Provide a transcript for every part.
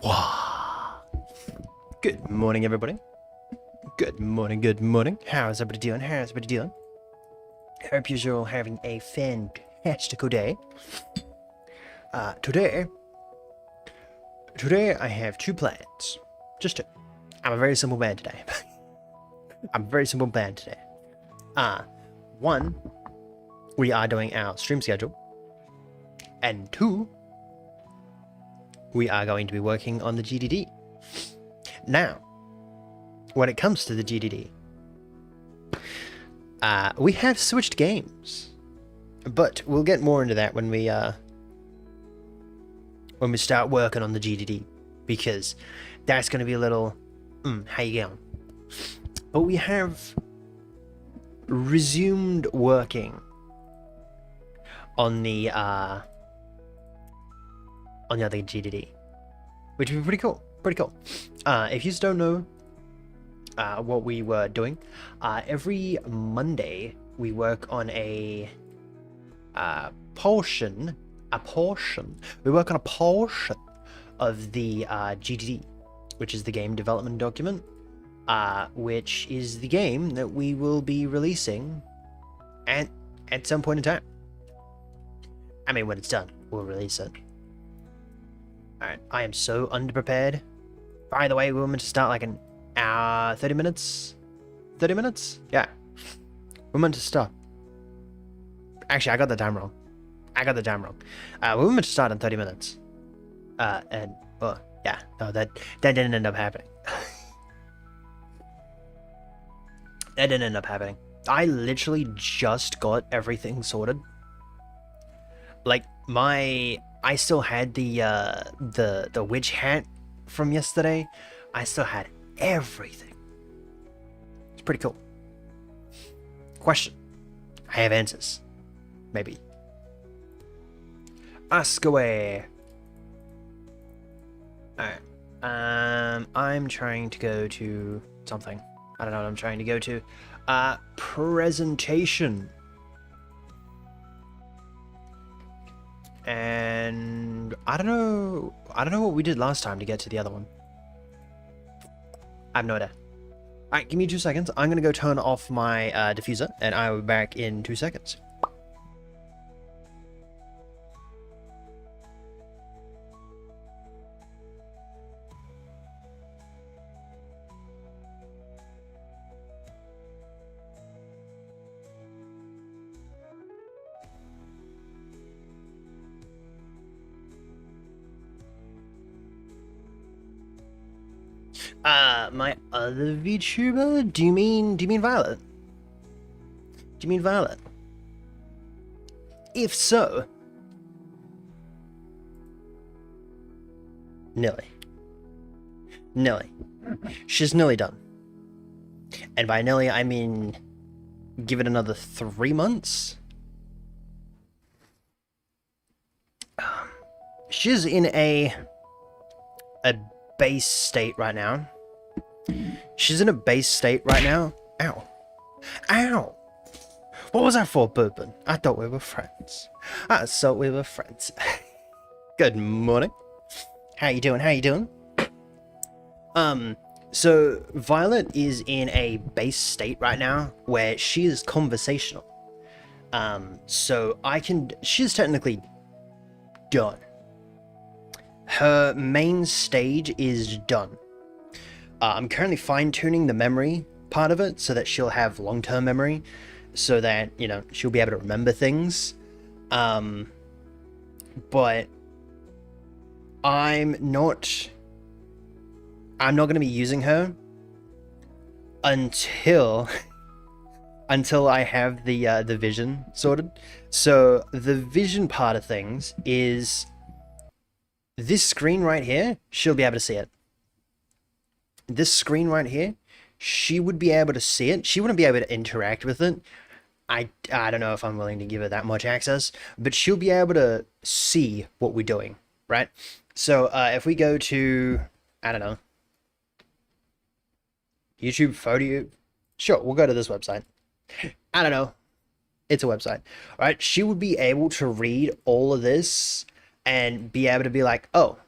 Wow. Good morning, everybody. Good morning, good morning. How's everybody doing? How's everybody doing? Hope you're all having a fantastical day. Today I have two plans. Just two. I'm a very simple man today. I'm a very simple man today. One, we are doing our stream schedule. And two, we are going to be working on the GDD. Now, when it comes to the GDD, we have switched games, but we'll get more into that when we start working on the GDD, because that's going to be a little, how you going? But we have resumed working on the other GDD, which would be pretty cool. Pretty cool. If you just don't know what we were doing, every Monday we work on a portion. We work on a portion of the GDD, which is the game development document, which is the game that we will be releasing at some point in time. I mean, when it's done, we'll release it. Alright, I am so underprepared. By the way, we were meant to start like an hour, 30 minutes? 30 minutes? Yeah. We're meant to start. Actually, I got the time wrong. We were meant to start in 30 minutes. Yeah, no, that didn't end up happening. That didn't end up happening. I literally just got everything sorted. Like, I still had the witch hat from yesterday. I still had everything. It's pretty cool. Question. I have answers. Maybe. Ask away. Alright. I'm trying to go to something. I don't know what I'm trying to go to. Presentation. And I don't know what we did last time to get to the other one. I have no idea. Alright, give me 2 seconds. I'm gonna go turn off my diffuser, and I'll be back in 2 seconds. My other VTuber? Do you mean Violet? Do you mean Violet? If so, nearly. She's nearly done. And by nearly, I mean, give it another 3 months. She's in a base state right now. Ow. What was that for, Bourbon? I thought we were friends. Good morning. How you doing? So Violet is in a base state right now where she is conversational. So she's technically done. Her main stage is done. I'm currently fine-tuning the memory part of it so that she'll have long-term memory, so that, you know, she'll be able to remember things. But I'm not going to be using her until I have the vision sorted. So the vision part of things is this screen right here. She'll be able to see it. This screen right here, she would be able to see it. She wouldn't be able to interact with it. I don't know if I'm willing to give her that much access, but she'll be able to see what we're doing, right? So if we go to, I don't know, YouTube photo, sure, we'll go to this website. I don't know. It's a website, right? She would be able to read all of this and be able to be like, oh,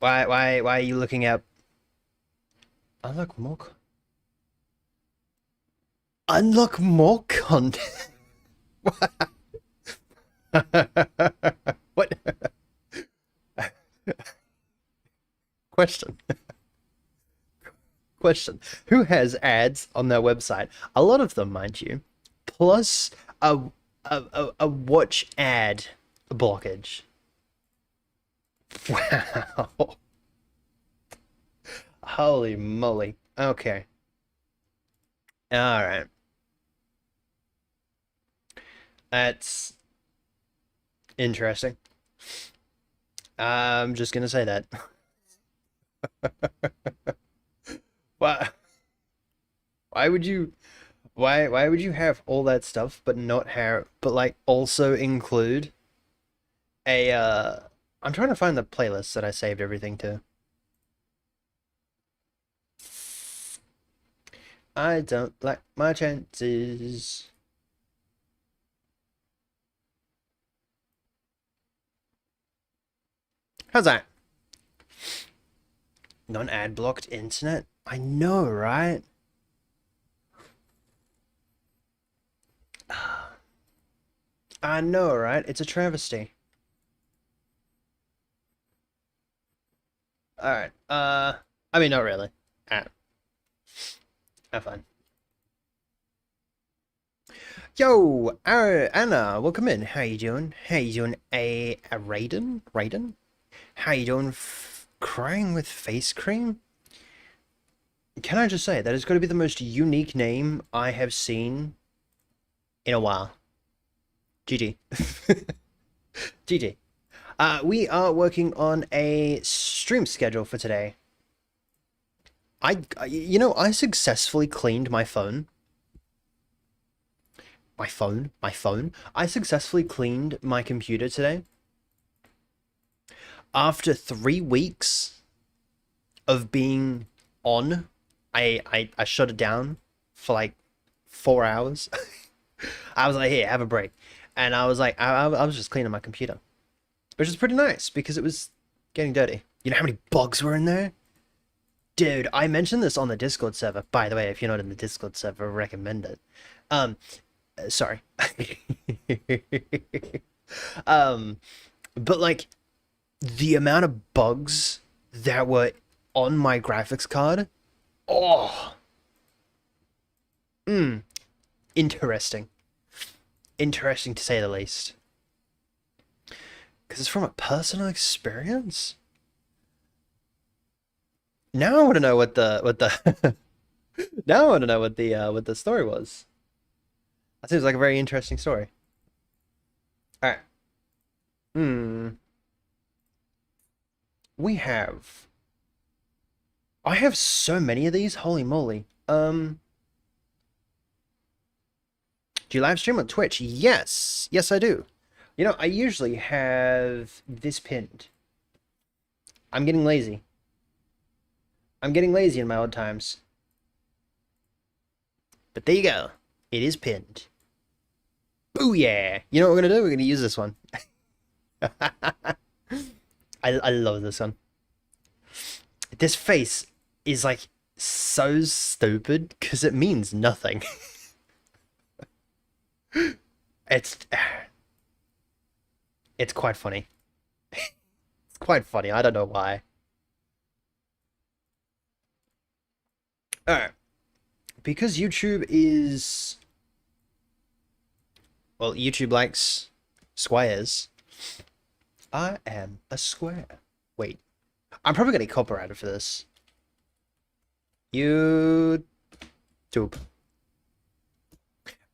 Why are you looking up? Unlock more. Unlock more content. What? Question. Question. Who has ads on their website? A lot of them, mind you, plus a watch ad blockage. Wow. Holy moly. Okay. All right. That's interesting. I'm just gonna say that. Why? Why would you? Why would you have all that stuff, but not have, but like also include a? I'm trying to find the playlist that I saved everything to. I don't like my chances. How's that? Non-ad blocked internet? I know, right? I know, right? It's a travesty. Alright, I mean, not really. Ah, have fun. Yo, Anna, welcome in. How you doing? How you doing, a Raiden? Raiden? How you doing, crying with face cream? Can I just say, that is going to be the most unique name I have seen in a while. GG. GG. We are working on a stream schedule for today. You know, I successfully cleaned my phone. My phone. I successfully cleaned my computer today. After 3 weeks of being on, I shut it down for like 4 hours. I was like, here, have a break. And I was like, I was just cleaning my computer, which is pretty nice because it was getting dirty. You know how many bugs were in there? Dude, I mentioned this on the Discord server. By the way, if you're not in the Discord server, I recommend it. Sorry. But like, the amount of bugs that were on my graphics card, oh, interesting. Interesting to say the least. Because it's from a personal experience. Now I want to know what the now I want to know what the story was. That seems like a very interesting story. All right. We have. I have so many of these. Holy moly. Do you live stream on Twitch? Yes. Yes, I do. You know, I usually have this pinned. I'm getting lazy. I'm getting lazy in my old times. But there you go. It is pinned. Booyah! You know what we're gonna do? We're gonna use this one. I love this one. This face is like so stupid because it means nothing. It's quite funny. It's quite funny. I don't know why. Alright. Because YouTube is... Well, YouTube likes squares. I am a square. Wait. I'm probably gonna get copyrighted for this. YouTube.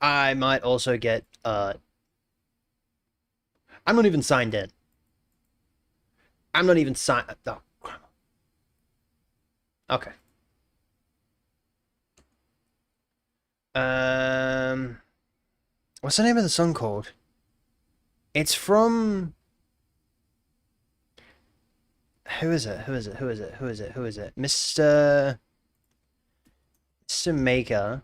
I might also get, I'm not even signed in. I'm not even signed... Oh, crap. Okay. What's the name of the song called? It's from... Who is it? Mr. Maker.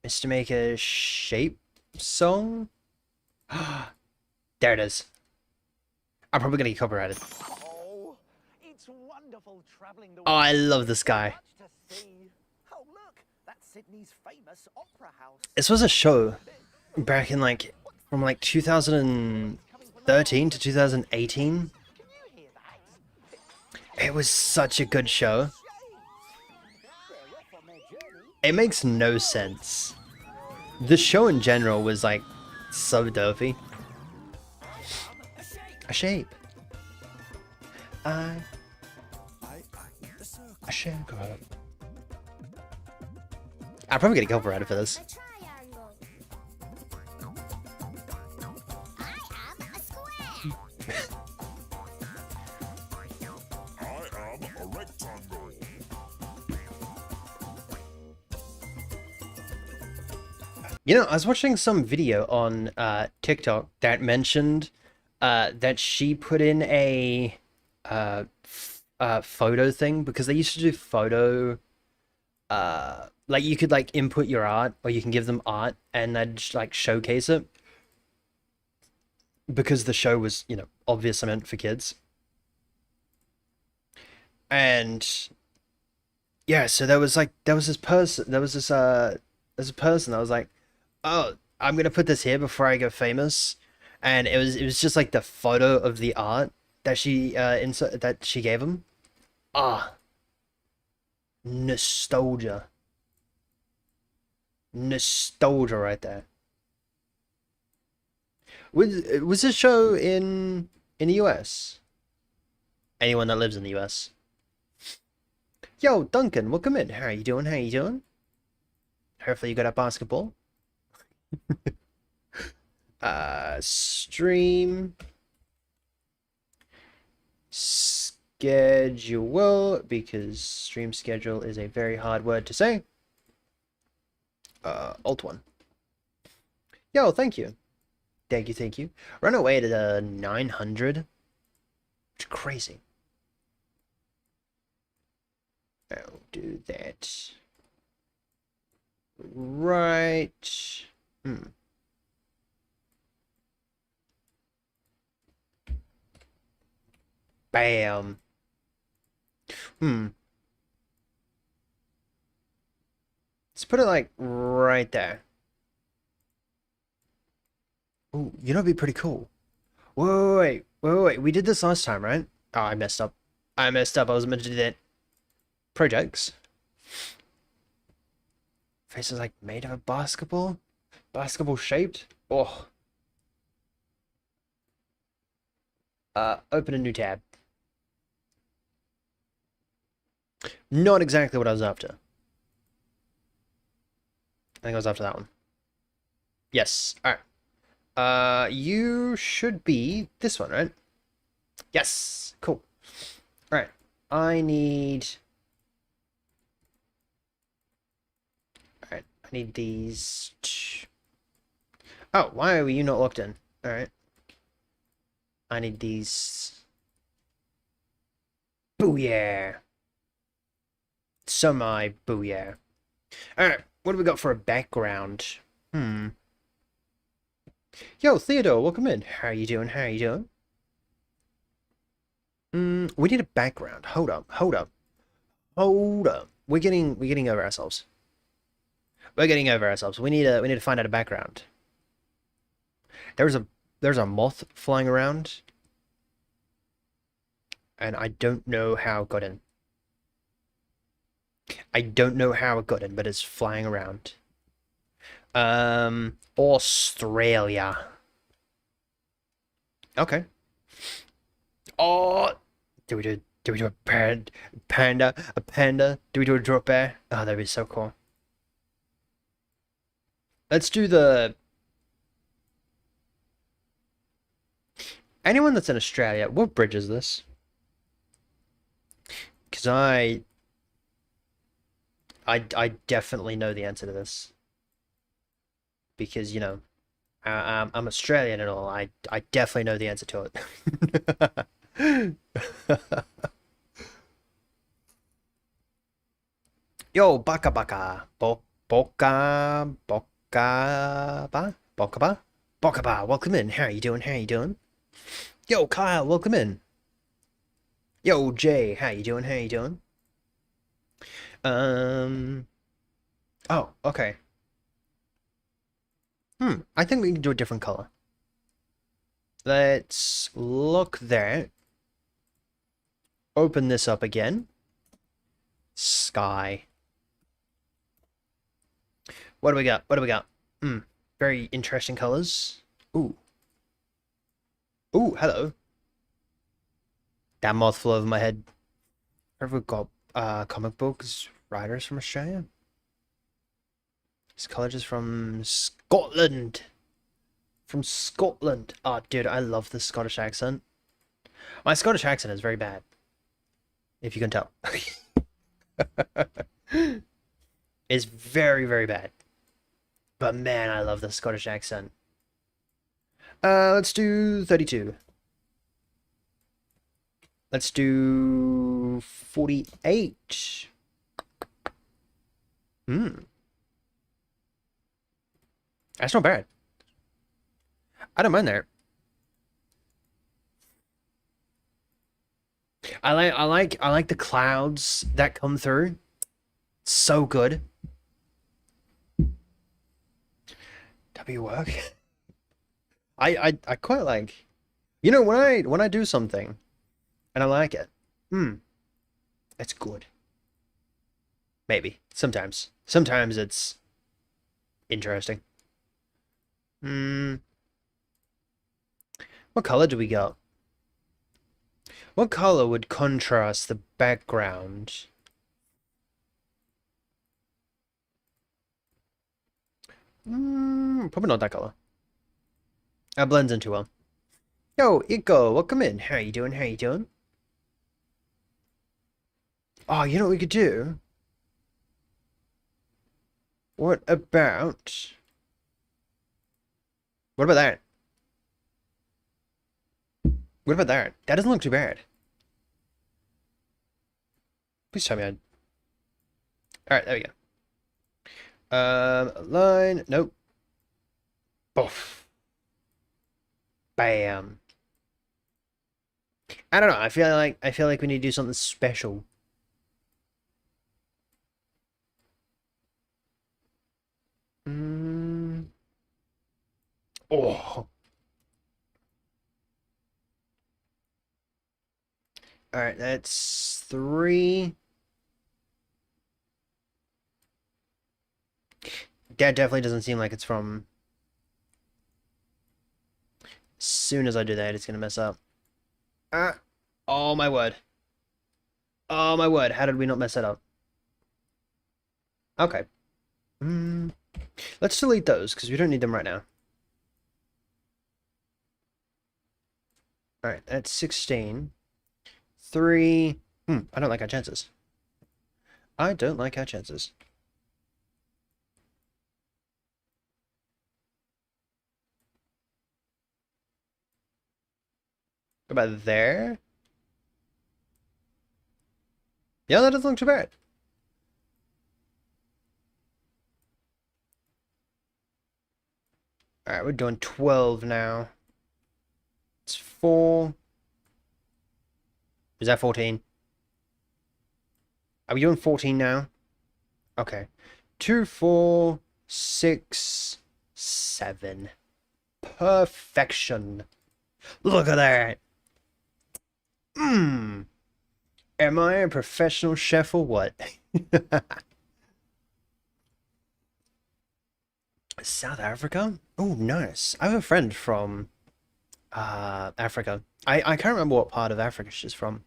Mr. Maker Shape song? There it is. I'm probably gonna get copyrighted. Oh Oh, I love this guy. This was a show back in like from like 2013 to 2018. It was such a good show. It makes no sense. The show in general was like so dopey. A shape. A shape. I'll probably get a copyrighted for this. You know, I was watching some video on TikTok that mentioned that she put in a photo thing, because they used to do photo, like you could like input your art, or you can give them art and they'd like showcase it, because the show was, you know, obviously meant for kids. And yeah, so there was this person that was like, oh, I'm gonna put this here before I go famous, and it was just like the photo of the art that she that she gave him. Ah, nostalgia, nostalgia right there. Was this show in the US? Anyone that lives in the US? Yo, Duncan, welcome in. How are you doing? How you doing? Hopefully you got a basketball. Stream schedule, because stream schedule is a very hard word to say. Alt 1. Yo, thank you. Thank you, thank you. Run away to the 900. It's crazy. I'll do that. Right. Bam. Let's put it like right there. Oh, you know, it'd be pretty cool. Wait. We did this last time, right? Oh, I messed up. I wasn't meant to do that. Projects. Face is like made of a basketball? Basketball shaped? Oh. Open a new tab. Not exactly what I was after. I think I was after that one. Yes. Alright. You should be this one, right? Yes. Cool. Alright. I need these. Oh, why are you not locked in? Alright. I need these. Booyah. Semi booyah. Alright, what do we got for a background? Yo, Theodore, welcome in. How are you doing? How are you doing? We need a background. Hold up. We're getting over ourselves. We need to find out a background. There's a moth flying around, and I don't know how it got in. But it's flying around. Australia. Okay. Oh, do we do a panda? Do we do a drop bear? Oh, that'd be so cool. Let's do the... Anyone that's in Australia, what bridge is this? Because I definitely know the answer to this. Because, you know, I'm Australian and all. I definitely know the answer to it. Yo, baka baka. Boka ba. Welcome in. How are you doing? Yo, Kyle, welcome in. Yo, Jay, how you doing? How you doing? Um. Oh, okay. I think we can do a different color. Let's look there. Open this up again. Sky. What do we got? What do we got? Very interesting colors. Ooh. Ooh, hello. That moth flew over my head. Ever got comic books writers from Australia? This college is from Scotland. From Scotland. Oh, dude, I love the Scottish accent. My Scottish accent is very bad, if you can tell. It's very, very bad. But man, I love the Scottish accent. Let's do 32. Let's do 48. That's not bad. I don't mind that. I like the clouds that come through. So good. W work. I quite like, when I do something and I like it. It's good. Maybe. Sometimes. Sometimes it's interesting. What color do we got? What color would contrast the background? Probably not that color. That blends in too well. Yo, Iko, welcome in. How you doing? How you doing? Oh, you know what we could do? What about... What about that? What about that? That doesn't look too bad. Please tell me I... Alright, there we go. Line... Nope. Boof. Bam. I don't know. I feel like we need to do something special. Oh. Alright, that's 3. That definitely doesn't seem like it's from... As soon as I do that, it's gonna mess up. Oh my word. Oh my word, how did we not mess that up? Okay. Let's delete those, because we don't need them right now. Alright, that's 16. 3. I don't like our chances. I don't like our chances. What about there? Yeah, that doesn't look too bad. Alright, we're doing 12 now. It's 4. Is that 14? Are we doing 14 now? Okay. 2, 4, 6, 7. Perfection. Look at that. Am I a professional chef or what? South Africa? Oh, nice. I have a friend from Africa. I can't remember what part of Africa she's from.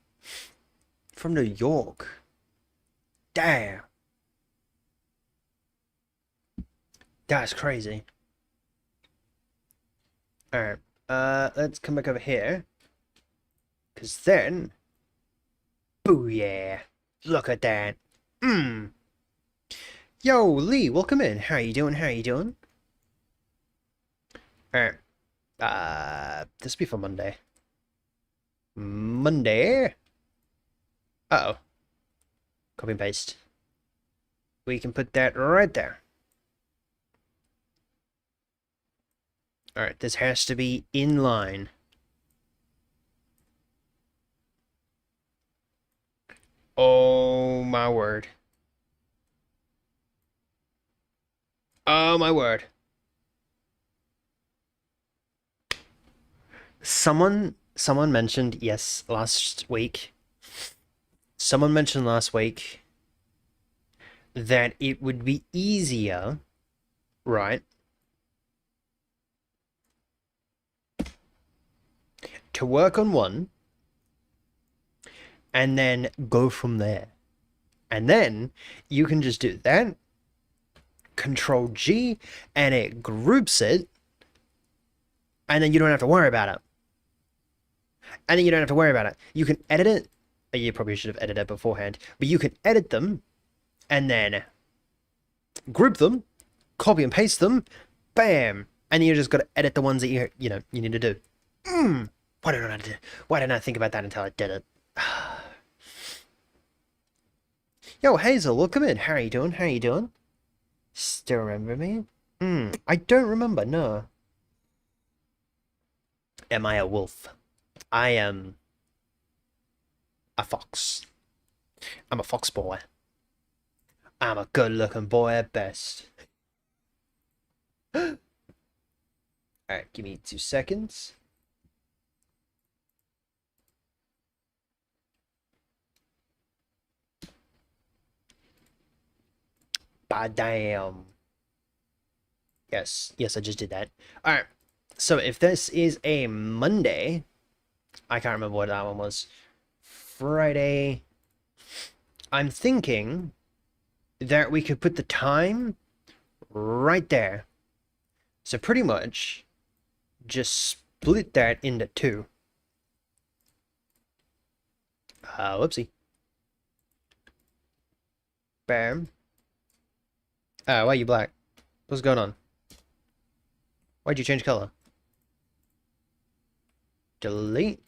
From New York. Damn. That's crazy. Alright. Let's come back over here. Because then... Booyah. Look at that. Yo, Lee, welcome in. How you doing? How you doing? Alright. This will be for Monday. Monday? Uh-oh. Copy and paste. We can put that right there. Alright, this has to be in line. Oh my word. Oh my word. Someone mentioned, yes, last week. Someone mentioned last week that it would be easier, right, to work on one and then go from there. And then you can just do that, Control G, and it groups it, and then you don't have to worry about it. And then you don't have to worry about it. You can edit it. You probably should have edited it beforehand, but you can edit them and then group them, copy and paste them, bam, and then you just got to edit the ones that you need to do. Why didn't I think about that until I did it? Yo, Hazel, welcome in. How are you doing? How are you doing? Still remember me? I don't remember, no. Am I a wolf? I am a fox. I'm a fox boy. I'm a good-looking boy at best. Alright, give me 2 seconds. Bah damn. Yes, I just did that. Alright, so if this is a Monday, I can't remember what that one was. Friday. I'm thinking that we could put the time right there. So pretty much just split that into 2. Whoopsie. Bam. Why are you black? What's going on? Why'd you change color? Delete.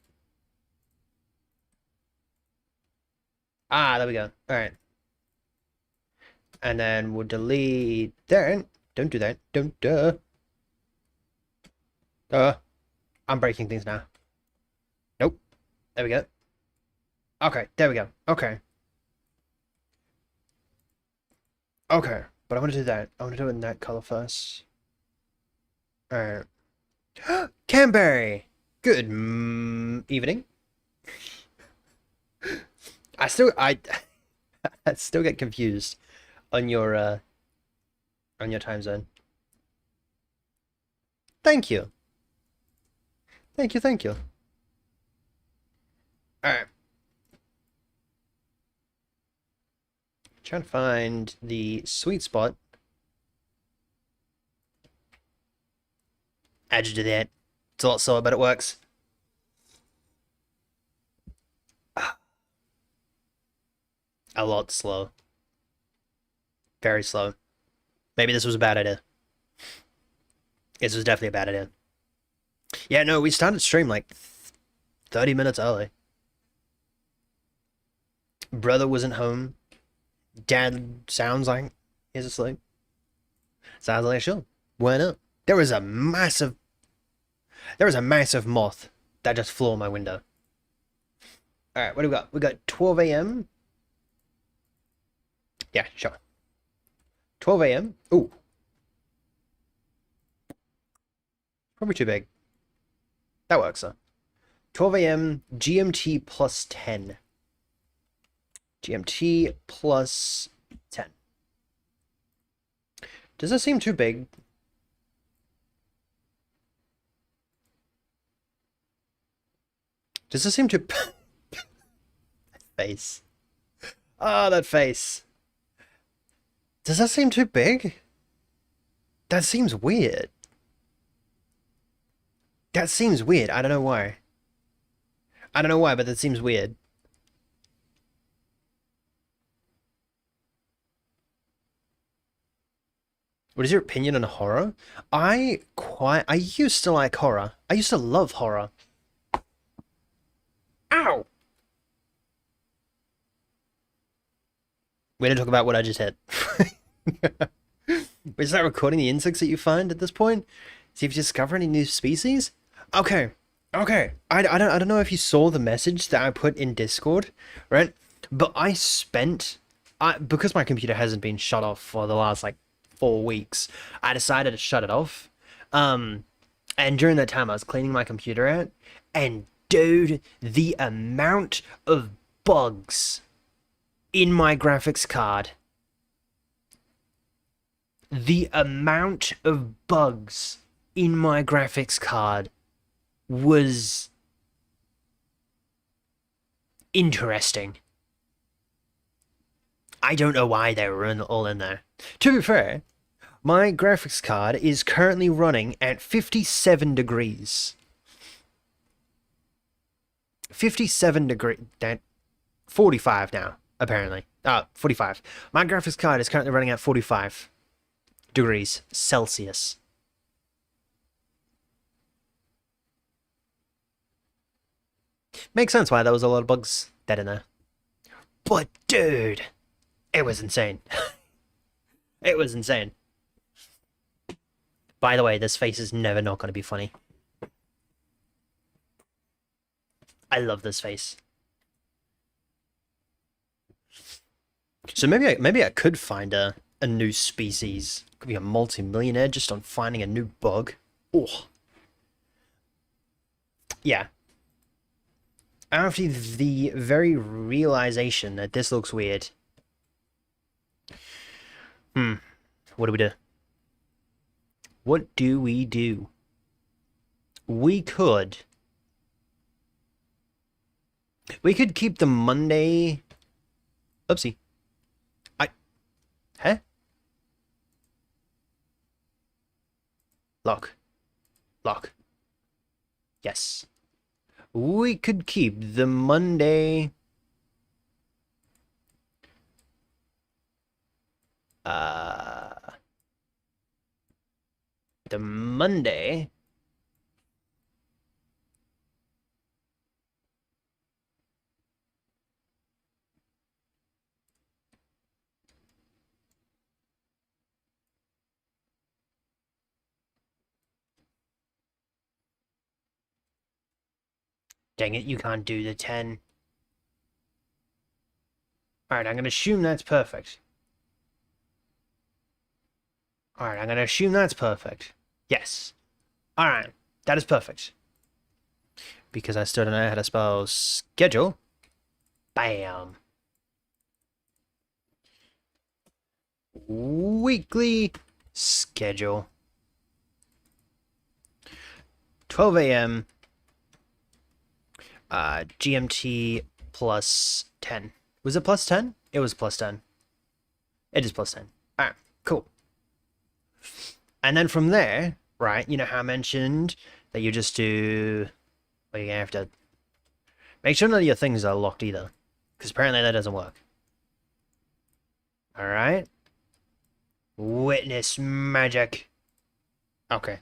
There we go. Alright. And then we'll delete that. Don't do that. Don't, I'm breaking things now. Nope. There we go. Okay, there we go. Okay. Okay, but I want to do that. I want to do it in that color first. Alright. Canberry! Good evening. I still get confused on your time zone. Thank you. Thank you. Alright. Trying to find the sweet spot. How'd you do that? It's a lot slower, but it works. A lot slow. Very slow. Maybe this was a bad idea. This was definitely a bad idea. Yeah, no, we started stream like 30 minutes early. Brother wasn't home. Dad sounds like he's asleep. Sounds like sure. Why not? There was a massive moth that just flew on my window. Alright, what do we got? We got 12 a.m. Yeah, sure. 12 a.m. Ooh. Probably too big. That works, though. 12 a.m. GMT plus 10. GMT plus 10. Does that seem too big? Does this seem too... that face. Ah, that face. Does that seem too big? That seems weird. That seems weird. I don't know why. I don't know why, but that seems weird. What is your opinion on horror? I used to like horror. I used to love horror. Ow! We're gonna talk about what I just hit. We start recording the insects that you find at this point. See if you discover any new species. Okay. I don't know if you saw the message that I put in Discord, right? But because my computer hasn't been shut off for the last like 4 weeks, I decided to shut it off. And during that time, I was cleaning my computer out, and dude, the amount of bugs in my graphics card, the amount of bugs in my graphics card was interesting. I don't know why they were all in there. To be fair, my graphics card is currently running at 57 degrees. 57 degrees. 45 now, apparently. 45. My graphics card is currently running at 45 degrees Celsius. Makes sense why there was a lot of bugs dead in there. But dude, it was insane. It was insane. By the way, this face is never not going to be funny. I love this face. So maybe I could find a new species. Could be a multi-millionaire just on finding a new bug. Oh. Yeah. After the very realization that this looks weird. What do we do? What do we do? We could keep the Monday... Oopsie. Huh? Lock. Yes. We could keep the Monday... The Monday... Dang it, you can't do the 10. Alright, I'm going to assume that's perfect. Alright, I'm going to assume that's perfect. Yes. Alright, that is perfect. Because I still don't know how to spell schedule. Bam. Weekly schedule. 12 a.m. GMT plus 10. Was it plus 10? It was plus 10. It is plus 10. Alright, cool. And then from there, right, you know how I mentioned that you just do... Well, you're gonna have to... Make sure none of your things are locked either. Because apparently that doesn't work. Alright. Witness magic. Okay.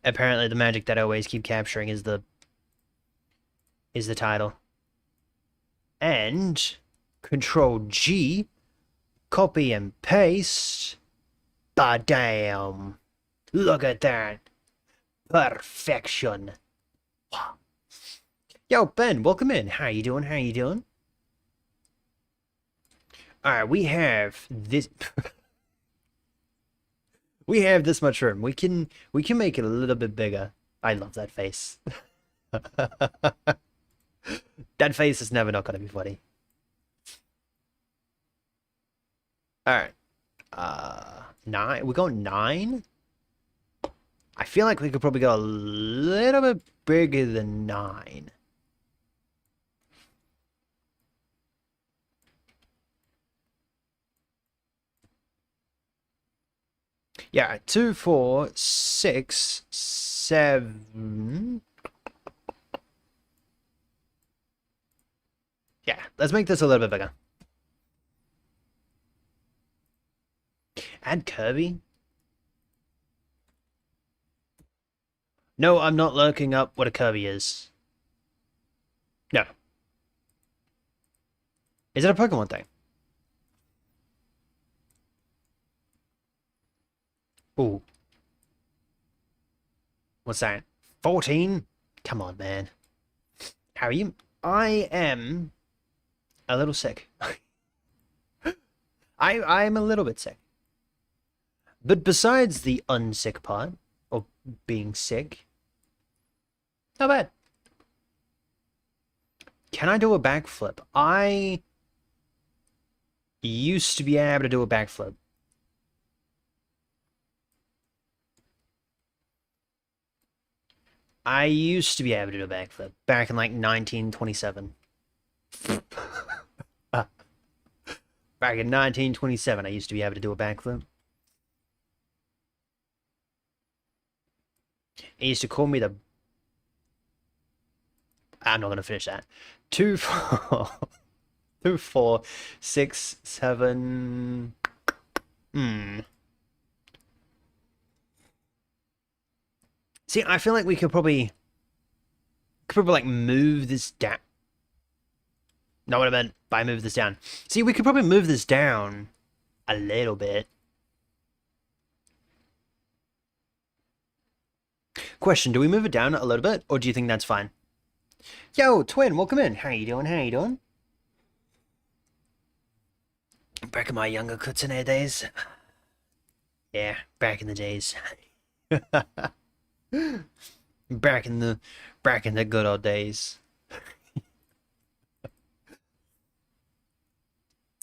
Apparently the magic that I always keep capturing is the title. And Control G, copy and paste. Bah damn. Look at that. Perfection. Yo, Ben, welcome in. How you doing? How you doing? Alright, we have this we have this much room. We can make it a little bit bigger. I love that face. That face is never not gonna be funny. Alright. 9. We go 9? I feel like we could probably go a little bit bigger than 9. Yeah, 2, 4, 6, 7. Yeah, let's make this a little bit bigger. Add Kirby? No, I'm not looking up what a Kirby is. No. Is it a Pokemon thing? Ooh. What's that? 14? Come on, man. How are you? I am A little sick. I'm a little bit sick. But besides the unsick part, or being sick, not bad. Can I do a backflip? I used to be able to do a backflip. I used to be able to do a backflip back in like 1927. Back in 1927, I used to be able to do a backflip. He used to call me the... I'm not going to finish that. 2, 4... 2, 4, 6, 7... See, I feel like we could probably like move this down. Not what I meant by move this down. See, we could probably move this down a little bit. Question, do we move it down a little bit, or do you think that's fine? Yo, Twin, welcome in. How you doing? How you doing? Back in my younger Kutsune days. Yeah, back in the days. back in the good old days.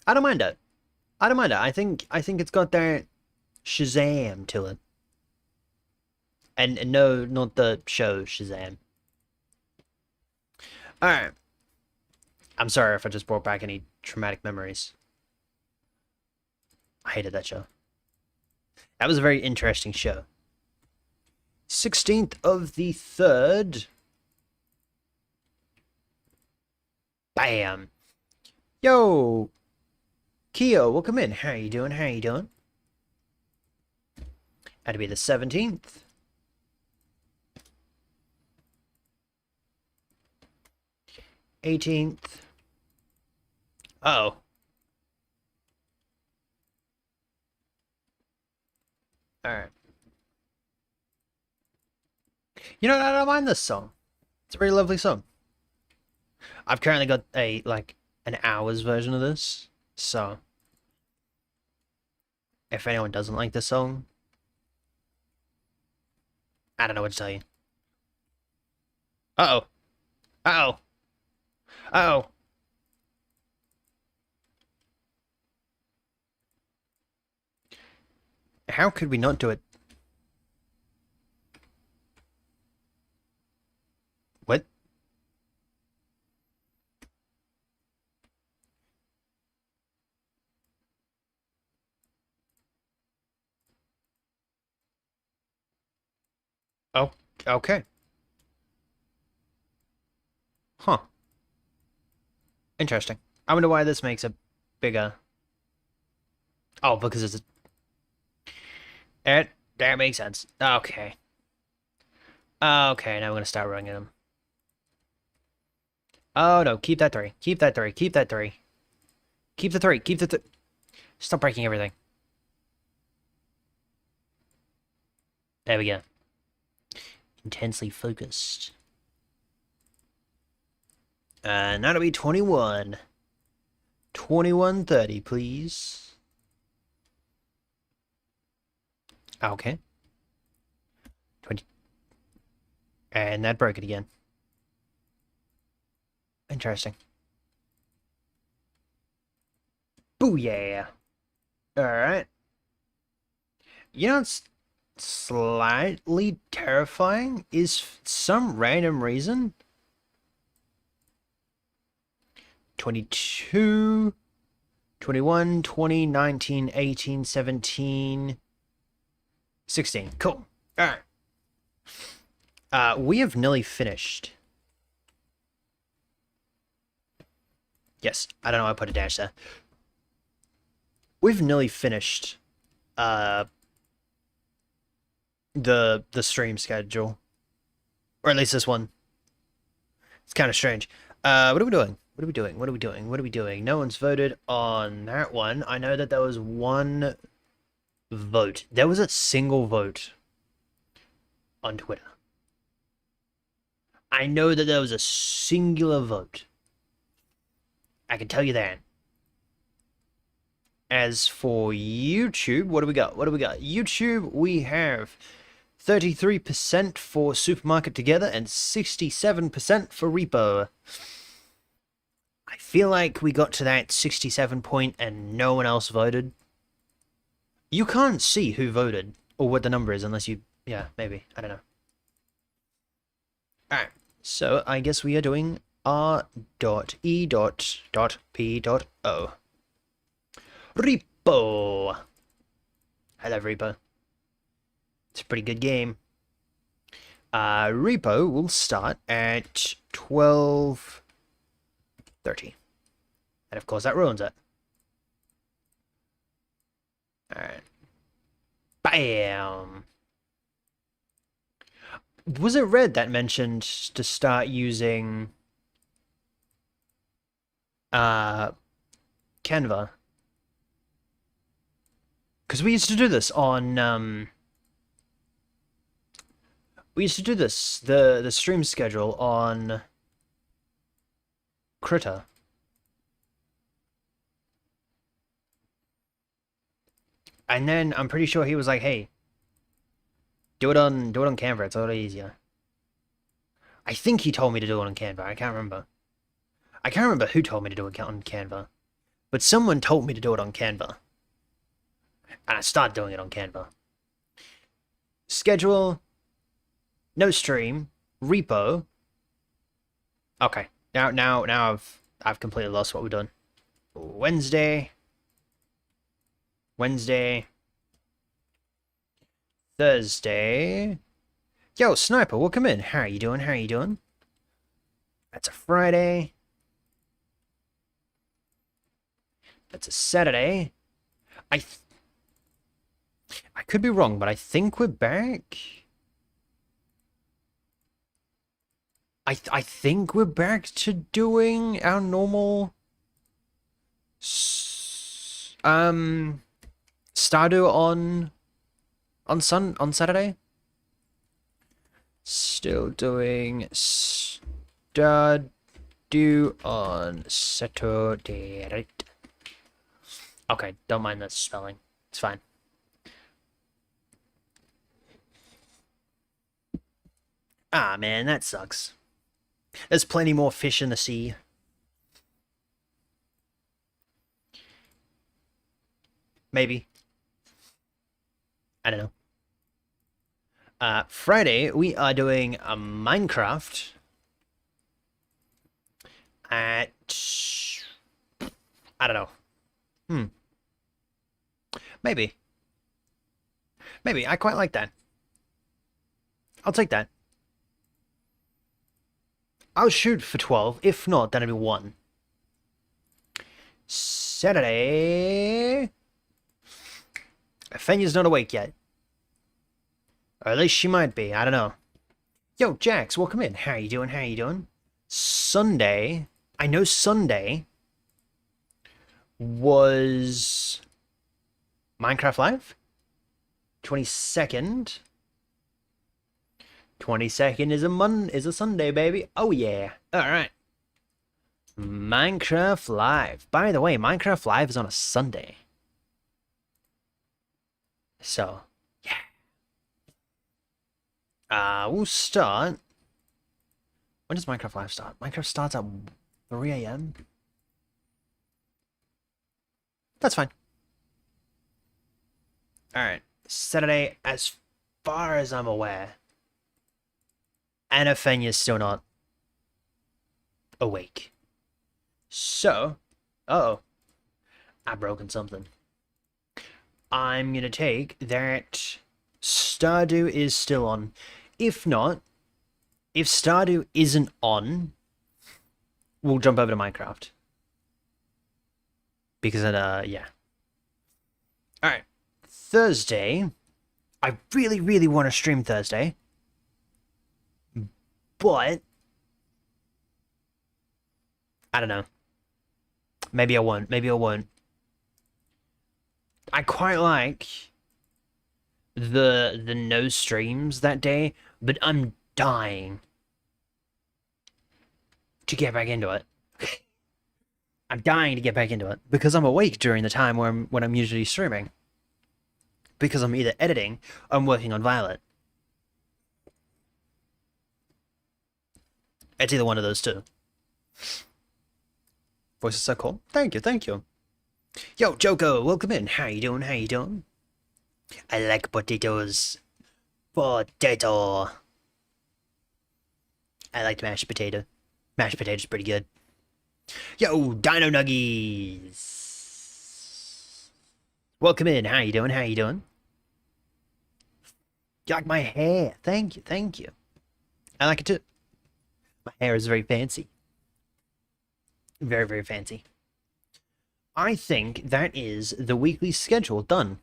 I don't mind it. I don't mind it. I think it's got that Shazam to it. And no, not the show Shazam. Alright. I'm sorry if I just brought back any traumatic memories. I hated that show. That was a very interesting show. 16th of the 3rd. Bam. Yo. Keo, welcome in. How you doing? How you doing? That'd be the 17th. 18th. Uh-oh. Alright. You know, I don't mind this song. It's a very lovely song. I've currently got an hour's version of this, so if anyone doesn't like this song, I don't know what to tell you. Uh-oh. Uh-oh. Uh-oh. How could we not do it? What? Oh, okay. Huh. Interesting. I wonder why this makes it bigger. Oh, because it's a... That makes sense. Okay. Okay, now we're gonna start running them. Oh no, keep that 3. Keep that 3. Keep that 3. Keep the 3. Keep the 3. Stop breaking everything. There we go. Intensely focused. And that'll be 21. 21:30, please. Okay. 20. And that broke it again. Interesting. Booyah. Alright. You know what's slightly terrifying is some random reason 22, 21, 20, 19, 18, 17, 16. Cool. Alright. We have nearly finished. Yes, I don't know why I put a dash there. We've nearly finished the stream schedule. Or at least this one. It's kind of strange. What are we doing? What are we doing? What are we doing? What are we doing? No one's voted on that one. I know that there was one vote. There was a single vote on Twitter. I know that there was a singular vote. I can tell you that. As for YouTube, what do we got? What do we got? YouTube, we have 33% for Supermarket Together and 67% for Repo. I feel like we got to that 67 point and no one else voted. You can't see who voted or what the number is unless you... Yeah, maybe. I don't know. Alright, so I guess we are doing R.E.P.O. Repo. Hello, Repo. It's a pretty good game. Repo will start at 12:30. And of course that ruins it. Alright. Bam! Was it Red that mentioned to start using Canva? Because we used to do this on we used to do this, the stream schedule on Critter. And then I'm pretty sure he was like, "Hey, do it on Canva. It's a lot easier." I think he told me to do it on Canva. I can't remember. I can't remember who told me to do it on Canva, but someone told me to do it on Canva, and I started doing it on Canva. Schedule, no stream, repo. Okay, now I've completely lost what we've done. Wednesday, Thursday. Yo, Sniper, welcome in. How are you doing? How are you doing? That's a Friday. That's a Saturday. I could be wrong, but I think we're back. I think we're back to doing our normal Stardew on Saturday. Still doing Stardew on Saturday, right? Okay, don't mind the spelling. It's fine. Ah, man, that sucks. There's plenty more fish in the sea. Maybe. I don't know. Friday, we are doing a Minecraft at... I don't know. Maybe. Maybe. I quite like that. I'll take that. I'll shoot for 12. If not, then it'll be 1. Saturday... Fenya's not awake yet. Or at least she might be. I don't know. Yo, Jax, welcome in. How you doing? How you doing? Sunday. I know Sunday was Minecraft Live. 22nd. 22nd is a Sunday, baby. Oh yeah. All right. Minecraft Live. By the way, Minecraft Live is on a Sunday. So, yeah. We'll start. When does Minecraft Live start? Minecraft starts at 3 a.m. That's fine. Alright. Saturday, as far as I'm aware, Anna Fenya's still not awake. So, uh-oh. I've broken something. I'm gonna take that Stardew is still on. If not, if Stardew isn't on, we'll jump over to Minecraft. Because yeah. Alright. Thursday. I really, really want to stream Thursday. But I don't know. Maybe I won't. Maybe I won't. I quite like the no streams that day, but I'm dying to get back into it. I'm dying to get back into it because I'm awake during the time when I'm usually streaming. Because I'm either editing or I'm working on Violet. It's either one of those two. Voice is so cool. Thank you, thank you. Yo, Joko, welcome in. How you doing? How you doing? I like potatoes. Potato. I like mashed potato. Mashed potato's pretty good. Yo, Dino Nuggies. Welcome in. How you doing? How you doing? You like my hair? Thank you, thank you. I like it too. My hair is very fancy. Very, very fancy. I think that is the weekly schedule done.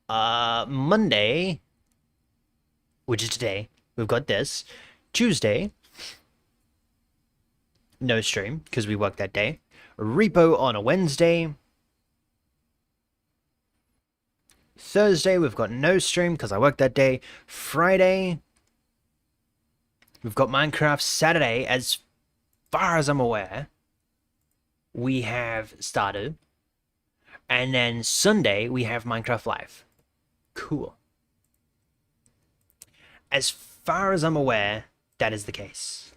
Monday, which is today, we've got this. Tuesday, no stream, because we worked that day. Repo on a Wednesday. Thursday, we've got no stream, because I worked that day. Friday, we've got Minecraft. Saturday, as far as I'm aware, we have started. And then Sunday, we have Minecraft Live. Cool. As far as I'm aware, that is the case.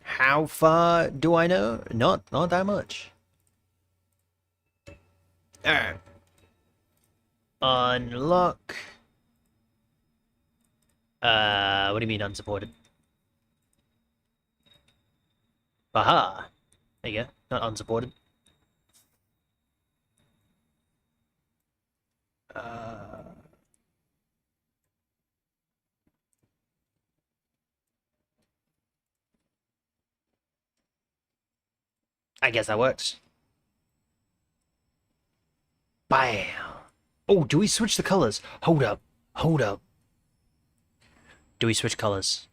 How far do I know? Not that much. Alright. Unlock. What do you mean unsupported? Aha! There you go. Not unsupported. I guess that works. Bam! Oh, do we switch the colors? Hold up. Hold up. Do we switch colors?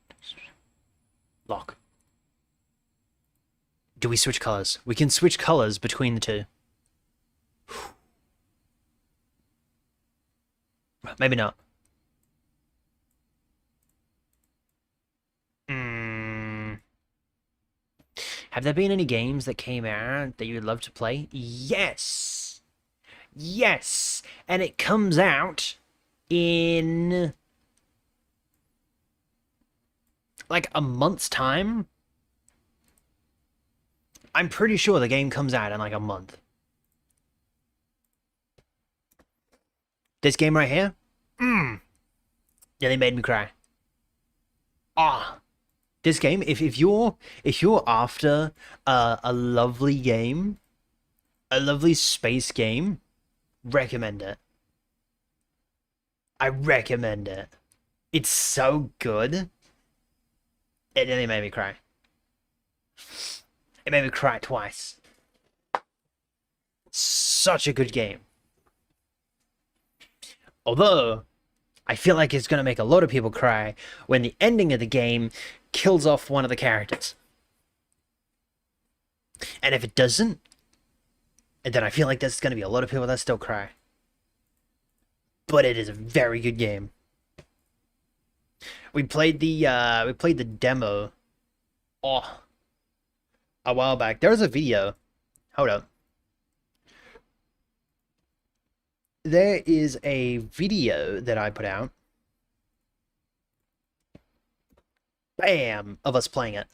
Lock. Do we switch colors? We can switch colors between the two. Maybe not. Have there been any games that came out that you would love to play? Yes! Yes! And it comes out in like a month's time. I'm pretty sure the game comes out in like a month. This game right here? Yeah, they made me cry. Ah. This game, if you're after a lovely game, a lovely space game, recommend it. I recommend it. It's so good. It nearly made me cry. It made me cry twice. Such a good game. Although, I feel like it's going to make a lot of people cry when the ending of the game kills off one of the characters. And if it doesn't, then I feel like there's going to be a lot of people that still cry. But it is a very good game. We played the demo a while back. There was a video. Hold up. There is a video that I put out. Bam! Of us playing it.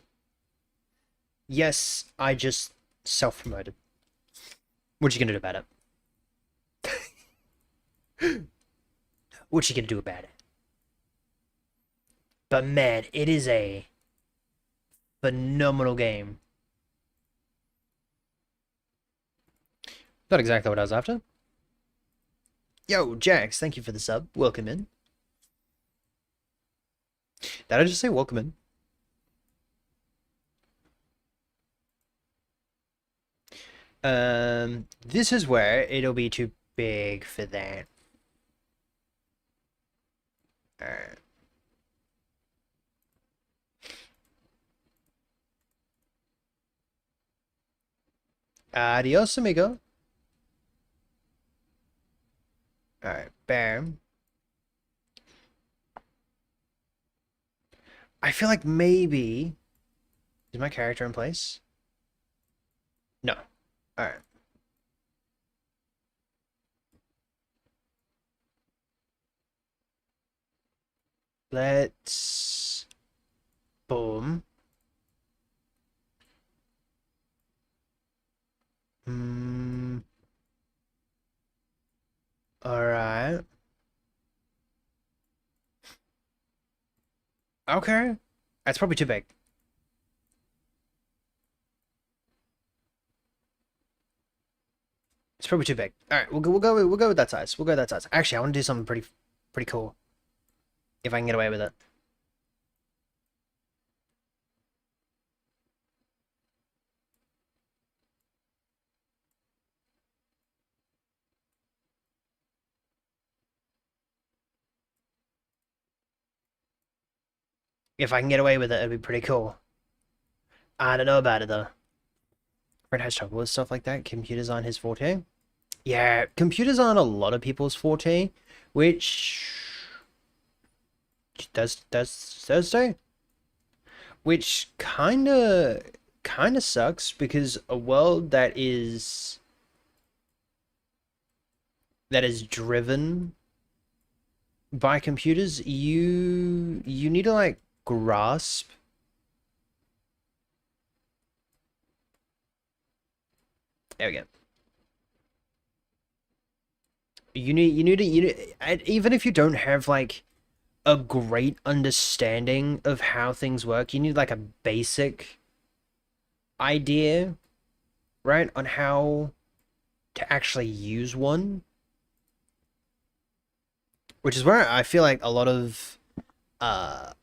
Yes, I just self-promoted. What you gonna do about it? What you gonna do about it? But man, it is a phenomenal game. Not exactly what I was after. Yo, Jax, thank you for the sub. Welcome in. Did I just say welcome in? This is where it'll be too big for that. Alright. Adios, amigo. Alright, bam. I feel like maybe Is my character in place? No. Alright. Let's... Boom. Alright. Okay. That's probably too big. It's probably too big. All right, we'll go with that size. We'll go with that size. Actually, I want to do something pretty cool. If I can get away with it. If I can get away with it, it'd be pretty cool. I don't know about it though. Fred has trouble with stuff like that. Computers aren't his forte. Yeah, computers aren't a lot of people's forte, which does Thursday, which kinda sucks because a world that is driven by computers, you need to like grasp. There we go. Even if you don't have like a great understanding of how things work, you need like a basic idea, right, on how to actually use one. Which is where I feel like a lot of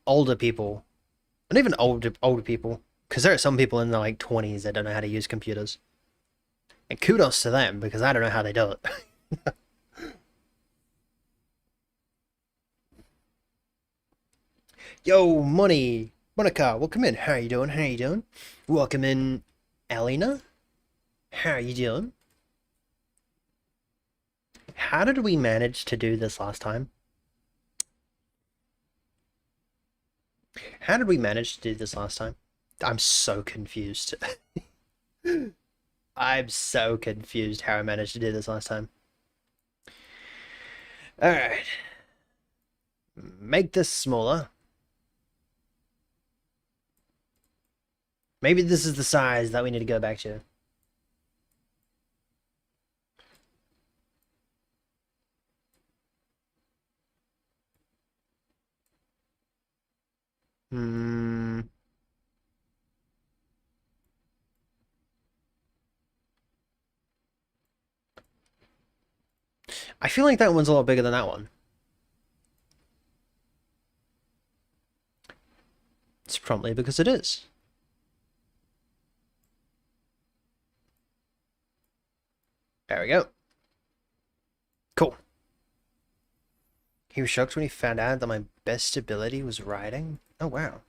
older people, and even older people, because there are some people in their like 20s that don't know how to use computers. And kudos to them, because I don't know how they do it. Yo, Monica, welcome in. How you doing? How you doing? Welcome in, Elena. How you doing? How did we manage to do this last time? How did we manage to do this last time? I'm so confused. I'm so confused how I managed to do this last time. Alright. Make this smaller. Maybe this is the size that we need to go back to. Hmm. I feel like that one's a lot bigger than that one. It's probably because it is. There we go. Cool. He was shocked when he found out that my best ability was writing. Oh, wow.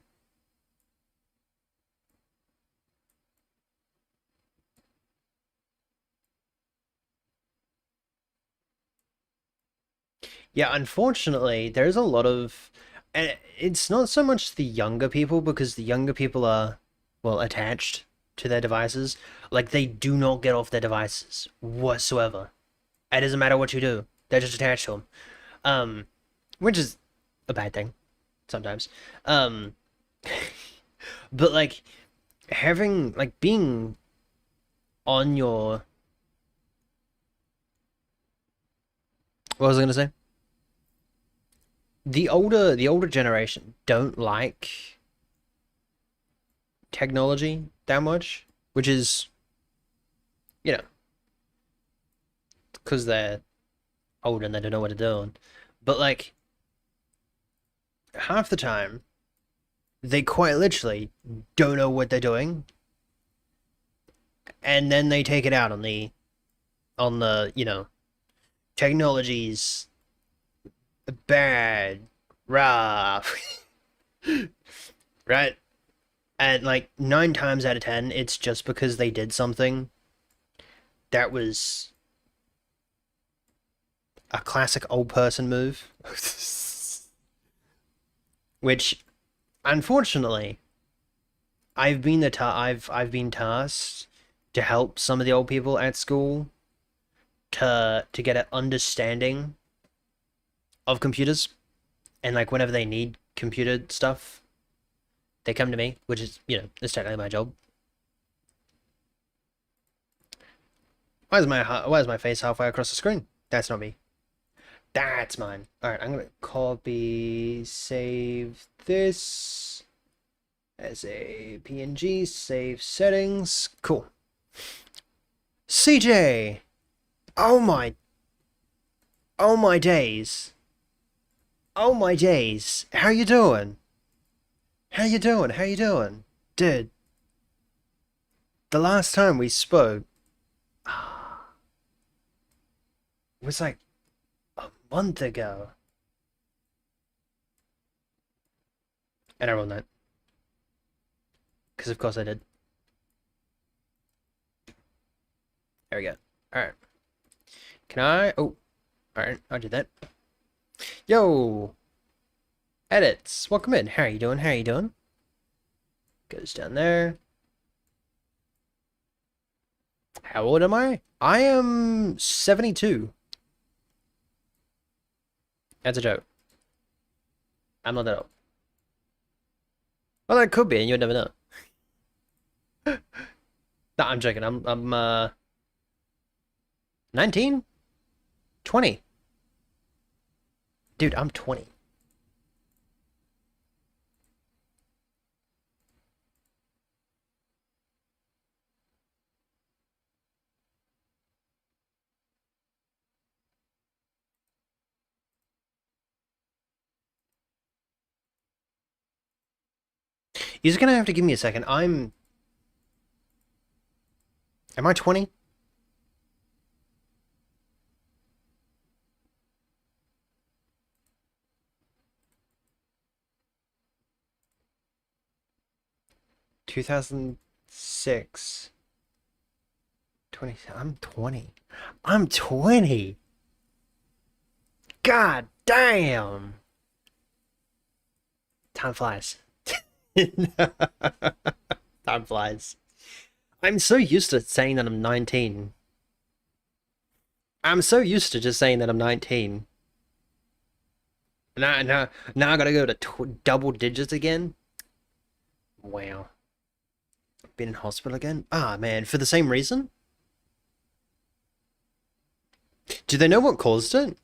Yeah, unfortunately, there's a lot of... And it's not so much the younger people, because the younger people are, well, attached to their devices. Like, they do not get off their devices whatsoever. It doesn't matter what you do. They're just attached to them. Which is a bad thing, sometimes. But, like, having, like, being on your... What was I going to say? The older generation don't like technology that much, which is, you know, because they're older and they don't know what they're doing. But like half the time, they quite literally don't know what they're doing, and then they take it out on the technology's bad, rough, right? And like 9 times out of 10, it's just because they did something that was a classic old person move. Which, unfortunately, I've been I've been tasked to help some of the old people at school to get an understanding of computers, and like whenever they need computer stuff, they come to me, which is, you know, it's technically my job. Why is my face halfway across the screen? That's not me. That's mine. All right, I'm gonna copy, save this as a PNG, save settings. Cool. CJ. Oh my. Oh my days. Oh my days. How you doing? How you doing? How you doing? Dude, the last time we spoke was like a month ago. And I rolled that. Because of course I did. There we go. Alright. Can I? Oh. Alright, I'll do that. Yo! Edits. Welcome in. How are you doing? How are you doing? Goes down there. How old am I? I am 72. That's a joke. I'm not that old. Well, that could be, and you'll never know. No, I'm joking. I'm 19? 20. Dude, I'm 20. You're just gonna have to give me a second. Am I 20? $2006. 20. I'm 20. I'm 20. God damn. Time flies. Time flies. I'm so used to saying that I'm 19. I'm so used to just saying that I'm 19. Now I gotta go to double digits again? Wow. Been in hospital again? Ah, man, for the same reason? Do they know what caused it?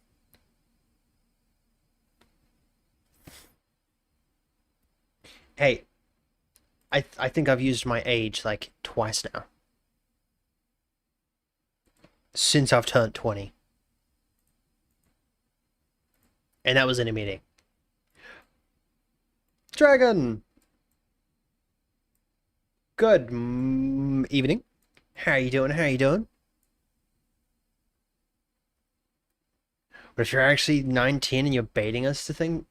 Hey, I think I've used my age like twice now. Since I've turned 20. And that was in a meeting. Dragon! Good evening. How are you doing? How are you doing? But if you're actually 19 and you're baiting us to think...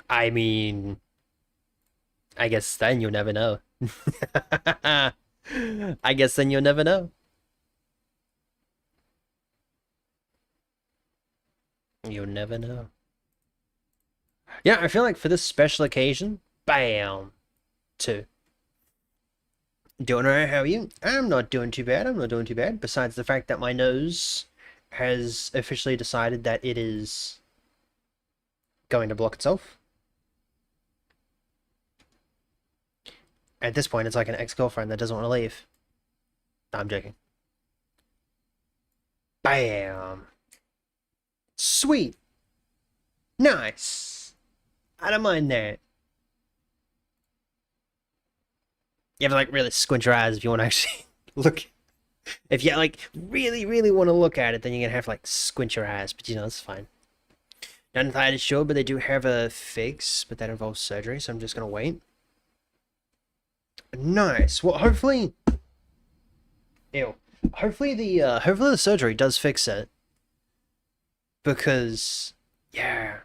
I mean... I guess then you'll never know. I guess then you'll never know. You'll never know. Yeah, I feel like for this special occasion, bam! 2. Doing alright, how are you? I'm not doing too bad, I'm not doing too bad. Besides the fact that my nose has officially decided that it is going to block itself. At this point, it's like an ex-girlfriend that doesn't want to leave. No, I'm joking. Bam! Sweet! Nice! I don't mind that. You have to like really squint your eyes if you want to actually look. If you like really, really want to look at it, then you're gonna have to like squint your eyes. But you know, it's fine. Not entirely sure, but they do have a fix, but that involves surgery, so I'm just gonna wait. Nice. Well, hopefully. Ew. Hopefully the surgery does fix it. Because, yeah.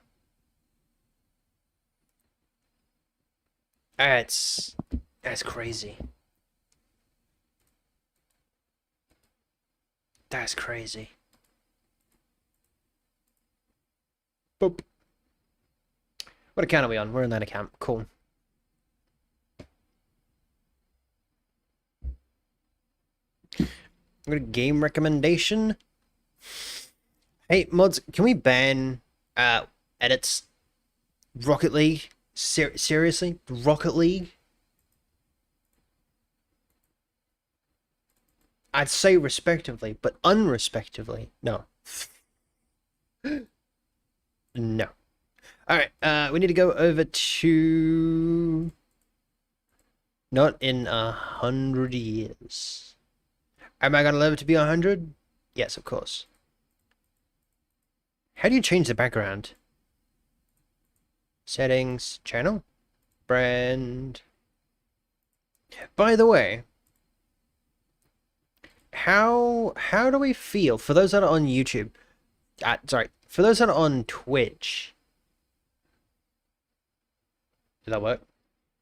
That's crazy. That's crazy. Boop. What account are we on? We're in that account. Cool. I'm gonna game recommendation. Hey mods, can we ban edits? Rocket League? Seriously? Rocket League? I'd say respectively, but unrespectively. No. No. Alright, we need to go over to... Not in 100 years. Am I gonna live to be 100? Yes, of course. How do you change the background? Settings, channel, brand. By the way, how do we feel for those that are on YouTube? Sorry, for those that are on Twitch. Did that work?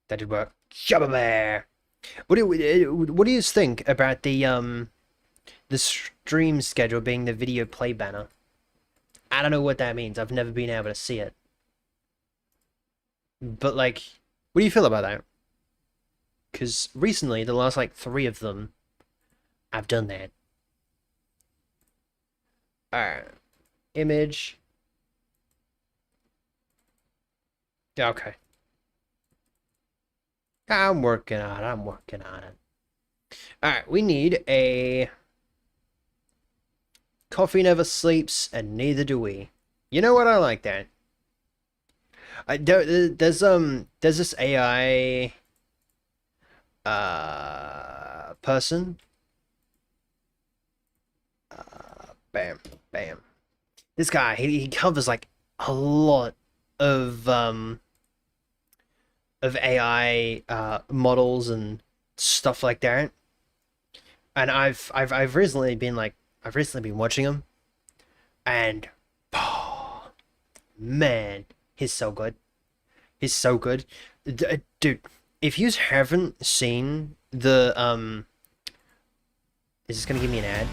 That did work. Shabba bear. What do you think about the stream schedule being the video play banner? I don't know what that means. I've never been able to see it. But like, what do you feel about that? Because recently, the last like 3 of them, I've done that. Alright. Image. Okay. I'm working on it. Alright, we need a... Coffee never sleeps, and neither do we. You know what? I like that. There's this AI person. Bam. This guy, he covers like a lot of AI models and stuff like that. And I've recently been watching him, and oh, man, he's so good. He's so good. Dude, if you haven't seen the is this gonna give me an ad?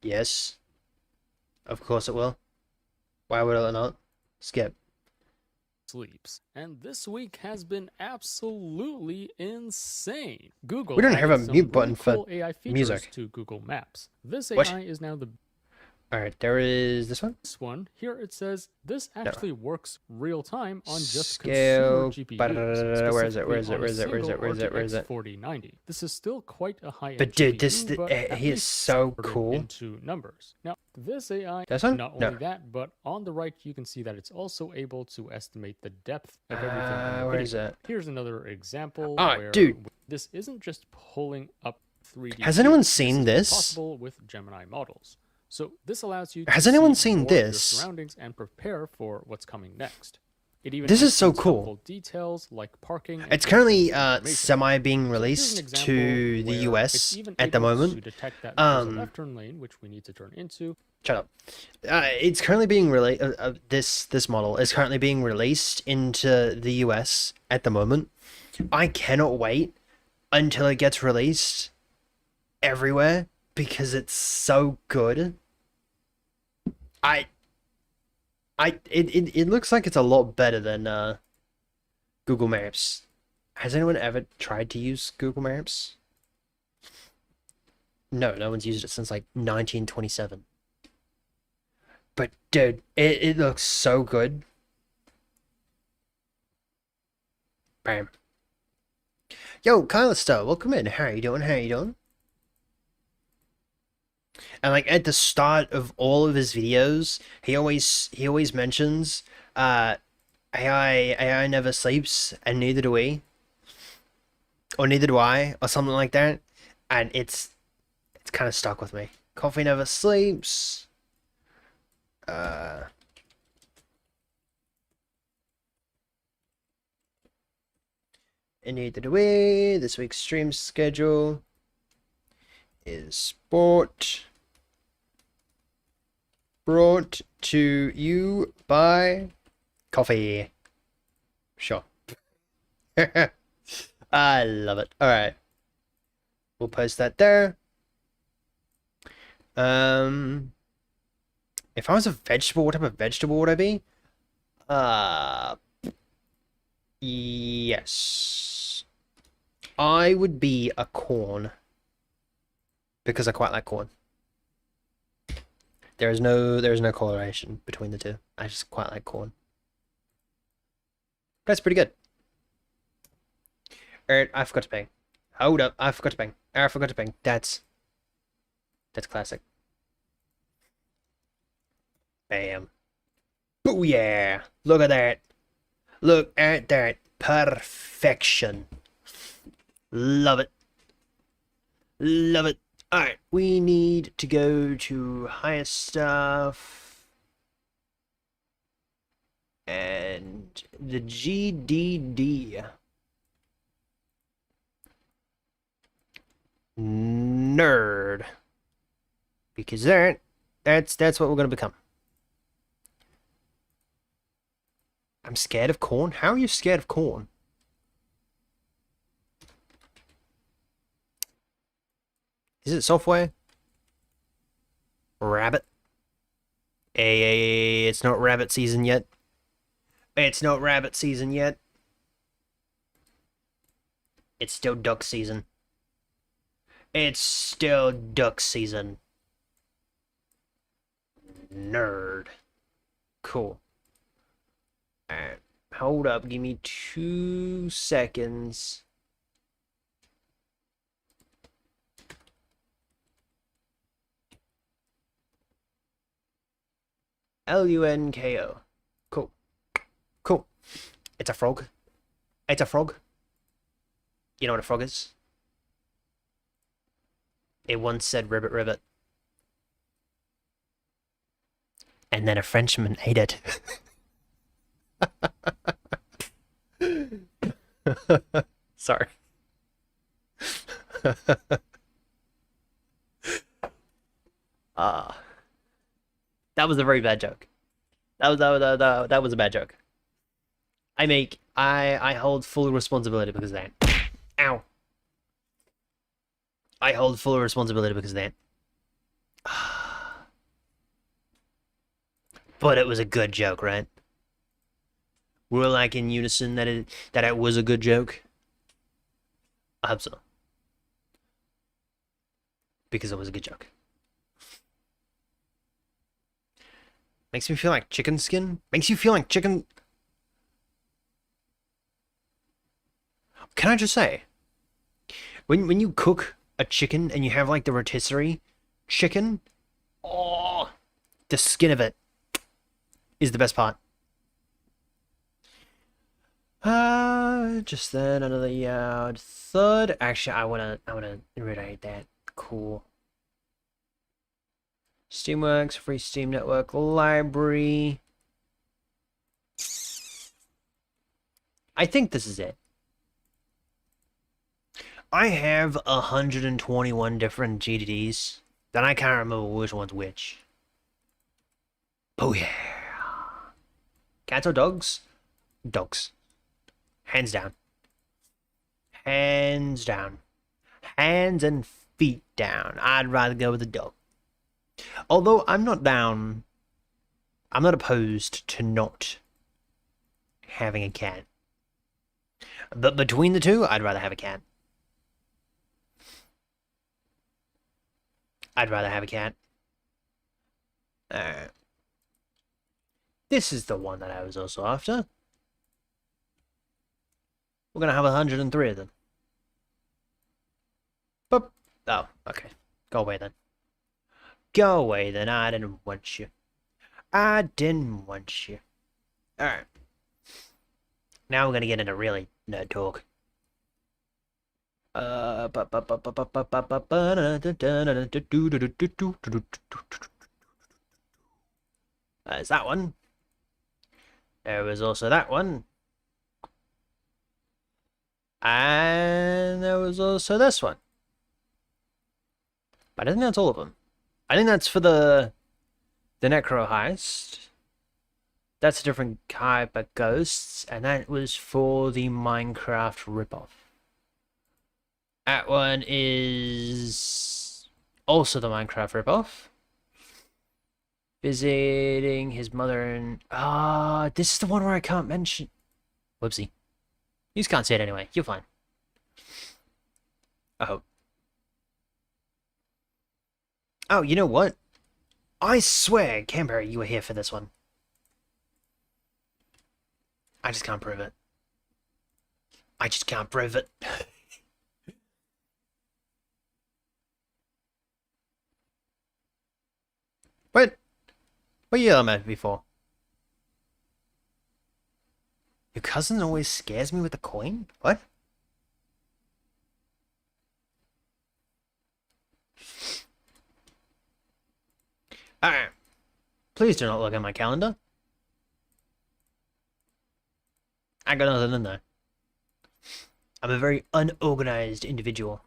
Yes. Of course it will. Why would it not? Skip. Sleeps, and this week has been absolutely insane. Google We don't have a added some mute button really for cool AI features music. to Google Maps. This What? AI is now the Alright, there is this one. this one. Here it says this actually works real time on just Scale. consumer GPUs. Where is it? Where is it? 4090. This is still quite a high-end But dude, GPU, but at he is least so converted cool. into numbers. Now, this AI, This one? not No. only that, but on the right you can see that it's also able to estimate the depth of everything in the Where video. is it? Here's another example Ah, dude. this isn't just pulling up 3D. Has anyone views. seen is this? Possible with Gemini models. So this allows you to Has anyone see seen more of your this? surroundings and prepare for what's coming next. It even This is so includes cool. helpful details like parking. And It's currently information. semi being So here's an released example to the where US it's even at the able to moment. detect that there's a left turn lane, which we need to turn into. Shut up. It's currently being released. This model is currently being released into the US at the moment. I cannot wait until it gets released everywhere because it's so good. It looks like it's a lot better than Google Maps. Has anyone ever tried to use Google Maps? No one's used it since like 1927. But dude, it looks so good. Bam. Yo, Kylister, welcome in. How you doing? And like at the start of all of his videos, he always mentions AI never sleeps and neither do we. Or neither do I, or something like that. And it's kind of stuck with me. Coffee never sleeps. And neither do we. This week's stream schedule is sport. Brought to you by coffee. Sure. I love it. Alright. We'll post that there. If I was a vegetable, what type of vegetable would I be? Yes. I would be a corn. because I quite like corn. There is no correlation between the two. I just quite like corn. That's pretty good. Alright, I forgot to ping. Hold up, I forgot to ping. I forgot to ping. That's classic. Bam. Booyah! Look at that. Look at that. Perfection. Love it. Love it. Alright, we need to go to higher stuff. And the GDD. Nerd. Because that's what we're gonna become. I'm scared of corn? How are you scared of corn? Is it software? Rabbit? Hey, it's not rabbit season yet. It's not rabbit season yet. It's still duck season. It's still duck season. Nerd. Cool. Alright. Hold up. Give me 2 seconds. Lunko. Cool. Cool. It's a frog. It's a frog. You know what a frog is? It once said ribbit ribbit. And then a Frenchman ate it. Sorry. That was a very bad joke. That was a bad joke. I hold full responsibility because of that. Ow. I hold full responsibility because of that. But it was a good joke, right? We're like in unison that it was a good joke. I hope so. Because it was a good joke. Makes me feel like chicken skin. Makes you feel like chicken. Can I just say, when you cook a chicken and you have like the rotisserie chicken, oh, the skin of it is the best part. Just then another yard thud. Actually, I wanna reiterate that. Cool. Steamworks, free Steam Network library. I think this is it. I have 121 different GDDs. Then I can't remember which one's which. Oh yeah. Cats or dogs? Dogs. Hands down. Hands down. Hands and feet down. I'd rather go with a dog. Although I'm not down. I'm not opposed to not having a cat. But between the two, I'd rather have a cat. I'd rather have a cat. This is the one that I was also after. We're gonna have 103 of them. But, oh, okay. Go away then. Go away then. I didn't want you. I didn't want you. Alright. Now we're gonna get into really nerd talk. There's that one. There was also that one. And there was also this one. But I think that's all of them. I think that's for the Necro Heist. That's a different type of ghosts. And that was for the Minecraft ripoff. That one is also the Minecraft ripoff. Visiting his mother and... this is the one where I can't mention... Whoopsie. You just can't say it anyway. You're fine. I hope. Oh, you know what? I swear, Canberra, you were here for this one. I just can't prove it. I just can't prove it. What? What are you yelling at me for? Your cousin always scares me with the coin? What? Alright. Please do not look at my calendar. I got nothing in there. I'm a very unorganized individual.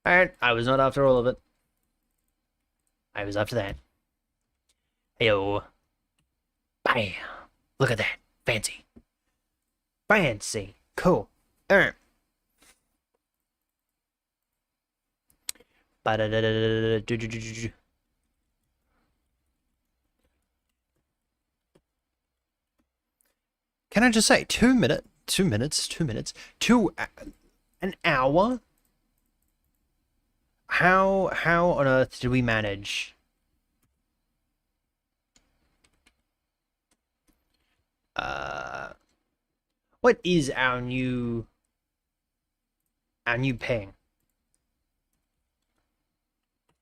Alright, I was not after all of it. I was after that. Heyo. Bam. Look at that. Fancy. Fancy. Cool. Alright. Can I just say, 2 minutes, 2 minutes, 2 minutes, an hour? How on earth did we manage? What is our new ping?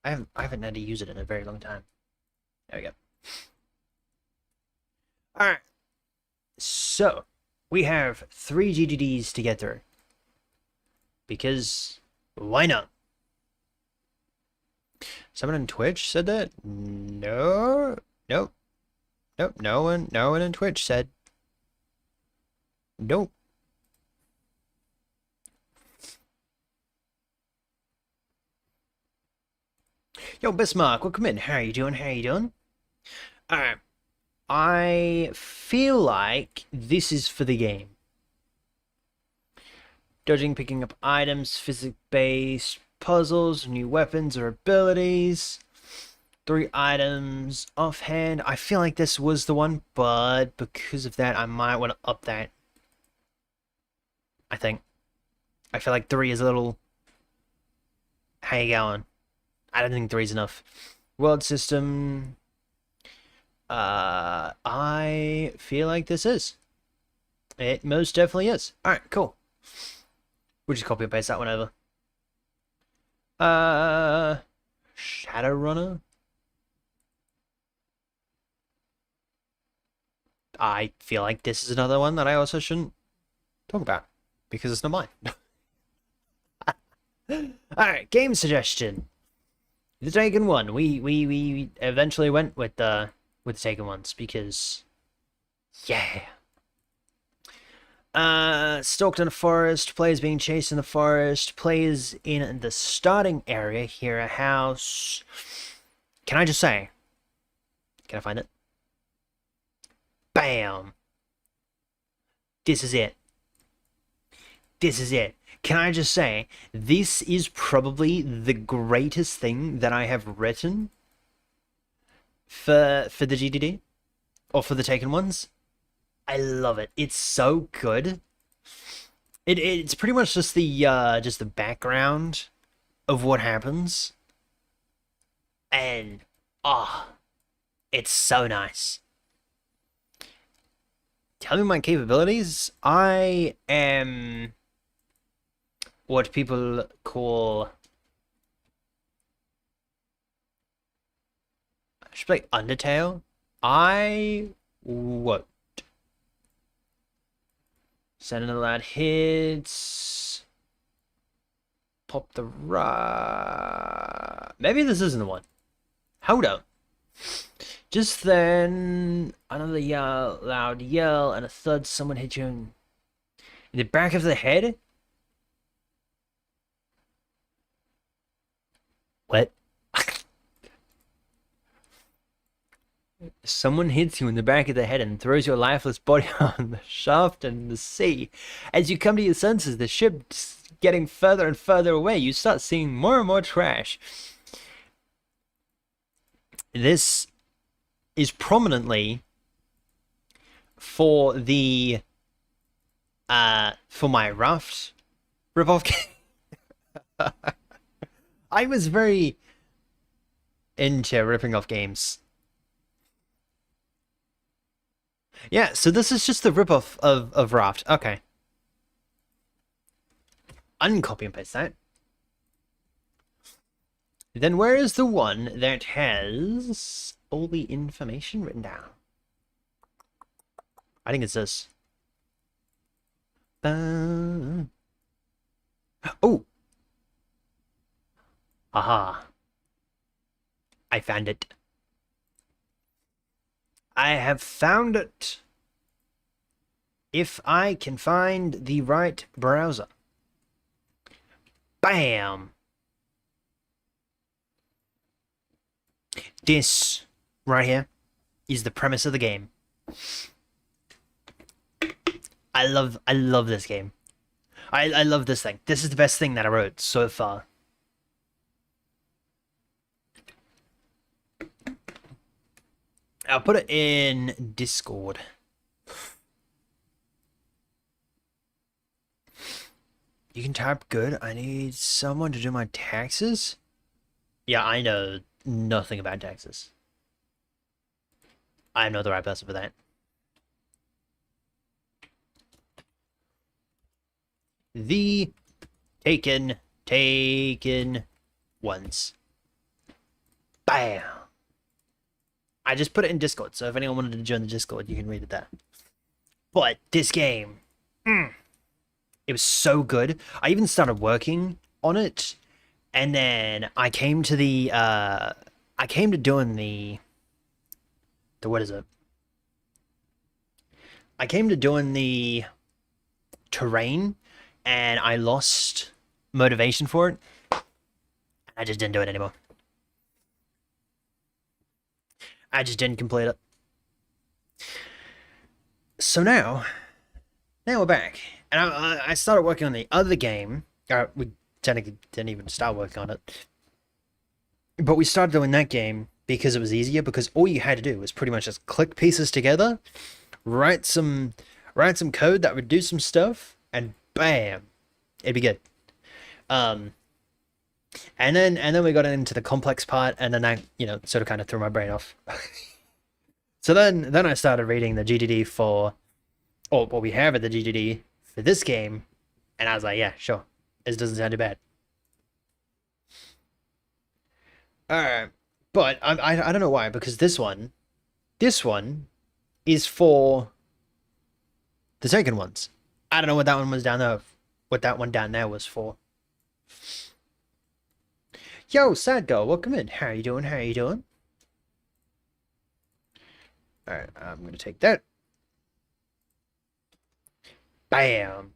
I haven't had to use it in a very long time. There we go. Alright. So, we have 3 GDDs to get through. Because, why not? Someone on Twitch said that? No. Nope. Nope. No one on Twitch said. Nope. Yo, Bismarck, welcome in. How are you doing? How are you doing? Alright. I feel like this is for the game. Dodging, picking up items, physics-based puzzles, new weapons or abilities. 3 items offhand. I feel like this was the one, but because of that, I might want to up that. I think. I feel like 3 is a little... How you going? I don't think 3 is enough. World system... I feel like this is. It most definitely is. Alright, cool. We'll just copy and paste that one over. Shadowrunner? I feel like this is another one that I also shouldn't talk about, because it's not mine. Alright, game suggestion. The Taken one. We eventually went with the Taken ones because yeah. Stalked in a forest, players being chased in the forest, players in the starting area hear a house. Can I just say? Can I find it? Bam! This is it. This is it. Can I just say, this is probably the greatest thing that I have written for the GDD, or for the Taken ones. I love it. It's so good. It's pretty much just the background of what happens, and it's so nice. Tell me my capabilities. I am what people call... I should play Undertale. I won't. Send a loud hits. Pop the maybe this isn't the one. Hold up. Just then, another yell, loud yell, and a thud. Someone hit you in the back of the head. What? Someone hits you in the back of the head and throws your lifeless body on the shaft and the sea. As you come to your senses, the ship's getting further and further away. You start seeing more and more trash. This is prominently for the for my Raft ripoff game. I was very into ripping off games. Yeah, so this is just the rip-off of Raft. Okay. Uncopy and paste that. Then where is the one that has all the information written down? I think it's this. Oh! Aha. I found it. I have found it. If I can find the right browser. Bam! This right here is the premise of the game. I love this game. I love this thing. This is the best thing that I wrote so far. I'll put it in Discord. You can type good. I need someone to do my taxes. Yeah, I know nothing about taxes. I'm not the right person for that. The taken ones. Bam. I just put it in Discord, so if anyone wanted to join the Discord, you can read it there. But this game, it was so good. I even started working on it, and then I came to the, doing the what is it? I came to doing the terrain, and I lost motivation for it. I just didn't do it anymore. I just didn't complete it. So now we're back, and I started working on the other game. We technically didn't even start working on it, but we started doing that game because it was easier. Because all you had to do was pretty much just click pieces together, write some code that would do some stuff, and bam, it'd be good. And then we got into the complex part, and then I, sort of kind of threw my brain off. So then I started reading the GDD for, or what we have at the GDD for this game, and I was like, yeah, sure, this doesn't sound too bad. Alright, but I don't know why, because this one is for the second ones. I don't know what that one was down there, what that one down there was for. Yo, sad girl, welcome in. How you doing? How you doing? Alright, I'm gonna take that. Bam!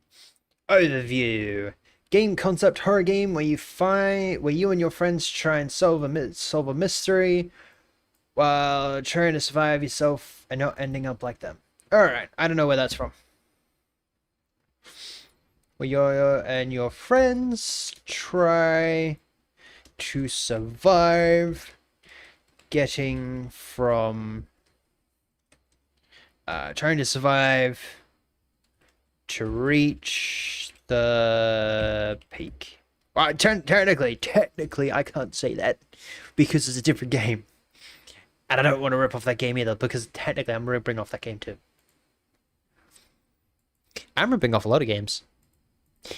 Overview. Game concept horror game where you and your friends try and solve a mystery while trying to survive yourself and not ending up like them. Alright, I don't know where that's from. Where you and your friends try to survive getting from trying to survive to reach the peak. Well, technically I can't say that because it's a different game, and I don't want to rip off that game either, because technically I'm ripping off that game too. I'm ripping off a lot of games.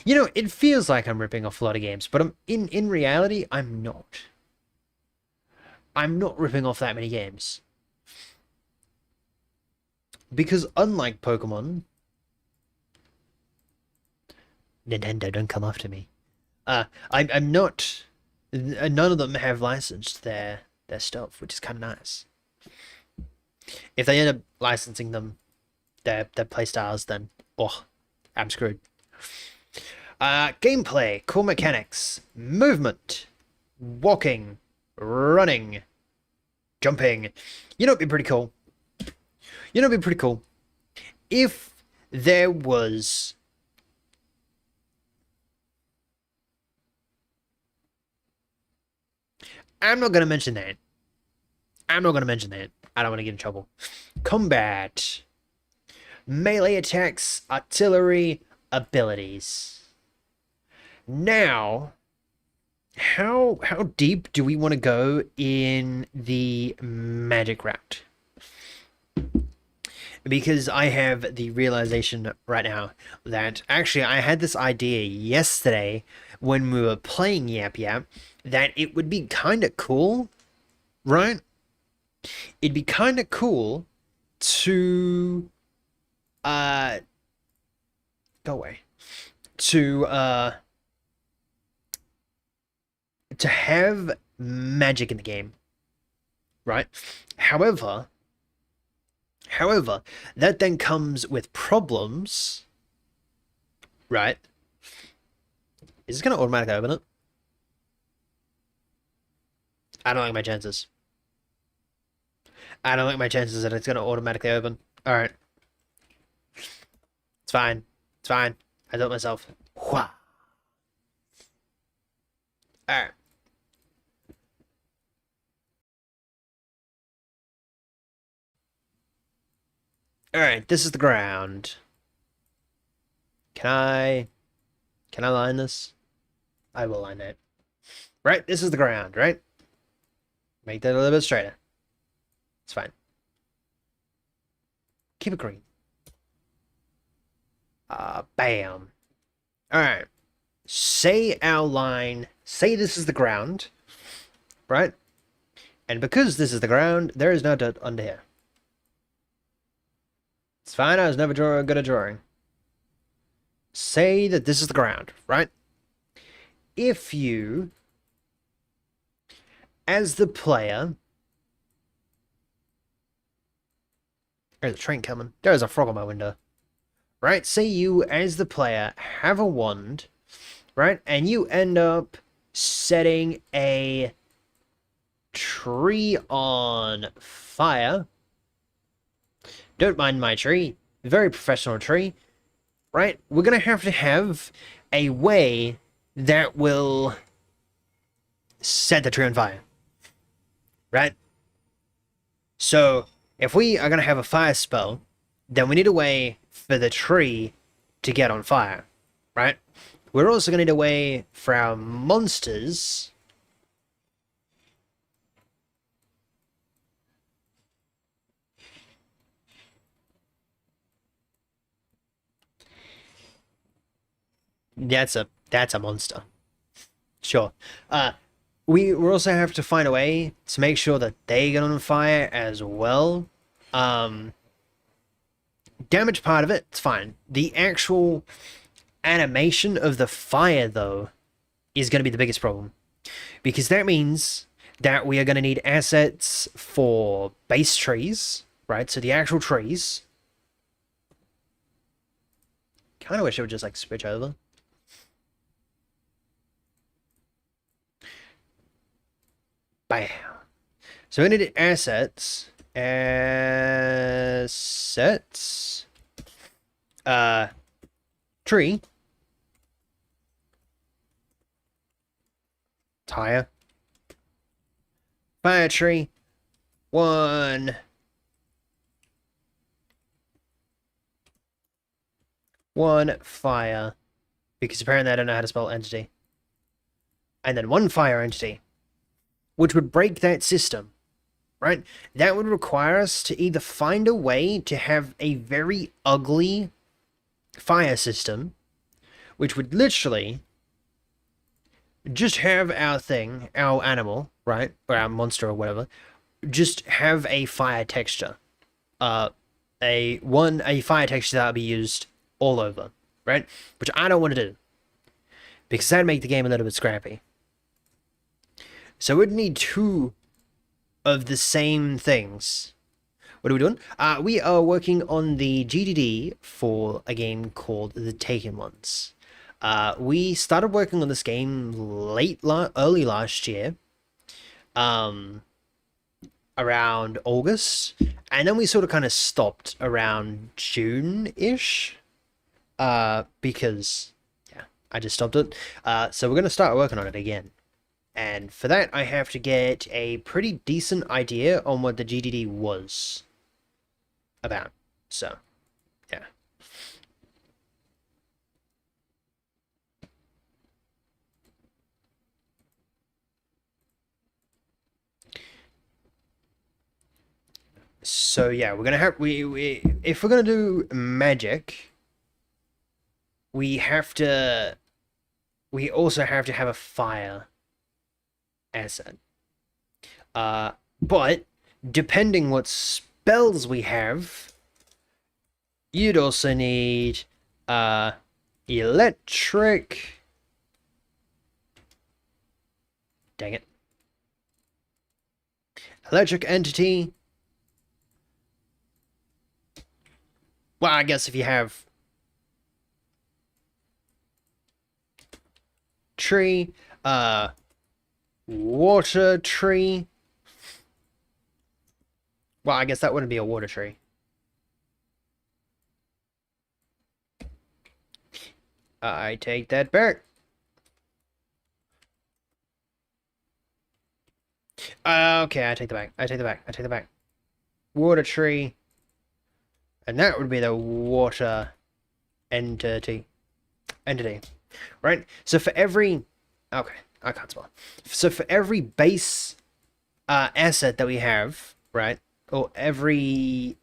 It feels like I'm ripping off a lot of games, but in reality, I'm not. I'm not ripping off that many games. Because unlike Pokemon, Nintendo, don't come after me. I'm not. None of them have licensed their stuff, which is kind of nice. If they end up licensing them, their playstyles, then I'm screwed. Gameplay, core mechanics, movement, walking, running, jumping. It'd be pretty cool. It'd be pretty cool if there was I'm not gonna mention that. I don't want to get in trouble. Combat, melee attacks, artillery, abilities. Now, how deep do we want to go in the magic route? Because I have the realization right now that actually I had this idea yesterday when we were playing Yap Yap that it would be kind of cool, right? It'd be kind of cool to go away to have magic in the game, right? However, that then comes with problems, right? Is this going to automatically open it? I don't like my chances. I don't like my chances that it's going to automatically open. All right. It's fine. It's fine. I do it myself. All right. All right. This is the ground. Can I line this? I will line it. Right. This is the ground. Right. Make that a little bit straighter. It's fine. Keep it green. Bam. All right. Say our line. Say this is the ground. Right. And because this is the ground, there is no dirt under here. It's fine, I was never good at drawing. Say that this is the ground, right? If you, as the player... There's a train coming. There's a frog on my window. Right? Say you, as the player, have a wand, right? And you end up setting a tree on fire. Don't mind my tree. Very professional tree. Right? We're going to have a way that will set the tree on fire. Right? So, if we are going to have a fire spell, then we need a way for the tree to get on fire. Right? We're also going to need a way for our monsters... That's a monster. Sure. We also have to find a way to make sure that they get on fire as well. Damage part of it, it's fine. The actual animation of the fire, though, is going to be the biggest problem. Because that means that we are going to need assets for base trees, right? So the actual trees. Kind of wish it would just, like, switch over. Bam. So we need assets. Assets. Tree. Tire. Fire tree. One fire. Because apparently I don't know how to spell entity. And then one fire entity. Which would break that system, right? That would require us to either find a way to have a very ugly fire system, which would literally just have our thing, our animal, right? Or our monster or whatever, just have a fire texture. A fire texture that would be used all over, right? Which I don't want to do. Because that'd make the game a little bit scrappy. So we'd need two of the same things. What are we doing? We are working on the GDD for a game called The Taken Ones. We started working on this game early last year, around August, and then we sort of kind of stopped around June-ish, because, yeah, I just stopped it. So we're going to start working on it again. And for that, I have to get a pretty decent idea on what the GDD was about. So, yeah. So yeah, we're gonna have we if we're gonna do magic, we have to. We also have to have a fire asset. But depending what spells we have, you'd also need electric. Dang it. Electric entity. Well, I guess if you have tree, water tree. Well, I guess that wouldn't be a water tree. I take that back. Okay, I take the back. I take the back. I take the back. Water tree. And that would be the water entity. Right? So for every... Okay, I can't spell. So for every base asset that we have, right? Or every...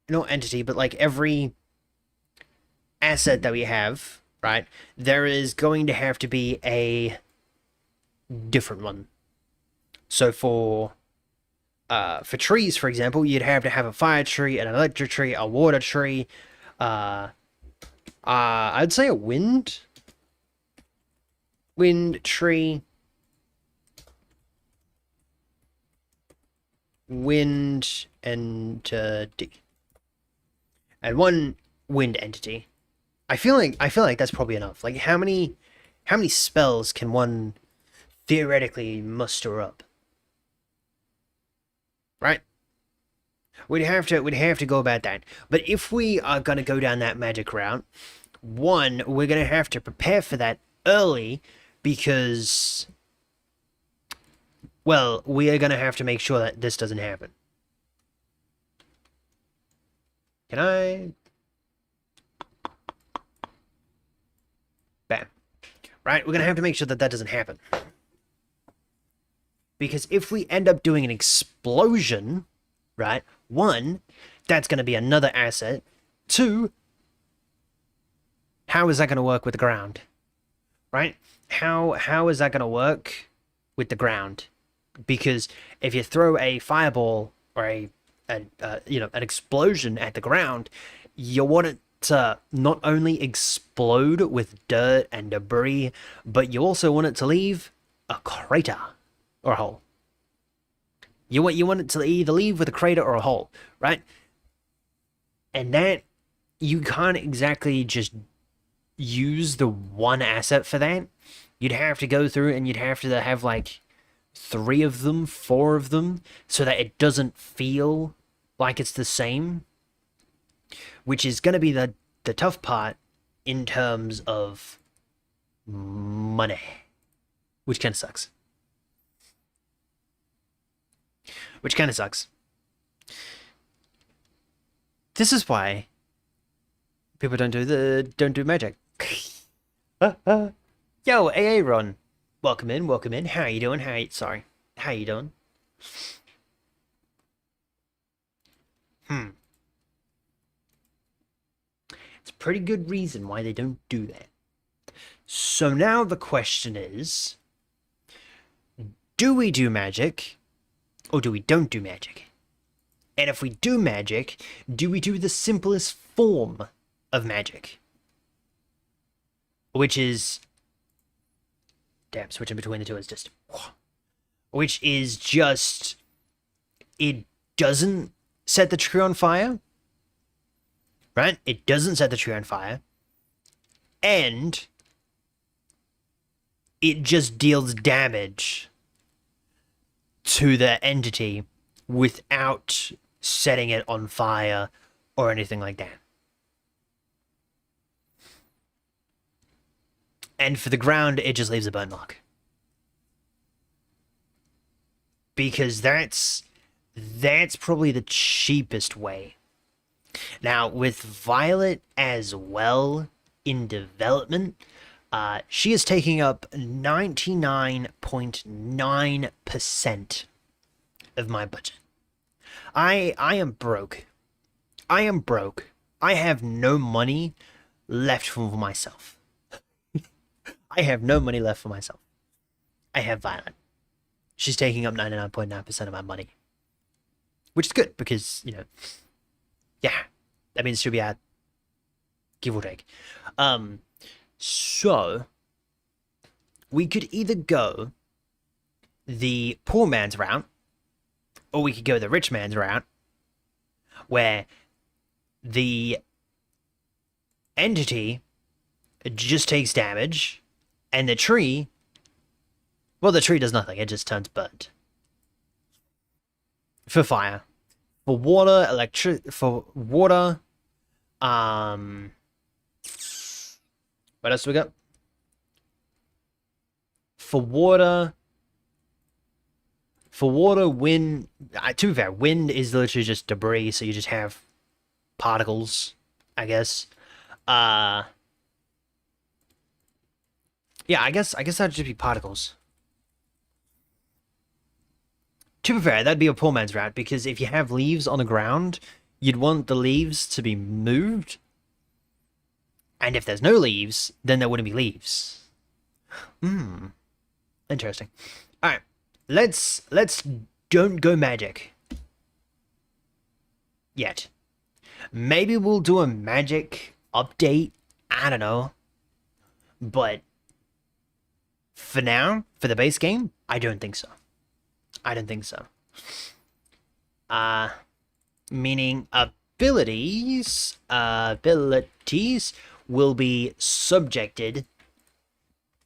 Not entity, but like every asset that we have, right? There is going to have to be a different one. So for trees, for example, you'd have to have a fire tree, an electric tree, a water tree, I'd say a wind tree, wind entity, and one wind entity. I feel like that's probably enough. Like how many spells can one theoretically muster up? Right? We'd have to go about that. But if we are gonna go down that magic route, one, we're gonna have to prepare for that early because, well, we are gonna have to make sure that this doesn't happen. Can I? Bam. Right? We're gonna have to make sure that that doesn't happen. Because if we end up doing an explosion, right? One, that's going to be another asset. Two, how is that going to work with the ground? Right? How is that going to work with the ground? Because if you throw a fireball or an explosion at the ground, you want it to not only explode with dirt and debris, but you also want it to leave a crater. Or a hole. You want it to either leave with a crater or a hole, right? And that, you can't exactly just use the one asset for that. You'd have to go through and you'd have to have like 3 of them, 4 of them, so that it doesn't feel like it's the same. Which is going to be the tough part in terms of money. Which kind of sucks. Which kind of sucks. This is why people don't do magic. Yo, AA Ron. Welcome in, welcome in. How you doing? How you doing? It's a pretty good reason why they don't do that. So now the question is, do we do magic? Or do we don't do magic? And if we do magic, do we do the simplest form of magic? Which is... Damn, switching between the two is just... Which is just... It doesn't set the tree on fire. Right? It doesn't set the tree on fire. And... it just deals damage to the entity without setting it on fire or anything like that. And for the ground, it just leaves a burn mark. Because that's probably the cheapest way. Now, with Violet as well in development, she is taking up 99.9% of my budget. I am broke. I am broke. I have no money left for myself. I have no money left for myself. I have Violet. She's taking up 99.9% of my money. Which is good because, you know, yeah, that means she'll be out, give or take. So we could either go the poor man's route, or we could go the rich man's route, where the entity just takes damage, and the tree, well, the tree does nothing, it just turns burnt. For fire. For water, what else do we got? For water, wind, to be fair, wind is literally just debris, so you just have particles, I guess. Yeah, I guess that'd just be particles. To be fair, that'd be a poor man's route, because if you have leaves on the ground, you'd want the leaves to be moved. And if there's no leaves, then there wouldn't be leaves. Interesting. Alright. Let's don't go magic. Yet. Maybe we'll do a magic update. I don't know. But for now, for the base game, I don't think so. I don't think so. Meaning abilities will be subjected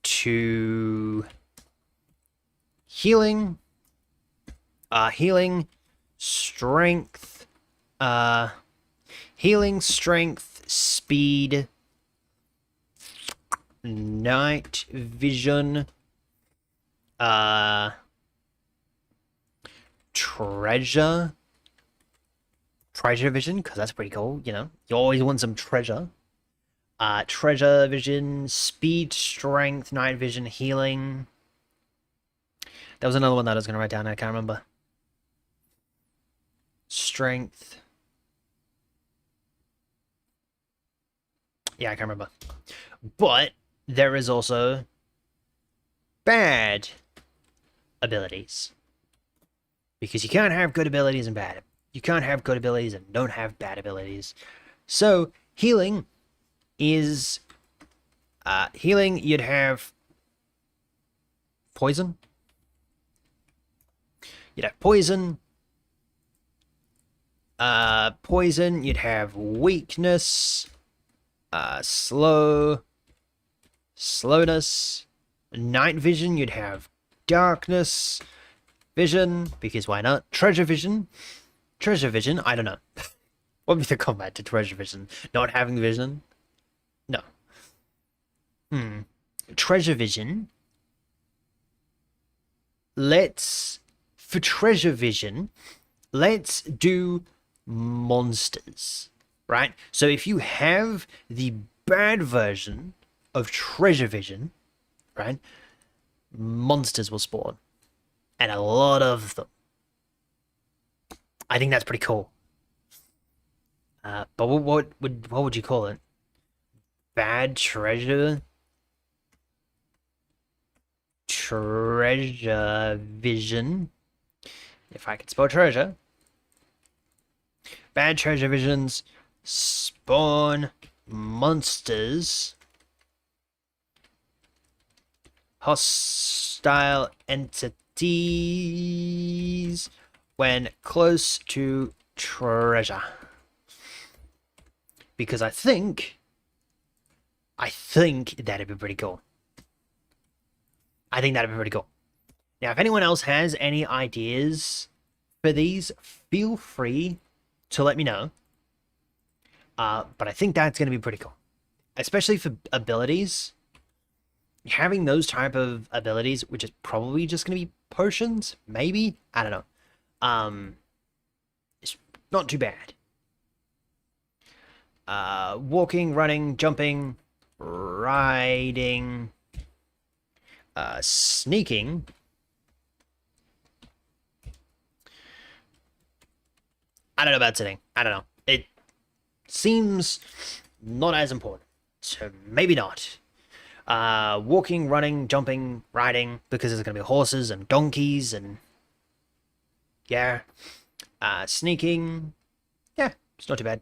to healing, strength, speed, night vision, treasure vision, because that's pretty cool, you know. You always want some treasure. Treasure vision, speed, strength, night vision, healing. There was another one that I was going to write down, I can't remember. Strength. Yeah, I can't remember. But there is also bad abilities. Because you can't have good abilities and bad. You can't have good abilities and don't have bad abilities. So, healing is... healing, you'd have poison. You'd have poison. Poison, you'd have weakness. Slowness. Night vision, you'd have darkness. Vision, because why not? Treasure vision. Treasure vision, I don't know. What would be the combat to treasure vision? Not having vision? No. Treasure vision. For treasure vision, let's do monsters, right? So if you have the bad version of treasure vision, right, monsters will spawn. And a lot of them. I think that's pretty cool. But what would you call it? Bad treasure? Treasure vision. If I could spell treasure. Bad treasure visions spawn monsters. Hostile entities when close to treasure. Because I think that'd be pretty cool. I think that'd be pretty cool. Now, if anyone else has any ideas for these, feel free to let me know. But I think that's going to be pretty cool. Especially for abilities. Having those type of abilities, which is probably just going to be potions, maybe? I don't know. It's not too bad. Walking, running, jumping, riding, sneaking, I don't know about sitting. I don't know. It seems not as important. So maybe not. Walking, running, jumping, riding, because there's going to be horses and donkeys and yeah. Sneaking, yeah, it's not too bad.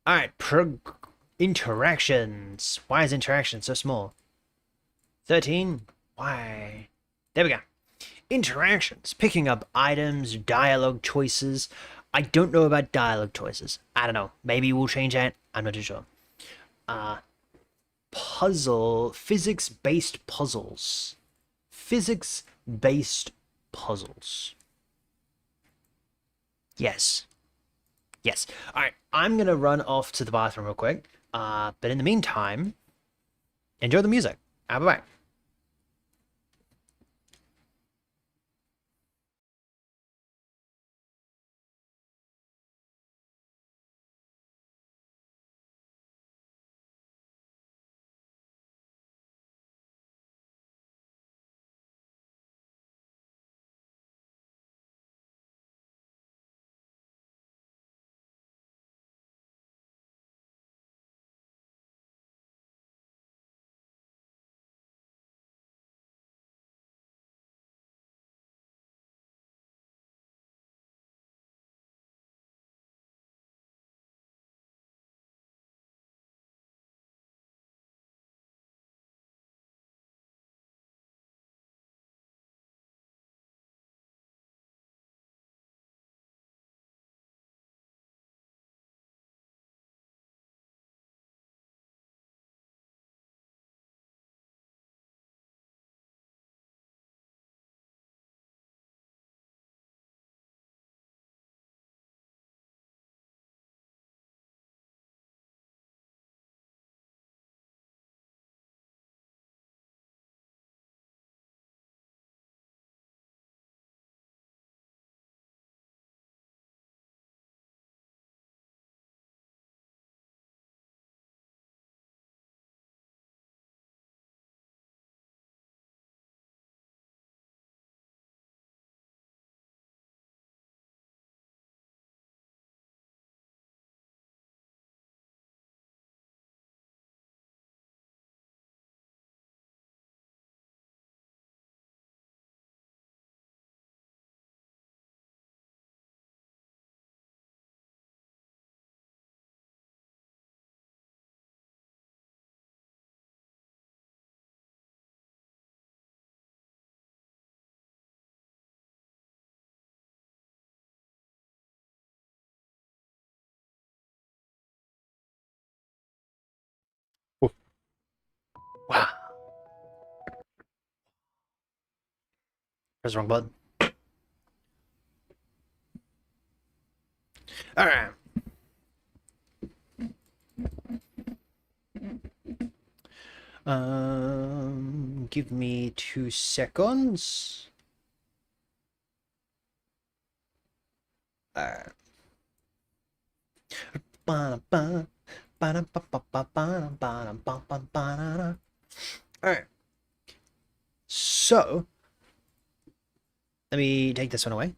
All right, interactions. Why is interaction so small? 13. Why? There we go. Interactions. Picking up items, dialogue choices. I don't know about dialogue choices. I don't know. Maybe we'll change that. I'm not too sure. Puzzle. Physics-based puzzles. Physics-based puzzles. Yes. Yes. All right. I'm going to run off to the bathroom real quick. But in the meantime, enjoy the music. I'll be back. Wow. Press the wrong button. All right. Give me 2 seconds. Alright. Alright. So, let me take this one away.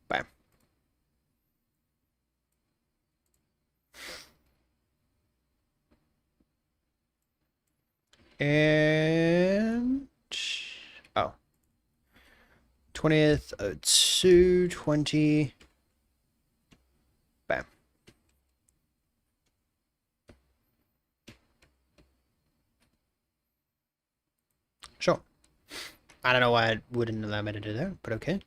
Bam. And oh, 20th, 220. Bam. Sure. I don't know why it wouldn't allow me to do that, but okay.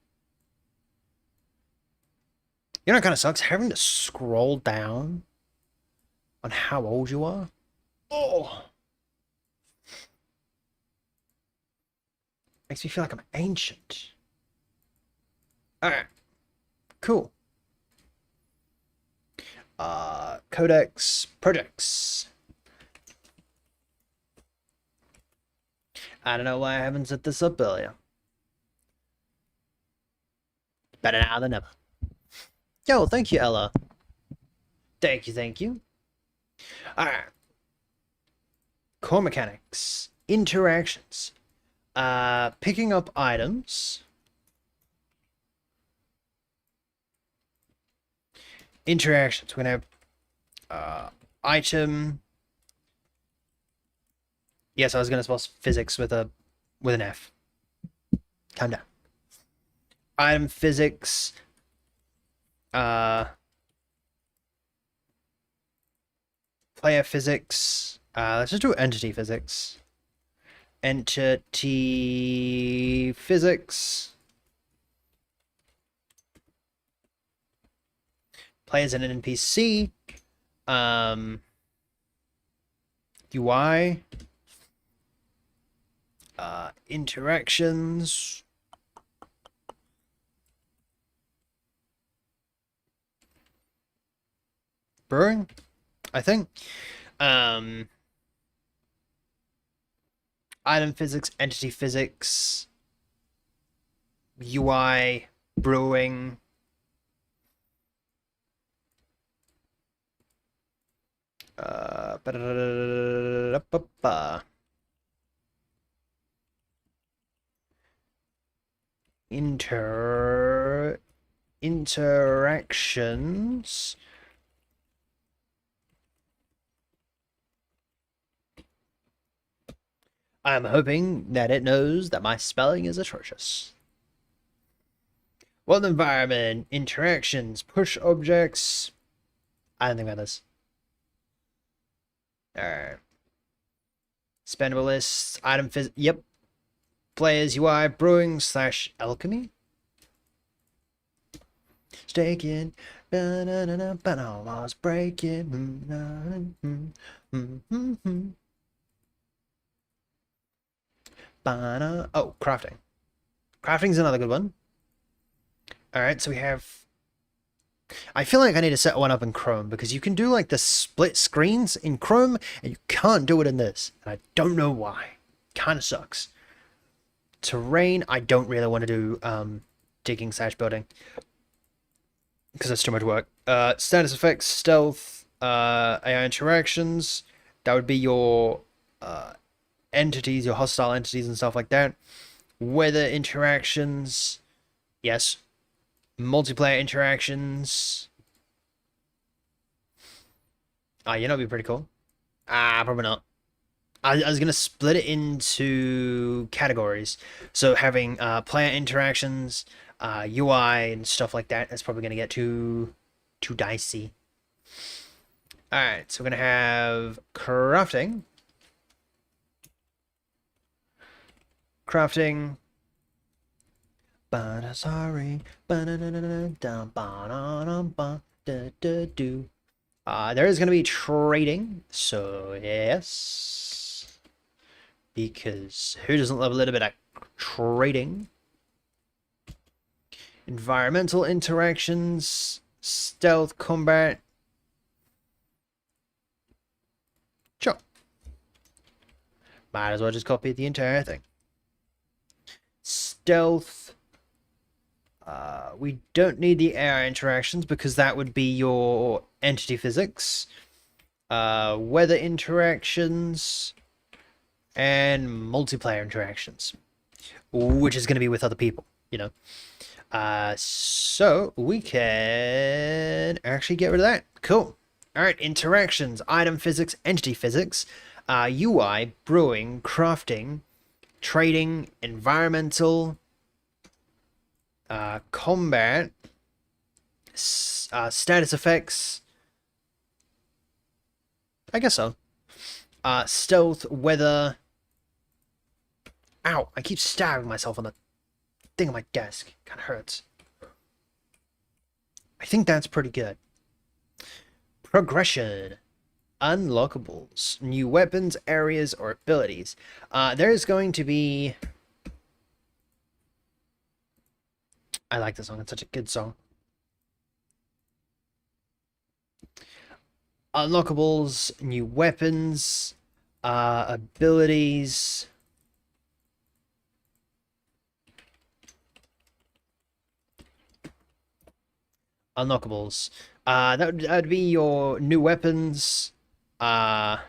You know, it kind of sucks having to scroll down on how old you are. Oh, makes me feel like I'm ancient. All right, cool. Codex projects. I don't know why I haven't set this up earlier. Better now than never. Yo, thank you, Ella. Thank you, thank you. Alright. Core mechanics. Interactions. Picking up items. Interactions. We're gonna have item. Yes, I was gonna spell physics with an F. Calm down. Item physics. Player physics. Let's just do entity physics. Entity physics. Players and an NPC. UI. Interactions. Brewing, I think. Item physics, entity physics, UI, brewing. Interactions. I'm hoping that it knows that my spelling is atrocious. World environment, interactions, push objects. I don't think about this. Alright. Spendable lists, item phys. Yep. Players UI, brewing / alchemy. Staking. But almost breaking. Oh, crafting. Crafting's another good one. Alright, so we have... I feel like I need to set one up in Chrome, because you can do like the split screens in Chrome, and you can't do it in this. And I don't know why. Kinda sucks. Terrain, I don't really want to do digging / building, because that's too much work. Status effects, stealth, AI interactions, that would be your entities, your hostile entities and stuff like that. Weather interactions, yes. Multiplayer interactions. You know, it'd be pretty cool. Probably not. I was gonna split it into categories. So having player interactions, UI and stuff like that. That's probably gonna get too dicey. All right, so we're gonna have crafting. Crafting. Sorry. There is going to be trading, so yes. Because who doesn't love a little bit of trading? Environmental interactions, stealth, combat. Sure. Might as well just copy the entire thing. Stealth. We don't need the AI interactions because that would be your entity physics. Weather interactions. And multiplayer interactions. Which is going to be with other people, you know. So we can actually get rid of that. Cool. Alright, interactions, item physics, entity physics, UI, brewing, crafting, trading, environmental, combat, status effects. I guess so. Stealth, weather. Ow, I keep stabbing myself on the thing on my desk. Kind of hurts. I think that's pretty good. Progression. Unlockables. New weapons, areas, or abilities. There's going to be... I like this song. It's such a good song. Unlockables, new weapons, abilities. Unlockables. That'd be your new weapons. Fine.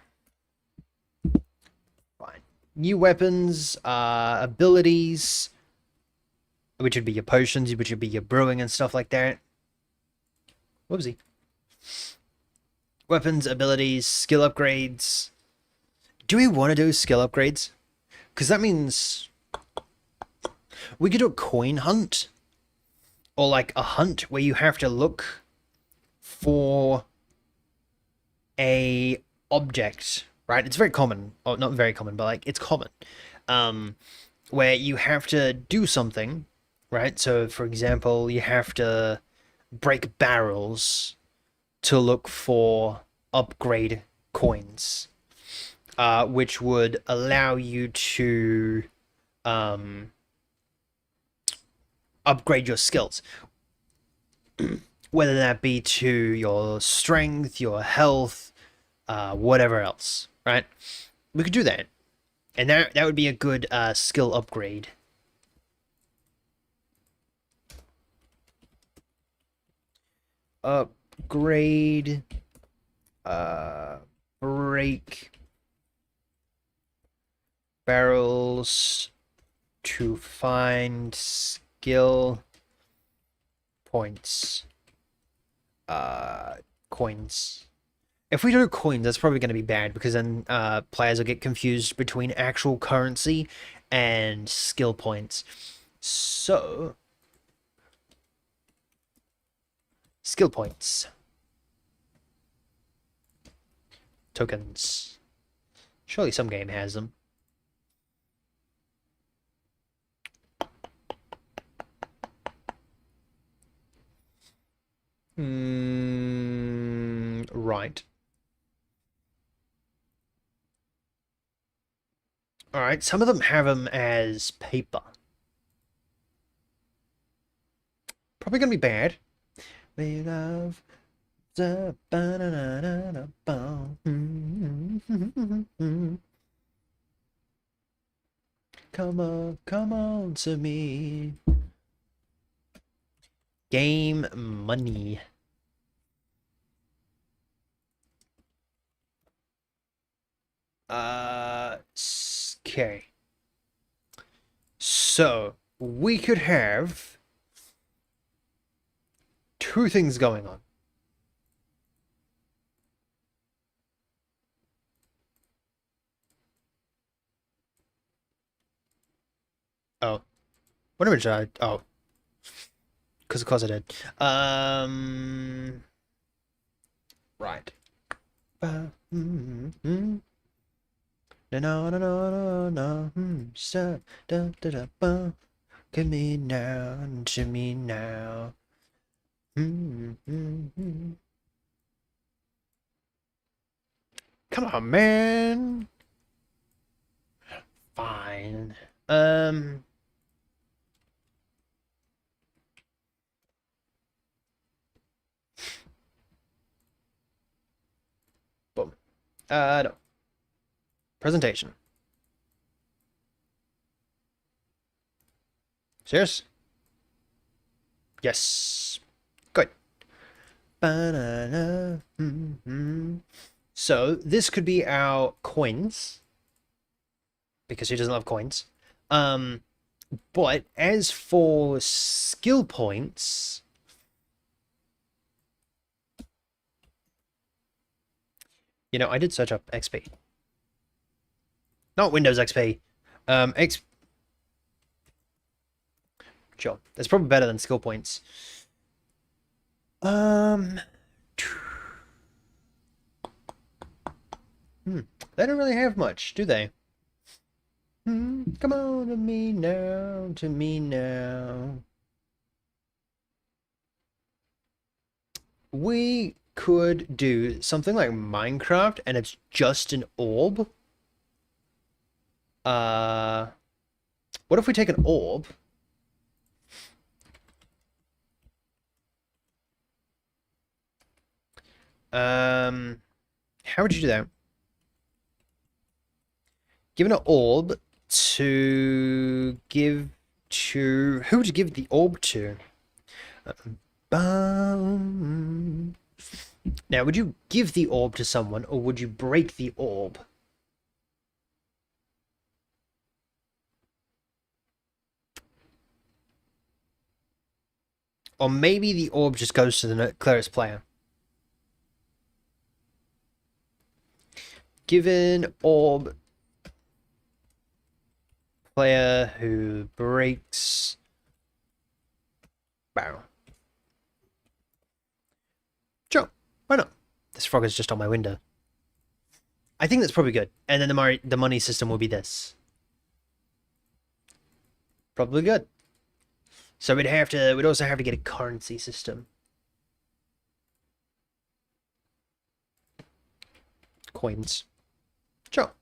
New weapons, abilities, which would be your potions, which would be your brewing and stuff like that. Whoopsie. Weapons, abilities, skill upgrades. Do we want to do skill upgrades? Because that means we could do a coin hunt. Or like a hunt where you have to look for a object, right? It's very common. Or not very common, but like it's common. Where you have to do something, right? So for example, you have to break barrels to look for upgrade coins, which would allow you to upgrade your skills, whether that be to your strength, your health, whatever else, right? We could do that, and that would be a good skill upgrade. Upgrade, break barrels to find skill points. Coins. If we do coins, that's probably going to be bad because then players will get confused between actual currency and skill points. So, skill points. Tokens. Surely some game has them. Right. Alright, some of them have them as paper. Probably gonna be bad. We love the banana. Come on to me. Game money. Okay. So, we could have two things going on. Oh. What image did I... Oh. Because of course I did. Right. No, no, no, no, no, no. Da, da, da, ba. Give me now, to me now. Come on, man. Fine. Boom. No. Presentation. Serious? Yes. Good. Banana. So this could be our coins, because who doesn't love coins? But as for skill points, you know, I did search up XP. Not Windows XP. Sure, that's probably better than skill points. They don't really have much, do they? Come on to me now, to me now. We could do something like Minecraft, and it's just an orb. What if we take an orb? How would you do that? Given an orb to give to... Who would you give the orb to? Now, would you give the orb to someone, or would you break the orb? Or maybe the orb just goes to the closest player. Given orb player who breaks barrel. Sure, why not? This frog is just on my window. I think that's probably good. And then the money system will be this. Probably good. So we'd also have to get a currency system. Coins. Sure.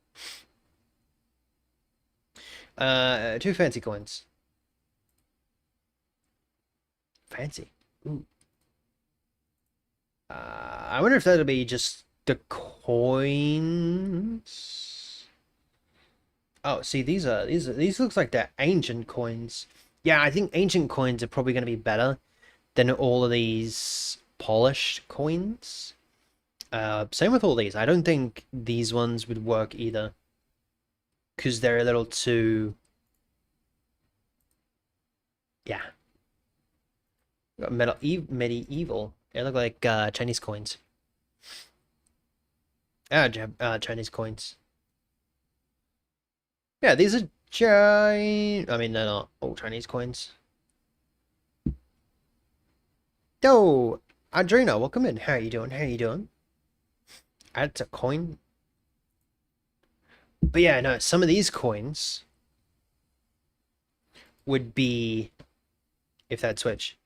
2 fancy coins. Fancy. Ooh. I wonder if that'll be just the coins. Oh, see, these looks like they're ancient coins. Yeah, I think ancient coins are probably going to be better than all of these polished coins. Same with all these. I don't think these ones would work either, because they're a little too... Yeah. Got medieval. They look like Chinese coins. Chinese coins. Yeah, these are I mean, they're not all Chinese coins. Yo, Adrena, welcome in. How you doing? How you doing? Add a coin. But yeah, no, some of these coins would be if that'd switch.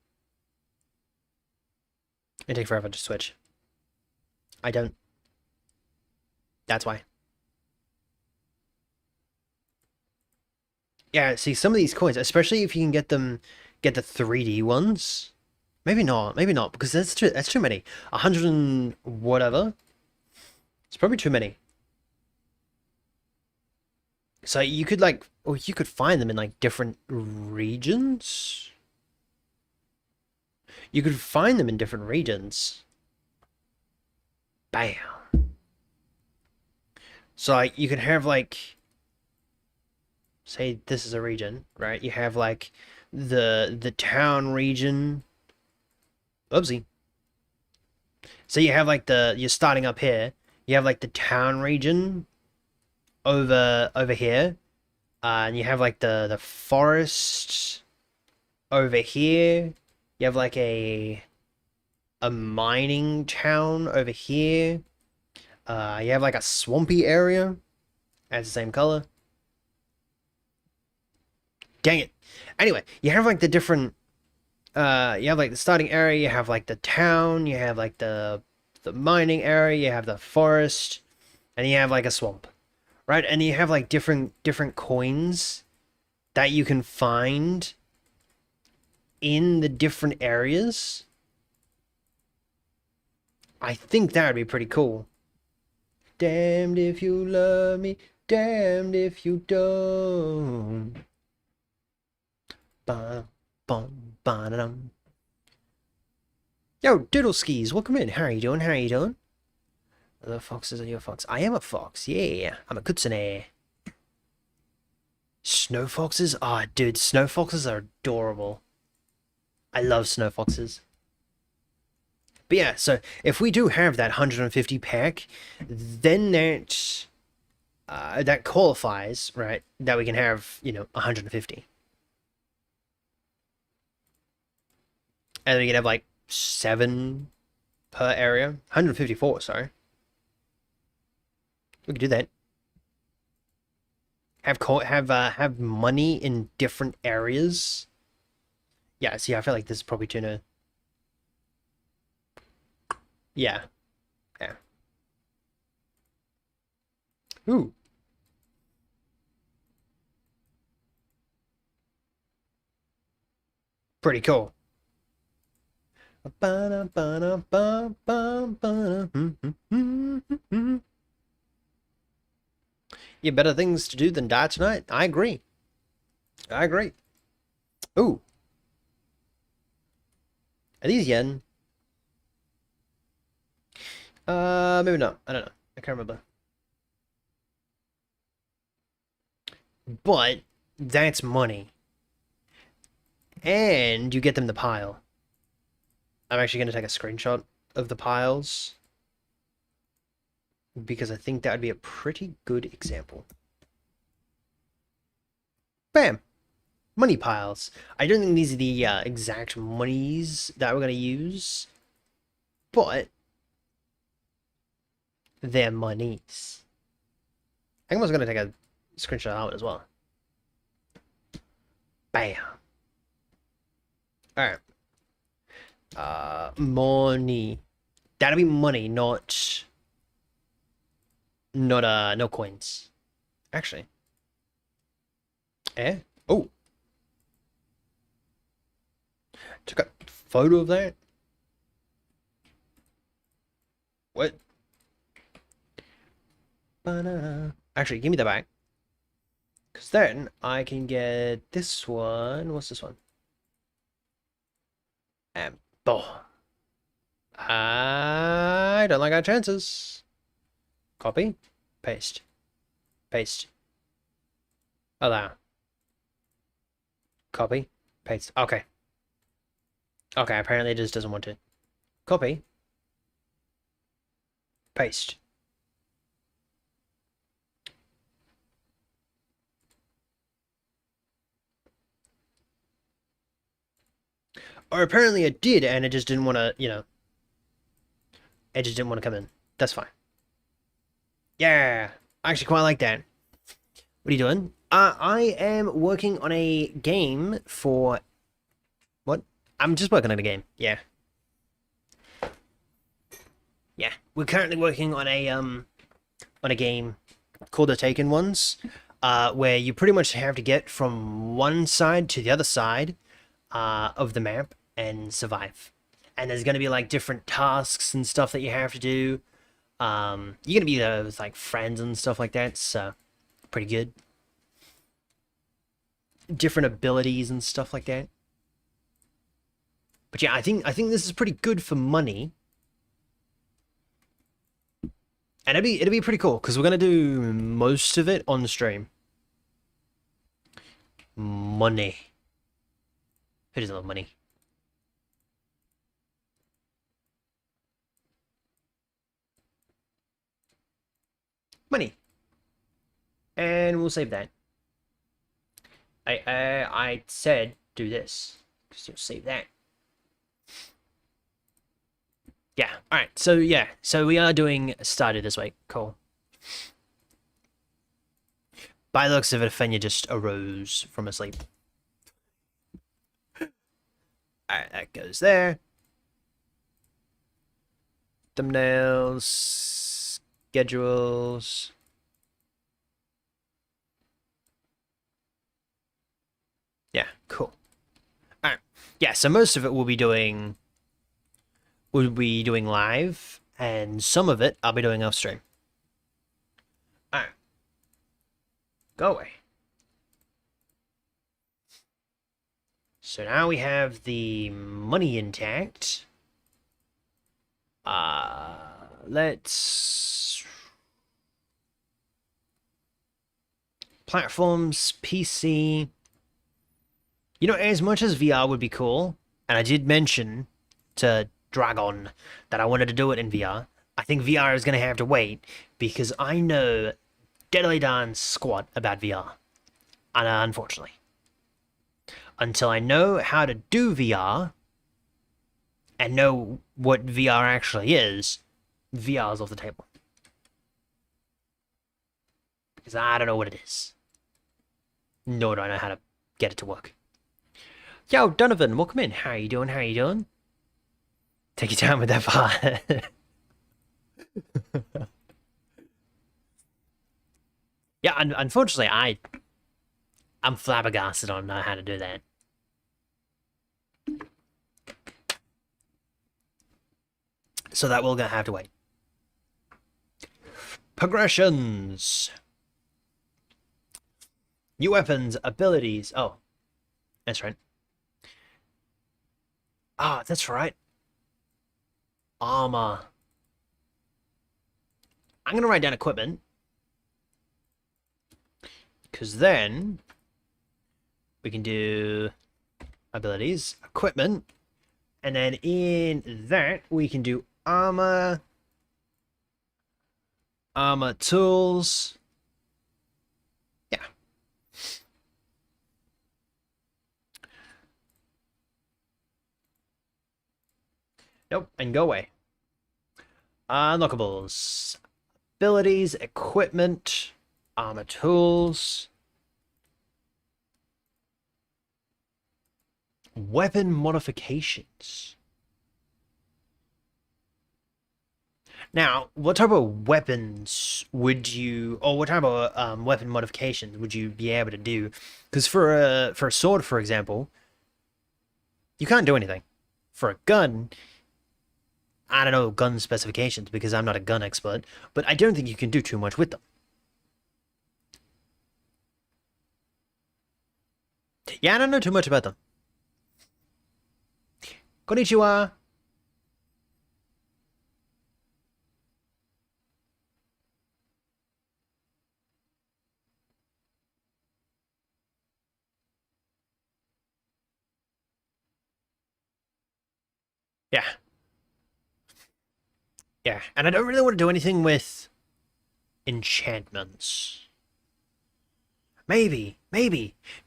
It'd take forever to switch. I don't. That's why. Yeah, see, some of these coins, especially if you can get the 3D ones. Maybe not, because that's too many. 100 and whatever. It's probably too many. So you could you could find them in like different regions. You could find them in different regions. Bam. So like you could have like, say this is a region, right? You have like the town region. Oopsie. So you have like you're starting up here. You have like the town region over here. And you have like the forest over here. You have like a mining town over here. You have like a swampy area. That's the same color. Dang it. Anyway, you have like the different you have like the starting area, you have like the town, you have like the mining area, you have the forest, and you have like a swamp. Right? And you have like different coins that you can find in the different areas. I think that would be pretty cool. Damned if you love me, damned if you don't. Ba bum ba da dum. Yo, Doodle Skis, welcome in. How are you doing? How are you doing? The foxes are your fox. I am a fox, yeah. I'm a kutsune. Snow foxes? Ah, oh, dude, snow foxes are adorable. I love snow foxes. But yeah, so if we do have that 150 pack, then that qualifies, right? That we can have, 150. And then we can have like 7 per area. 154, sorry. We could do that. Have money in different areas. Yeah, see, I feel like this is probably tuna. Yeah. Yeah. Ooh. Pretty cool. You better things to do than die tonight. I agree. I agree. Ooh. Are these yen? Maybe not. I don't know. I can't remember. But that's money. And you get them the pile. I'm actually going to take a screenshot of the piles because I think that would be a pretty good example. Bam! Money piles. I don't think these are the exact monies that we're going to use, but they're monies. I think I was going to take a screenshot of that one as well. Bam! Alright. Money. That'll be money, not no coins. Actually. Eh? Oh. Took a photo of that? What? Actually, give me that back. Because then I can get this one. What's this one? Oh. I don't like our chances. Copy. Paste. Paste. Allow. Copy. Paste. Okay. Okay, apparently it just doesn't want to. Copy. Paste. Or apparently it did, and it just didn't want to, it just didn't want to come in. That's fine. Yeah, I actually quite like that. What are you doing? I am working on a game for... What? I'm just working on a game, yeah. Yeah, we're currently working on a game called The Taken Ones, where you pretty much have to get from one side to the other side of the map and survive. And there's going to be like different tasks and stuff that you have to do. You're going to be there with like friends and stuff like that, so pretty good. Different abilities and stuff like that. But yeah, I think this is pretty good for money. And it'll be pretty cool because we're going to do most of it on the stream. Money. Who doesn't love money? Money. And we'll save that. I said do this because you'll save that. Yeah. All right. So yeah. So we are doing Stardew this week. Cool. By the looks of it, Fenya just arose from a sleep. Alright, that goes there. Thumbnails, schedules. Yeah, cool. Alright. Yeah, so most of it we'll be doing live, and some of it I'll be doing off stream. Alright. Go away. So now we have the money intact. Let's... Platforms, PC. You know, as much as VR would be cool, and I did mention to Dragon that I wanted to do it in VR, I think VR is going to have to wait, because I know deadly darn squat about VR. And unfortunately. Until I know how to do VR and know what VR actually is, VR is off the table. Because I don't know what it is. Nor do I know how to get it to work. Yo, Donovan, welcome in. How you doing? How you doing? Take your time with that part. Yeah, unfortunately, I'm flabbergasted on how to do that. So that we're gonna have to wait. Progressions. New weapons, abilities. Oh, that's right. Ah, that's right. Armor. I'm going to write down equipment. Because then we can do abilities, equipment, and then in that we can do armor, armor tools. Yeah. Nope, and go away. Unlockables. Abilities, equipment, armor tools. Weapon modifications. Now, what type of weapons would you, or what type of weapon modifications would you be able to do? Because for a sword, for example, you can't do anything. For a gun, I don't know gun specifications because I'm not a gun expert, but I don't think you can do too much with them. Yeah, I don't know too much about them. Konnichiwa. Yeah. Yeah, and I don't really want to do anything with enchantments. Maybe.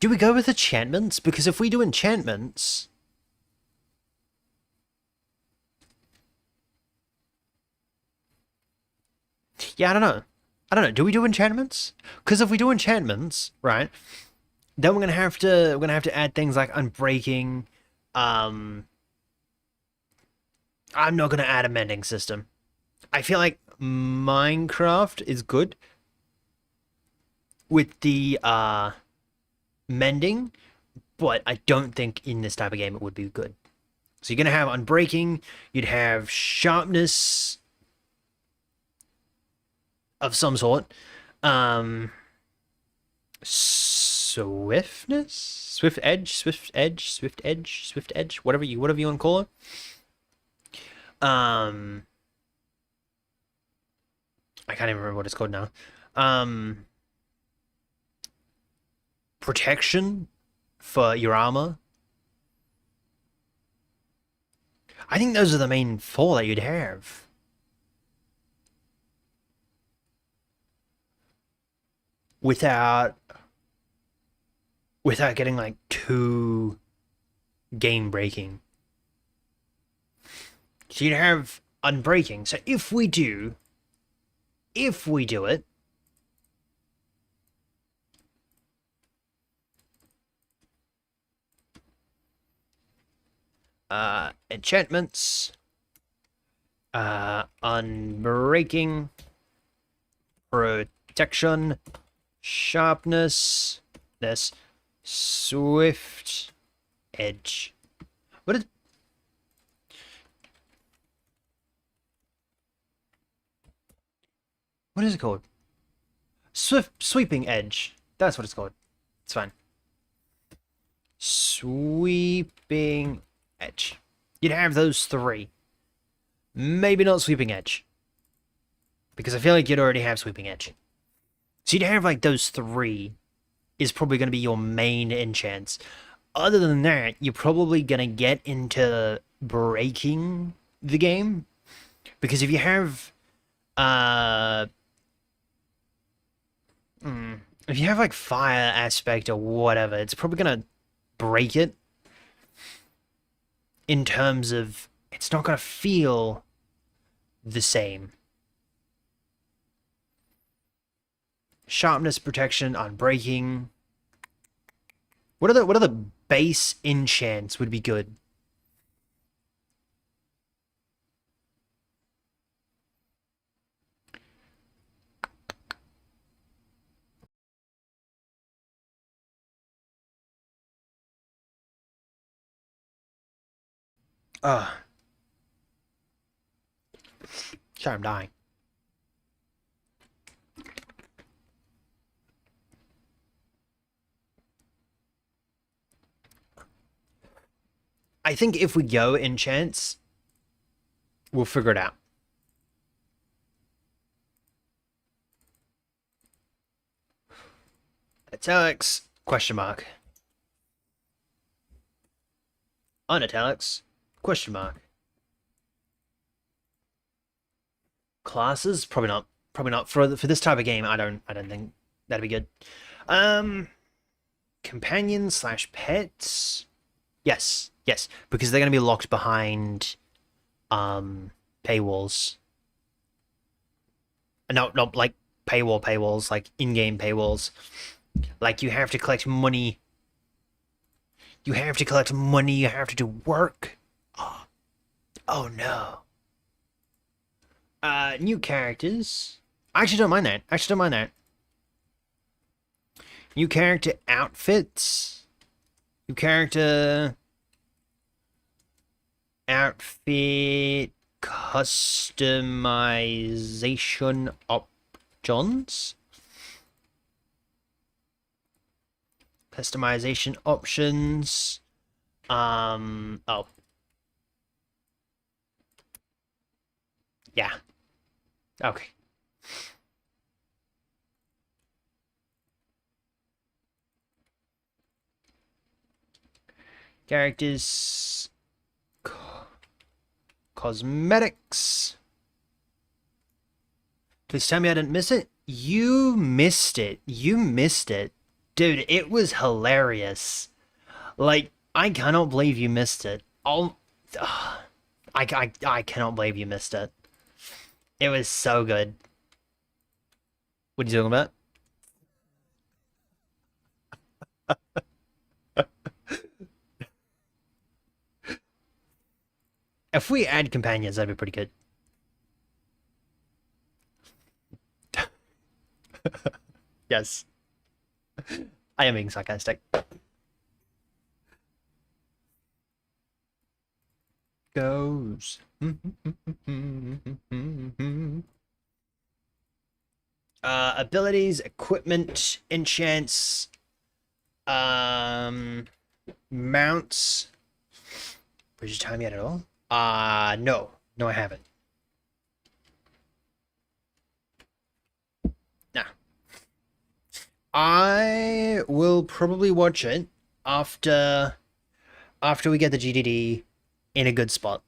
Do we go with enchantments? Because if we do enchantments... Yeah, I don't know. Do we do enchantments? Because if we do enchantments, right, then we're gonna have to add things like unbreaking. I'm not gonna add a mending system. I feel like Minecraft is good with the mending, but I don't think in this type of game it would be good. So you're gonna have unbreaking, you'd have sharpness of some sort, swiftness, swift edge, whatever you want to call it. I can't even remember what it's called now. Protection for your armor. I think those are the main four that you'd have. Without getting like too game breaking. So you'd have unbreaking. So if we do it, enchantments, unbreaking, protection, sharpness, swift edge. What is it called? Sweeping edge. That's what it's called. It's fine. Sweeping edge. You'd have those three. Maybe not sweeping edge. Because I feel like you'd already have sweeping edge. So you'd have like those three is probably going to be your main enchants. Other than that, you're probably going to get into breaking the game. Because if you have if you have like fire aspect or whatever, it's probably gonna break it in terms of it's not gonna feel the same. Sharpness, protection, unbreaking. What are the base enchants would be good? Ugh. Sorry, I'm dying. I think if we go enchants, we'll figure it out. Italics, question mark. Unitalics, question mark. Classes, probably not. Probably not for this type of game. I don't think that'd be good. Companions slash pets. Yes, because they're gonna be locked behind paywalls. No, not like paywalls, like in-game paywalls. Like you have to collect money. You have to collect money. You have to do work. Oh no. New characters. I actually don't mind that. New character outfits. New character outfit customization options. Customization options. Oh. Yeah. Okay. Characters. Cosmetics. Please tell me I didn't miss it. You missed it. Dude, it was hilarious. Like, I cannot believe you missed it. I cannot believe you missed it. It was so good. What are you talking about? If we add companions, that'd be pretty good. Yes. I am being sarcastic. Goes. Abilities, equipment, enchants, mounts. Did you time yet at all? No, I haven't. Nah. I will probably watch it after we get the GDD in a good spot.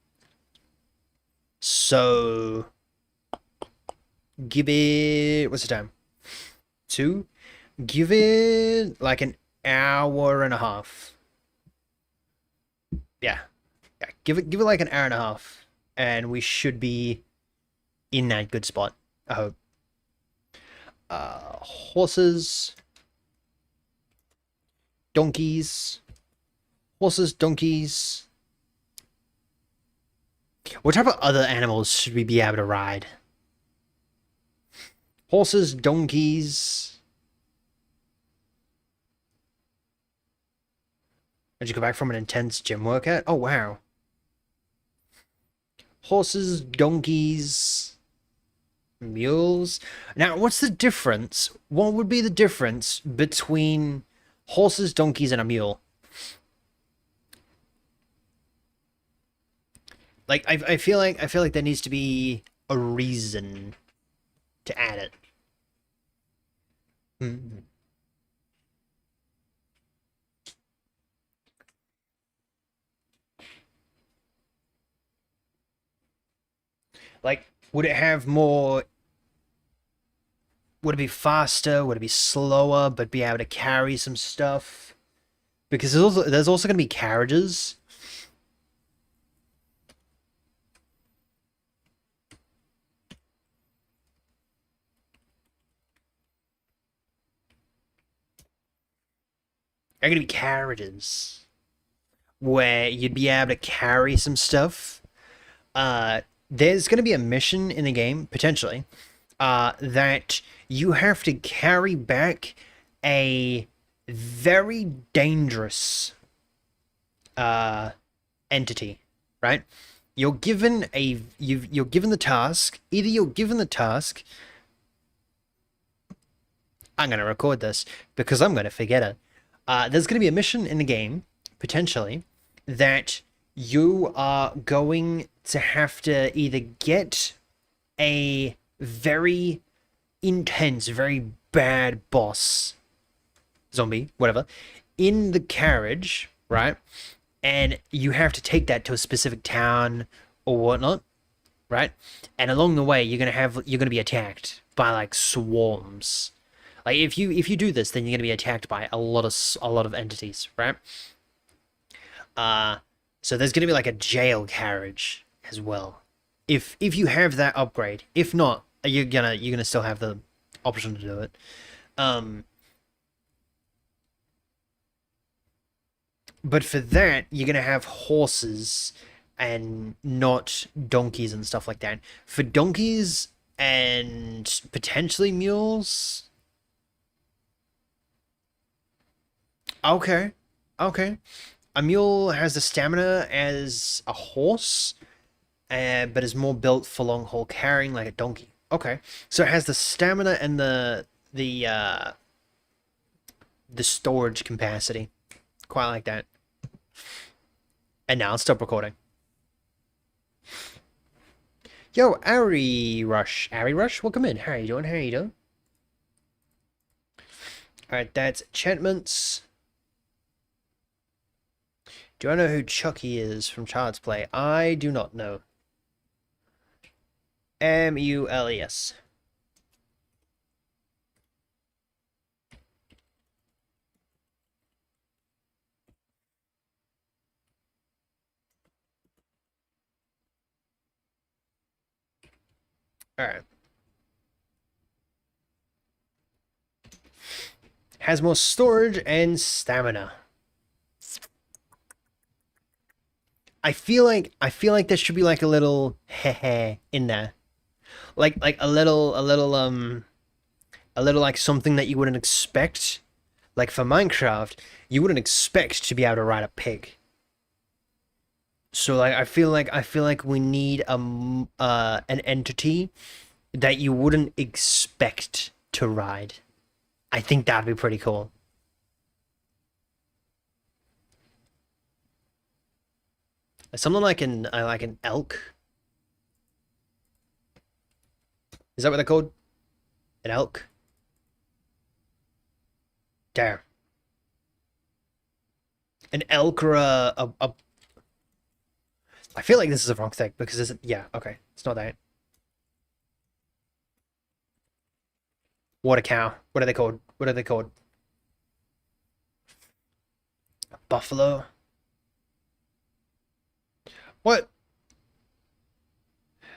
So give it, what's the time? 2? Give it like an hour and a half. Yeah. Give it like an hour and a half, and we should be in that good spot, I hope. Horses, donkeys. What type of other animals should we be able to ride? Horses, donkeys. Did you go back from an intense gym workout? Oh, wow. Horses, donkeys, mules. Now, what's the difference? What would be the difference between horses, donkeys, and a mule? Like, I feel like there needs to be a reason to add it. Mm-hmm. Like, would it have more... Would it be faster? Would it be slower, but be able to carry some stuff? Because there's also going to be carriages. There are going to be carriages where you'd be able to carry some stuff. There's going to be a mission in the game, potentially, that you have to carry back a very dangerous entity, right? You're given the task. Either you're given the task. I'm going to record this because I'm going to forget it. There's going to be a mission in the game, potentially, that you are going to have to either get a very intense, very bad boss. zombie, whatever, in the carriage, right? And you have to take that to a specific town or whatnot, right? And along the way, you're gonna be attacked by like swarms. Like if you do this, then you're gonna be attacked by a lot of entities, right? So there's gonna be like a jail carriage as well. If you have that upgrade, if not, you're gonna still have the option to do it. But for that, you're gonna have horses and not donkeys and stuff like that. For donkeys and potentially mules. Okay. Okay. A mule has the stamina as a horse, but is more built for long haul carrying like a donkey. Okay. So it has the stamina and the storage capacity. Quite like that. And now I'll stop recording. Yo, Ari Rush. Ari Rush, welcome in. How you doing? How you doing? Alright, that's enchantments. Do I know who Chucky is from Child's Play? I do not know. Mules. Alright. Has more storage and stamina. I feel like there should be like a little heh in there. Like a little like something that you wouldn't expect. Like for Minecraft, you wouldn't expect to be able to ride a pig. So like I feel like we need an entity that you wouldn't expect to ride. I think that'd be pretty cool. Something like an elk. Is that what they're called? An elk? Damn. An elk or a I feel like this is the wrong thing because it's yeah, okay. It's not that. Water cow. What are they called? What are they called? A buffalo? What?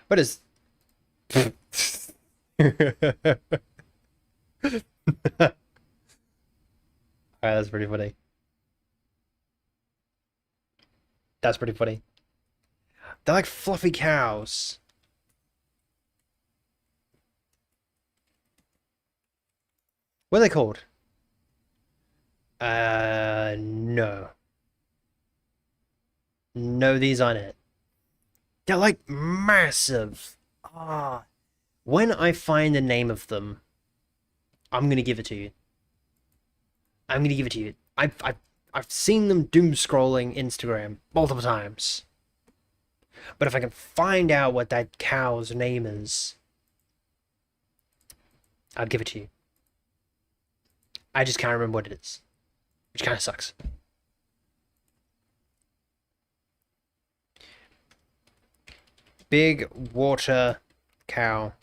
What is Alright, that's pretty funny. That's pretty funny. They're like fluffy cows. What are they called? No. No, these aren't it. They're like massive. Ah. When I find the name of them, I'm gonna give it to you. I'm gonna give it to you. I've seen them doom scrolling Instagram multiple times. But if I can find out what that cow's name is, I'd give it to you. I just can't remember what it is, which kind of sucks. Big water cow.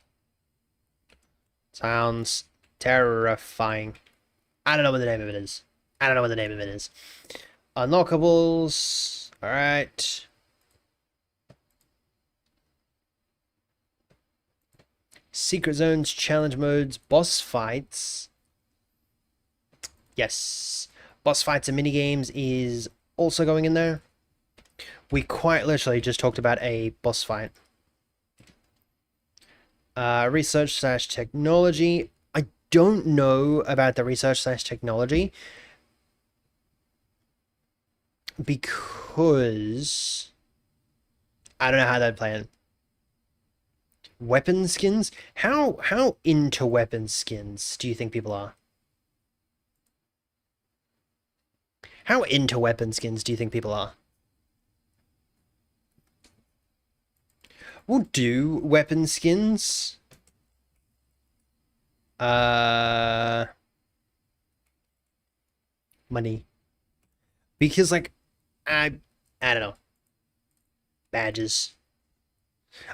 Sounds terrifying. I don't know what the name of it is. I don't know what the name of it is. Unlockables. Alright. Secret zones, challenge modes, boss fights. Yes. Boss fights and minigames is also going in there. We quite literally just talked about a boss fight. Research / technology. I don't know about the research / technology because I don't know how they'd play it. Weapon skins? How into weapon skins do you think people are? How into weapon skins do you think people are? We'll do weapon skins. money. Because, like, I don't know. Badges.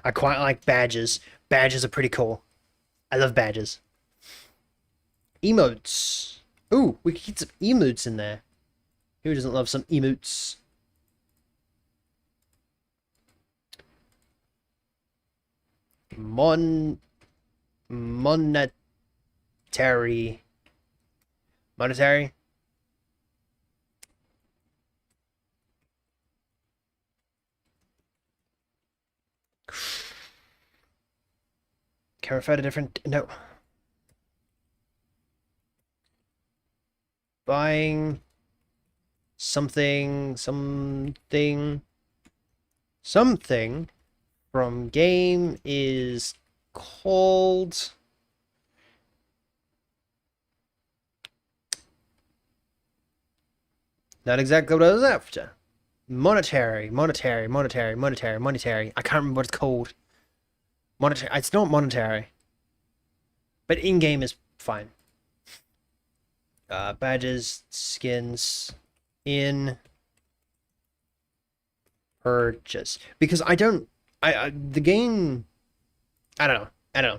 I quite like badges. Badges are pretty cool. I love badges. Emotes. Ooh, we could get some emotes in there. Who doesn't love some emotes? Monetary. Monetary? Can refer to different... No. Buying... something from game is called... Not exactly what I was after. Monetary. I can't remember what it's called. Monetary. It's not monetary. But in-game is fine. Badges, skins, in purchase. Because I don't... the game... I don't know.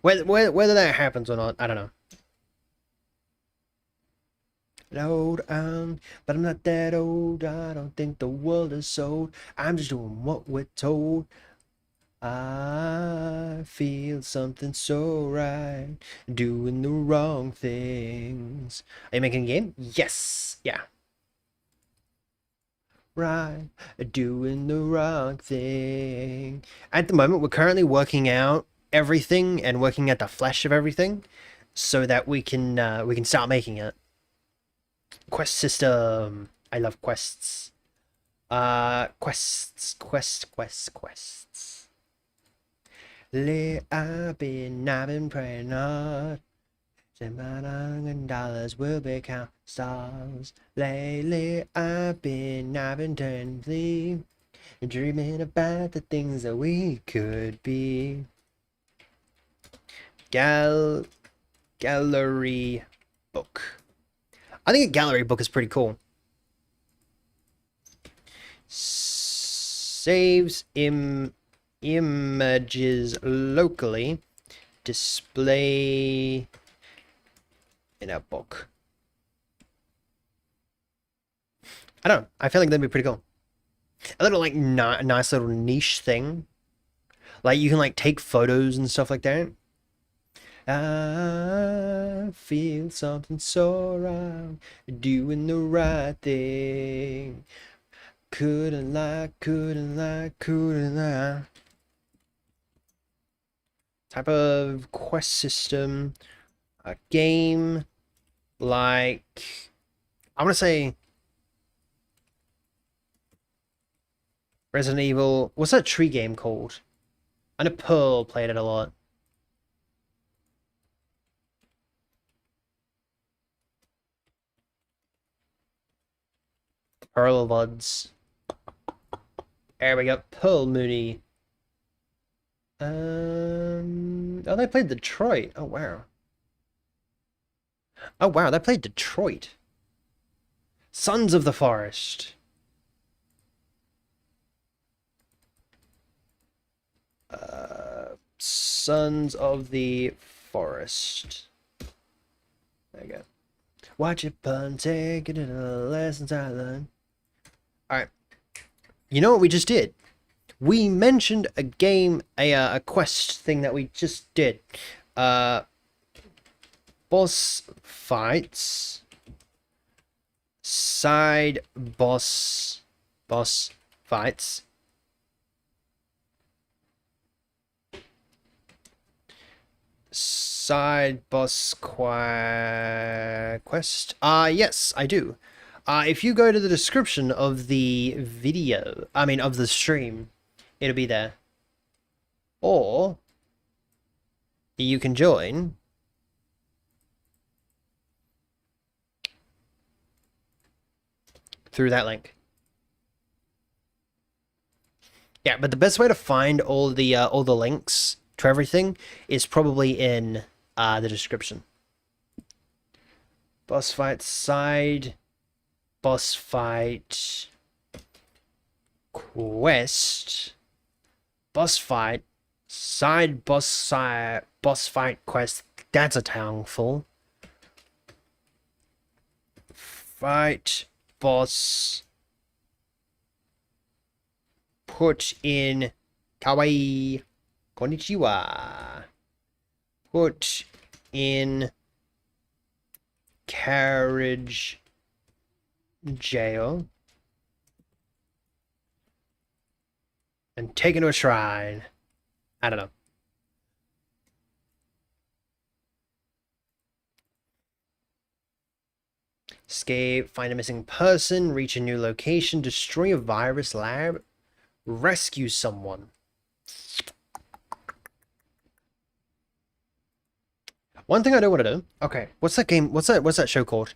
Whether that happens or not, I don't know. Old, but I'm not that old. I don't think the world is sold. I'm just doing what we're told. I feel something so right, doing the wrong things. Are you making a game? Yes. Yeah. Right, doing the wrong thing. At the moment, we're currently working out everything and working out the flesh of everything, so that we can start making it. Quest system. I love quests. Quests. I've been praying hard. $10 will become stars. Lately, I've been turning, dreaming about the things that we could be. Gallery book. I think a gallery book is pretty cool. Saves images locally. Display in a book. I don't know. I feel like that'd be pretty cool. A little like nice little niche thing. Like you can like take photos and stuff like that. I feel something so right, doing the right thing. Couldn't lie. Type of quest system, a game like, I want to say Resident Evil. What's that tree game called? I know Pearl played it a lot. Pearl of Odds. There we go. Pearl Mooney. Oh, they played Detroit. Oh, wow. Oh, wow, they played Detroit. Sons of the Forest. Sons of the Forest. There you go. Watch it burn, take it in the lessons I learned. Alright. You know what we just did? We mentioned a game, a quest thing that we just did. Boss fights. Side boss fights. Side boss quest. Yes, I do. If you go to the description of the video, of the stream, it'll be there. Or you can join through that link. Yeah, but the best way to find all the links to everything is probably in the description. Boss fight side. Boss fight. Quest. Boss fight. Side boss fight quest. That's a town full. Fight boss. Put in kawaii. Konnichiwa. Put in carriage jail. And taken to a shrine. I don't know. Escape, find a missing person, reach a new location, destroy a virus lab, rescue someone. One thing I don't want to do. Okay, what's that game? What's that show called?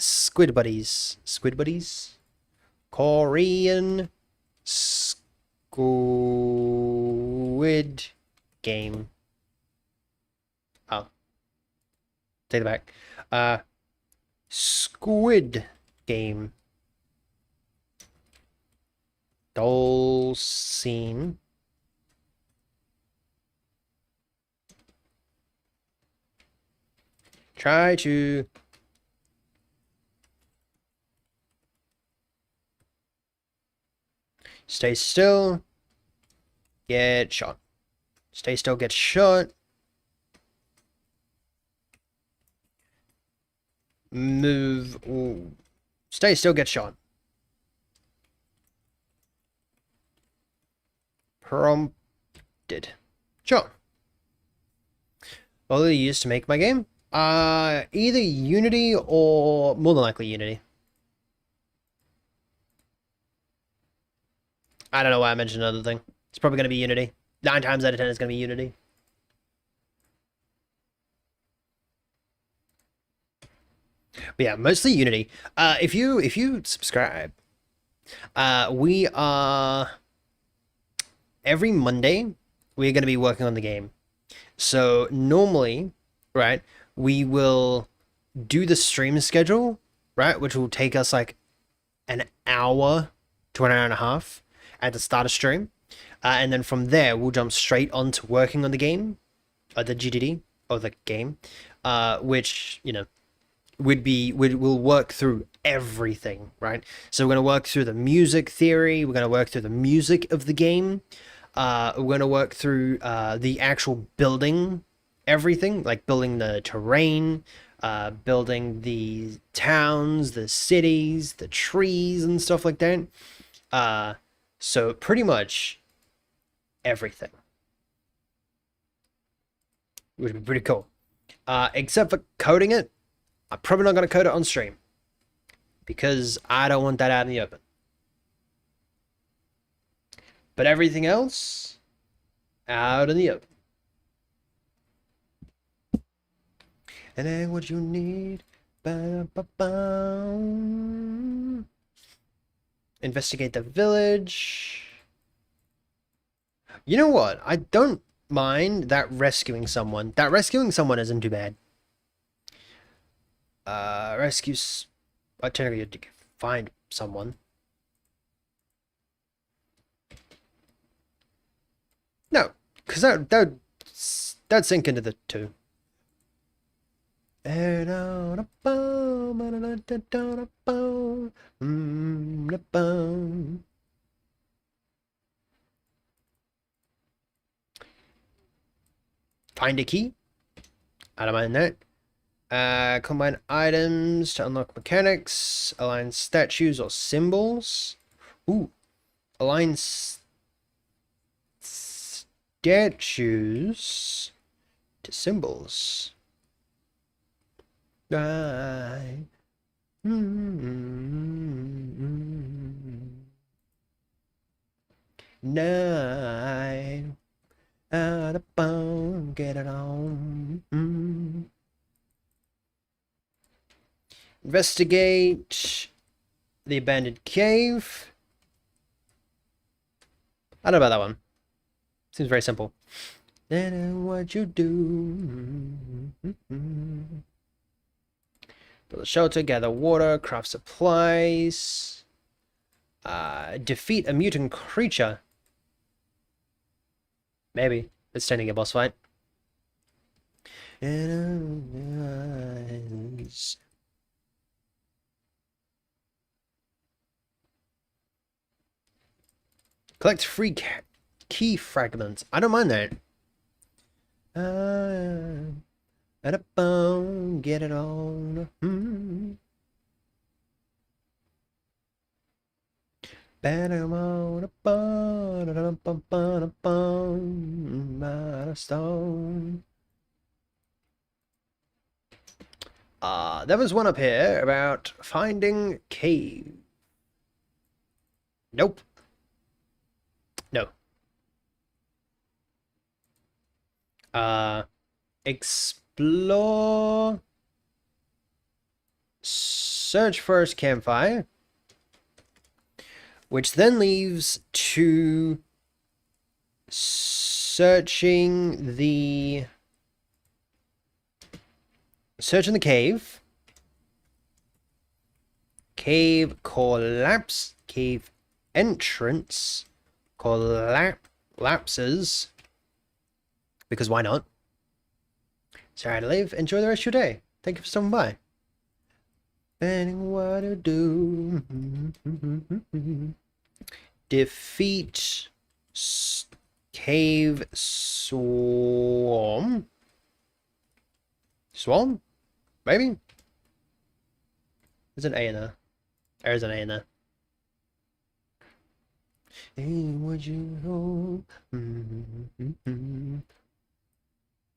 Squid Buddies. Squid Buddies? Korean squid game. Oh. Take it back. Squid game. Doll scene. Try to stay still. Get shot. Stay still, get shot. Move. Ooh. Stay still, get shot. Prompted. Sure. What will you use to make my game? Either Unity or more than likely Unity. I don't know why I mentioned another thing. It's probably going to be Unity. 9 times out of 10 it's going to be Unity. But yeah, mostly Unity. If you subscribe, we are every Monday we're going to be working on the game. So normally, right, we will do the stream schedule, right, which will take us like an hour to an hour and a half at the start of stream. And then from there, we'll jump straight on to working on the game, or the GDD, or the game, which, you know, we'll work through everything, right? So we're going to work through the music theory, we're going to work through the music of the game, we're going to work through the actual building everything, like building the terrain, building the towns, the cities, the trees, and stuff like that. So pretty much everything, which would be pretty cool. Except for coding it, I'm probably not going to code it on stream because I don't want that out in the open. But everything else, out in the open. And then what you need. Ba-da-ba-ba. Investigate the village. You know what? I don't mind that rescuing someone. That rescuing someone isn't too bad. Rescues. Technically, you have to find someone. No, because that'd sink into the two. Find a key. I don't mind that. Combine items to unlock mechanics. Align statues or symbols. Ooh. Align statues to symbols. Nine. Out of bone, get it on. Investigate the abandoned cave. I don't know about that one. Seems very simple. Then what you do. Build a shelter, gather water, craft supplies. Defeat a mutant creature. Maybe. It's turning a boss fight. Collect free key fragments. I don't mind that. At a bone, get it on. Better on a bone, out of stone. There was one up here about finding cave. Nope. No. Explore. Search first campfire. Which then leaves to searching the cave. Cave collapse. Cave entrance collapses. Because why not? Sorry to leave. Enjoy the rest of your day. Thank you for stopping by. And what to do? Defeat cave swarm. Swarm? Maybe? There's an A in there. There's an A in there. Hey, would you hope?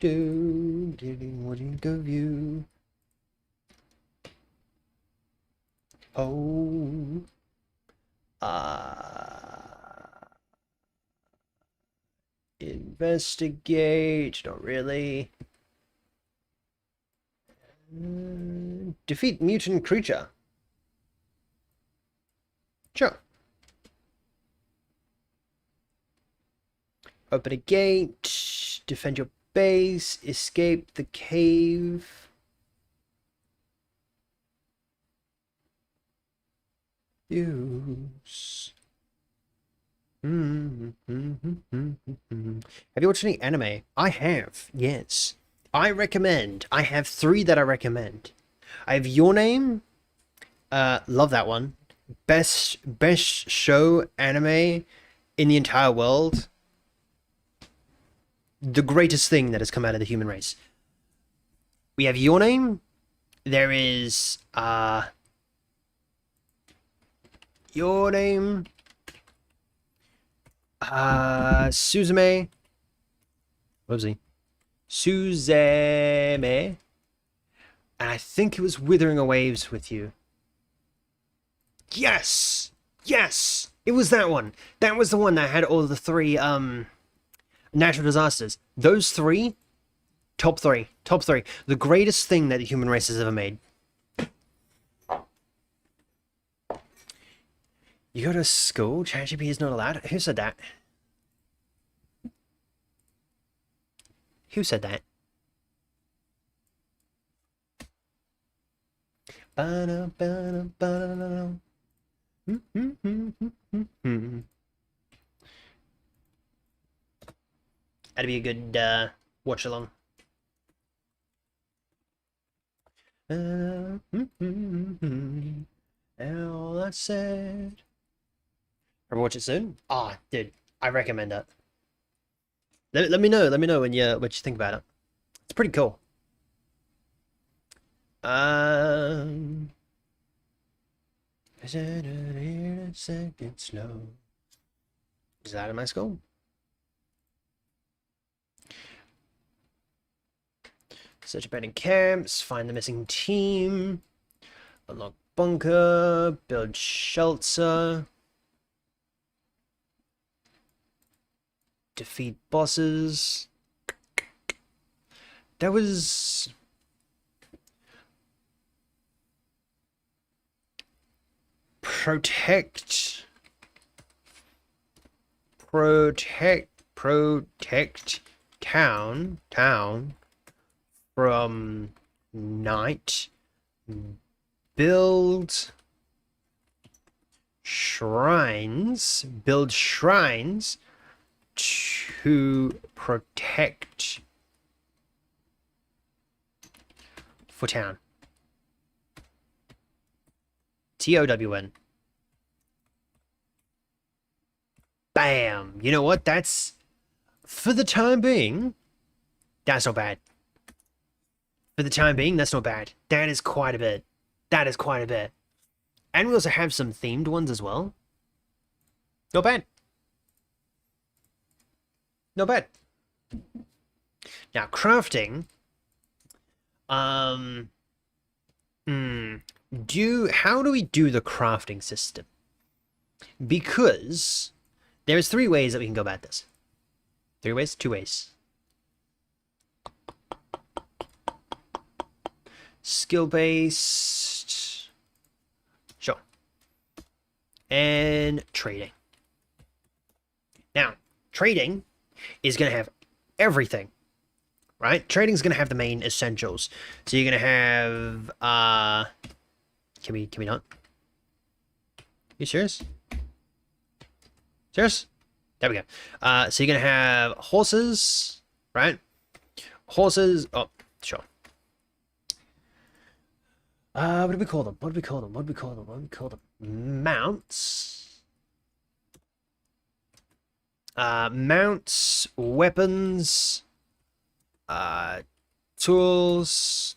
Would you go view? Oh, investigate, not really. Defeat mutant creature. Sure. Open a gate, defend your base, escape the cave. Use. Have you watched any anime? I have, yes. I recommend. I have 3 that I recommend. I have Your Name. Love that one. Best show anime in the entire world. The greatest thing that has come out of the human race. We have Your Name. There is Your Name. Suzume. Whoopsie. Suzume. And I think it was Withering Waves with You. Yes! Yes! It was that one. That was the one that had all the 3 natural disasters. Those 3, top 3. Top 3. The greatest thing that the human race has ever made. You go to school? ChatGPT is not allowed? Who said that? Who said that? That'd be a good watch along. All I said. Ever watch it soon? Ah, dude, I recommend it. Let me know. Let me know what you think about it. It's pretty cool. Is it a second slow? Is that in my school? Search abandoned camps, find the missing team, unlock bunker, build shelter, defeat bosses. That was... Protect town from night build shrines. Build shrines to protect for town. TOWN. Bam! You know what? That's, for the time being, that's not bad. For the time being, that's not bad. That is quite a bit. That is quite a bit. And we also have some themed ones as well. Not bad. Not bad. Now, crafting. How do we do the crafting system? Because there's 3 ways that we can go about this. 3 ways? 2 ways. Skill-based. Sure. And trading. Now, trading is going to have everything, right? Trading is going to have the main essentials. So you're going to have, can we not? You serious? Serious? There we go. So you're going to have horses, right? Horses, oh, sure. What do we call them? What do we call them? What do we call them? What do we call them? Mounts. Mounts, weapons, tools,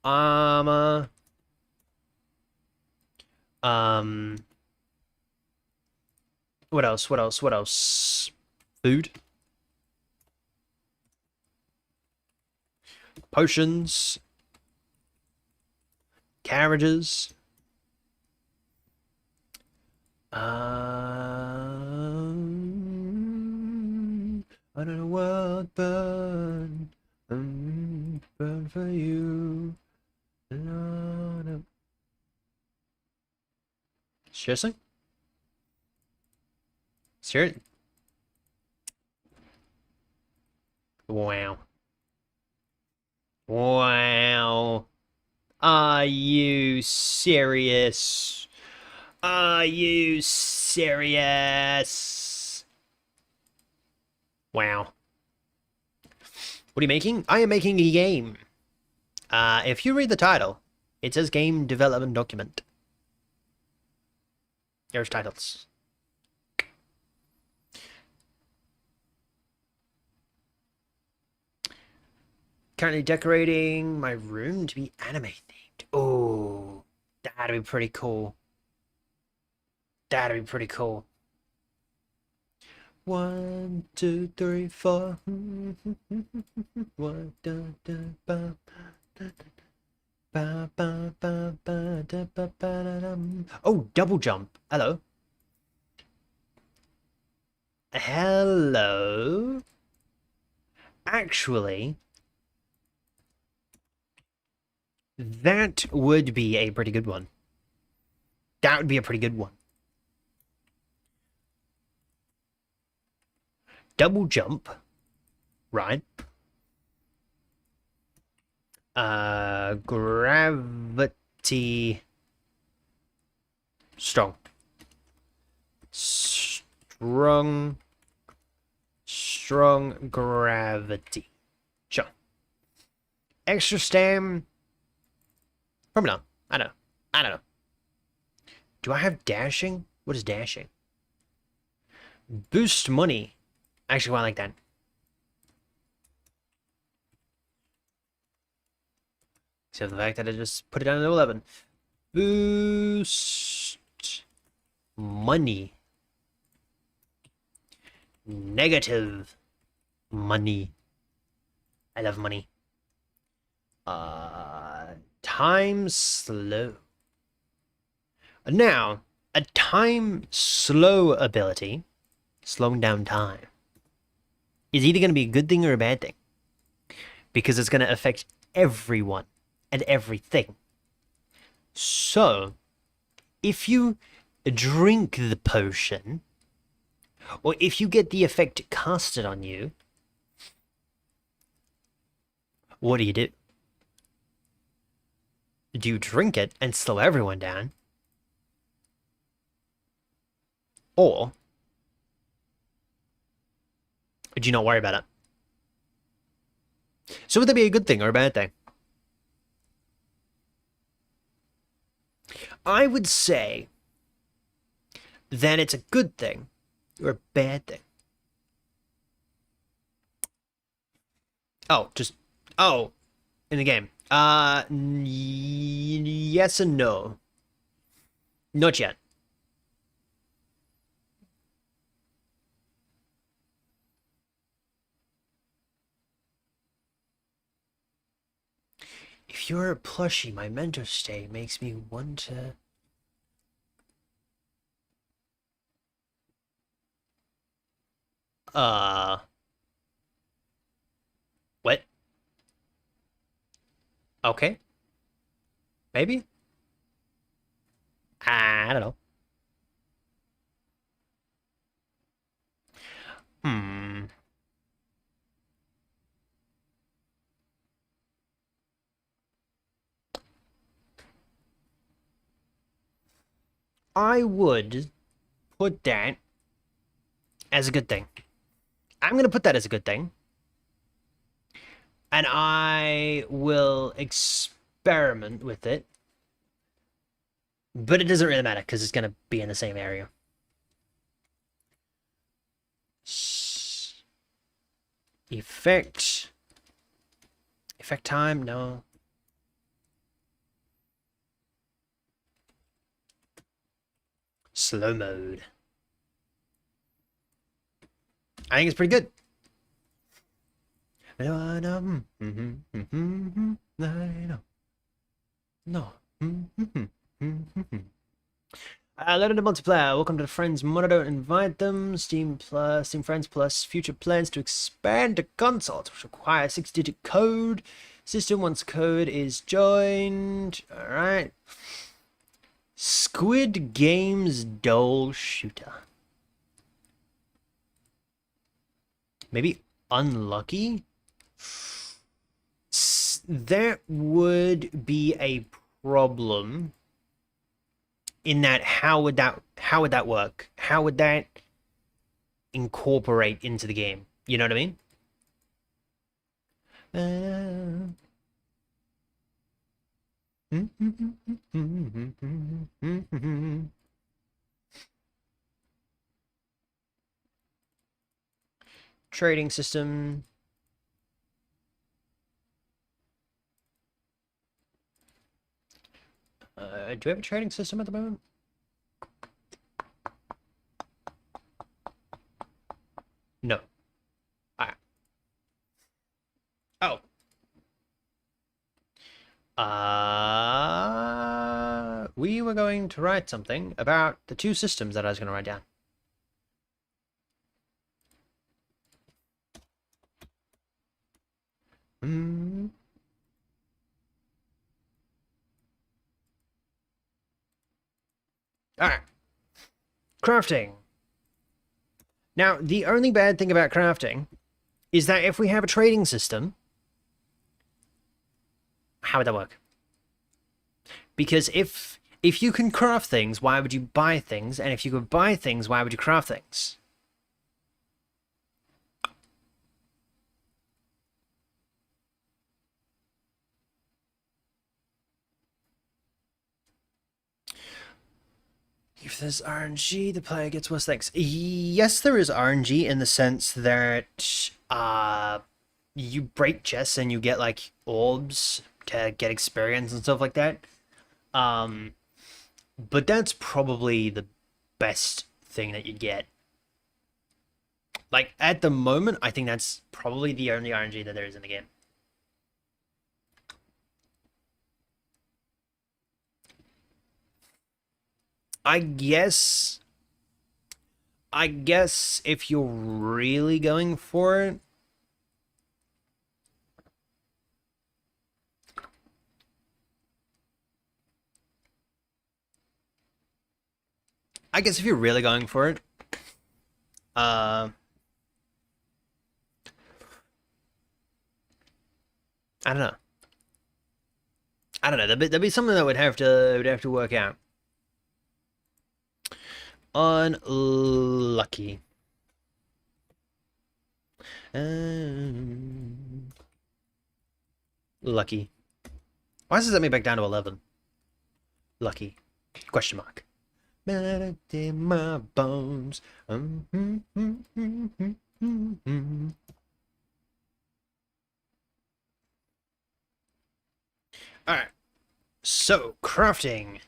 armor, what else? What else? What else? Food. Potions, carriages, I don't know what burn, burn for you. No. Seriously? Serious? Wow. Wow. Are you serious? Are you serious? Wow. What are you making? I am making a game. If you read the title, it says game development document. There's titles. Currently decorating my room to be anime themed. Oh, that'd be pretty cool. That'd be pretty cool. 1, 2, 3, 4. Oh, double jump. Hello. Hello. Actually, that would be a pretty good one. That would be a pretty good one. Double jump, right? Gravity strong. Strong gravity. Sure. Extra stam. Probably not. I don't know. Do I have dashing? What is dashing? Boost money. Actually, I like that. Except for the fact that I just put it down to 11. Boost money. Negative money. I love money. Time slow. Now, a time slow ability, slowing down time, is either going to be a good thing or a bad thing. Because it's going to affect everyone and everything. So, if you drink the potion, or if you get the effect casted on you, what do you do? Do you drink it and slow everyone down? Or do you not worry about it? So would that be a good thing or a bad thing? I would say then it's a good thing or a bad thing. Oh, in the game. Yes and no. Not yet. If you're a plushie, my mental state makes me want to... What? Okay. Maybe? I don't know. Hmm. I would put that as a good thing. I'm going to put that as a good thing. And I will experiment with it. But it doesn't really matter because it's going to be in the same area. Effect time, no. Slow mode. I think it's pretty good. No. Let it to multiplayer. Welcome to the friends monitor. Invite them. Steam Friends Plus. Future plans to expand the console, which require 6-digit code. System once code is joined. All right. Squid Games Doll Shooter. Maybe unlucky. That would be a problem. In that, how would that work? How would that incorporate into the game? You know what I mean? Trading system. Do we have a trading system at the moment? No. Oh. We were going to write something about the two systems that I was going to write down. Alright. Crafting. Now, the only bad thing about crafting is that if we have a trading system, how would that work? Because if you can craft things, why would you buy things? And if you could buy things, why would you craft things? If there's RNG, the player gets worse things. Yes, there is RNG in the sense that you break chests and you get like orbs to get experience and stuff like that. But that's probably the best thing that you get. Like at the moment, I think that's probably the only RNG that there is in the game. I guess if you're really going for it, I don't know. I don't know. There'd be something that would have to work out. Unlucky. Lucky. Why does it set me back down to 11? Lucky. Question mark. In my bones. Alright. So, crafting.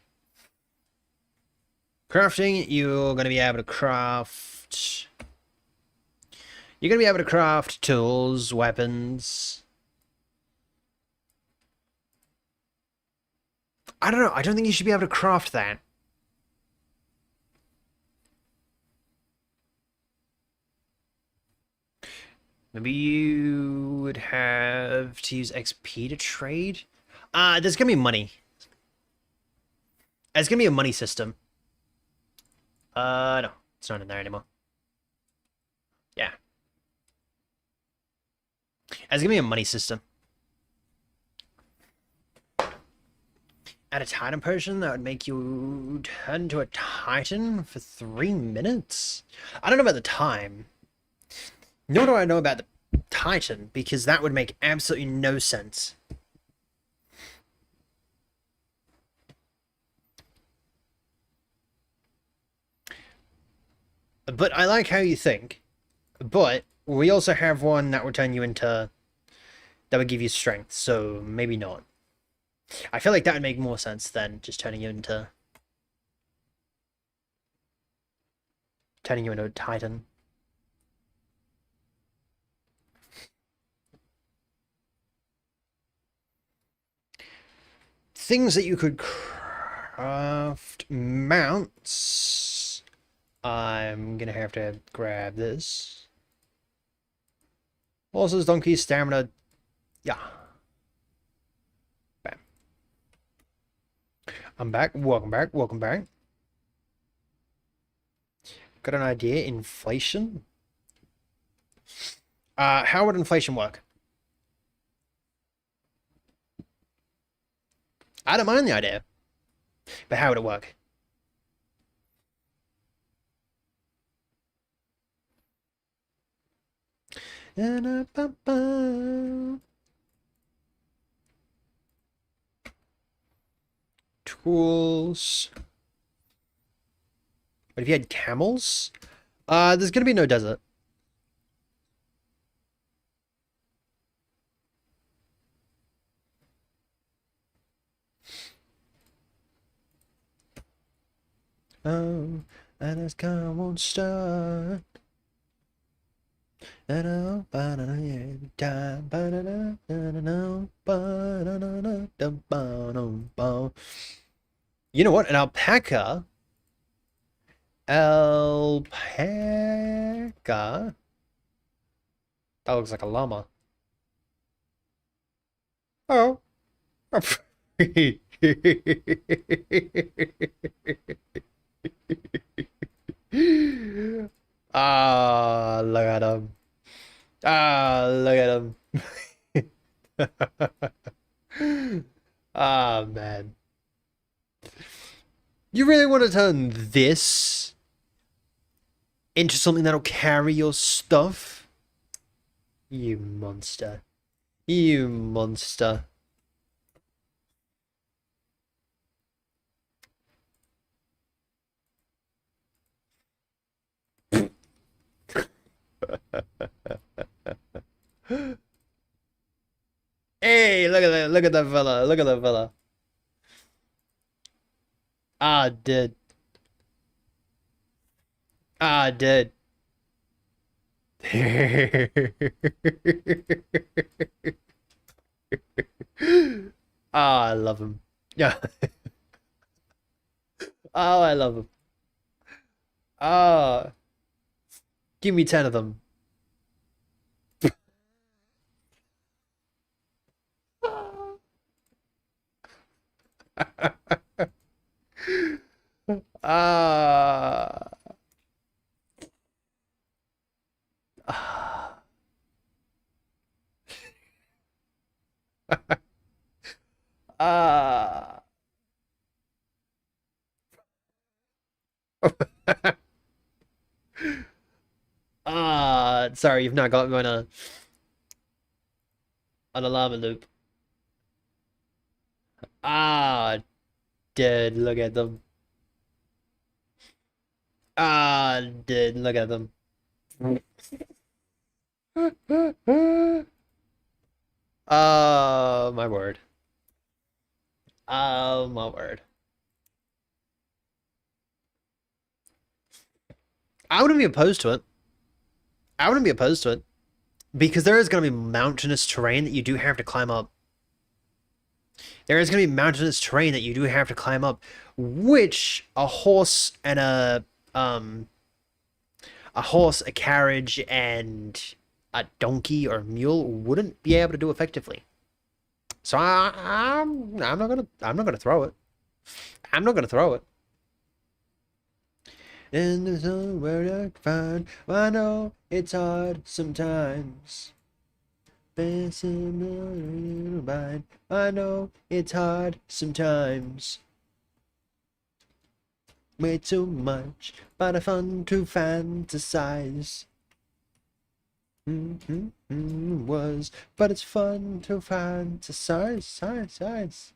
Crafting, you're going to be able to craft... You're going to be able to craft tools, weapons. I don't know. I don't think you should be able to craft that. Maybe you would have to use XP to trade? There's going to be money. There's going to be a money system. No. It's not in there anymore. Yeah. There's going to be a money system. At a Titan potion, that would make you turn into a Titan for 3 minutes? I don't know about the time. Nor do I know about the Titan, because that would make absolutely no sense. But I like how you think. But we also have one that would turn you into... That would give you strength, so maybe not. I feel like that would make more sense than just turning you into a Titan. Things that you could craft. Mounts. I'm gonna have to grab this. Horses, donkeys, stamina. Yeah. Bam. I'm back. Welcome back. Welcome back. Got an idea. Inflation. How would inflation work? I don't mind the idea. But how would it work? Tools. But if you had camels? There's gonna be no desert. Oh, and this car won't start. You know what? An alpaca? Alpaca? That looks like a llama. Oh. Ah, look at him. Ah, look at him. Ah, man. You really want to turn this into something that'll carry your stuff? You monster. You monster. Hey, look at that. Look at that fella. Look at that fella. Ah, dead. Ah, dead. Ah, I love him. Yeah. Oh, I love him. Ah, give me 10 of them. Ah. Uh... Sorry, you've not got me on an llama loop. Dude, look at them. Dude, look at them. Oh, my word. Oh, my word. I wouldn't be opposed to it. I wouldn't be opposed to it. Because there is going to be mountainous terrain that you do have to climb up. There is going to be mountainous terrain that you do have to climb up, which a horse, a carriage, and a donkey or mule wouldn't be able to do effectively. So I'm not gonna throw it. I'm not gonna throw it. And there's nowhere to find. I know it's hard sometimes. I know it's hard sometimes. Way too much, but fun to fantasize. But it's fun to fantasize.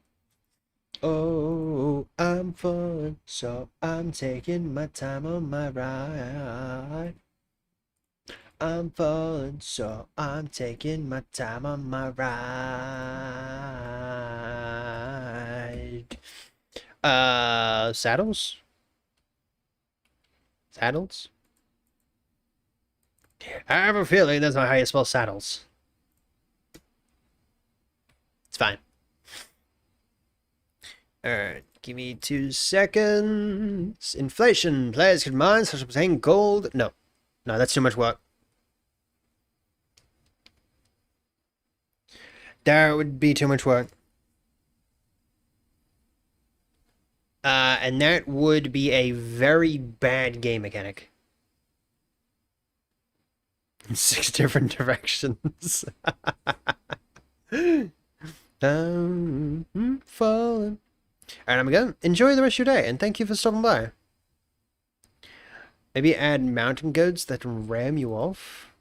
Oh, I'm fun, so I'm taking my time on my ride. I'm fun, so I'm taking my time on my ride. Saddles? Saddles? I have a feeling that's not how you spell saddles. It's fine. Alright, give me 2 seconds. Inflation. Players could mine such as obtain gold. No. No, that's too much work. That would be too much work. And that would be a very bad game mechanic. 6 different directions. I'm falling. Alright, I'm gonna go. Enjoy the rest of your day, and thank you for stopping by. Maybe add mountain goats that ram you off.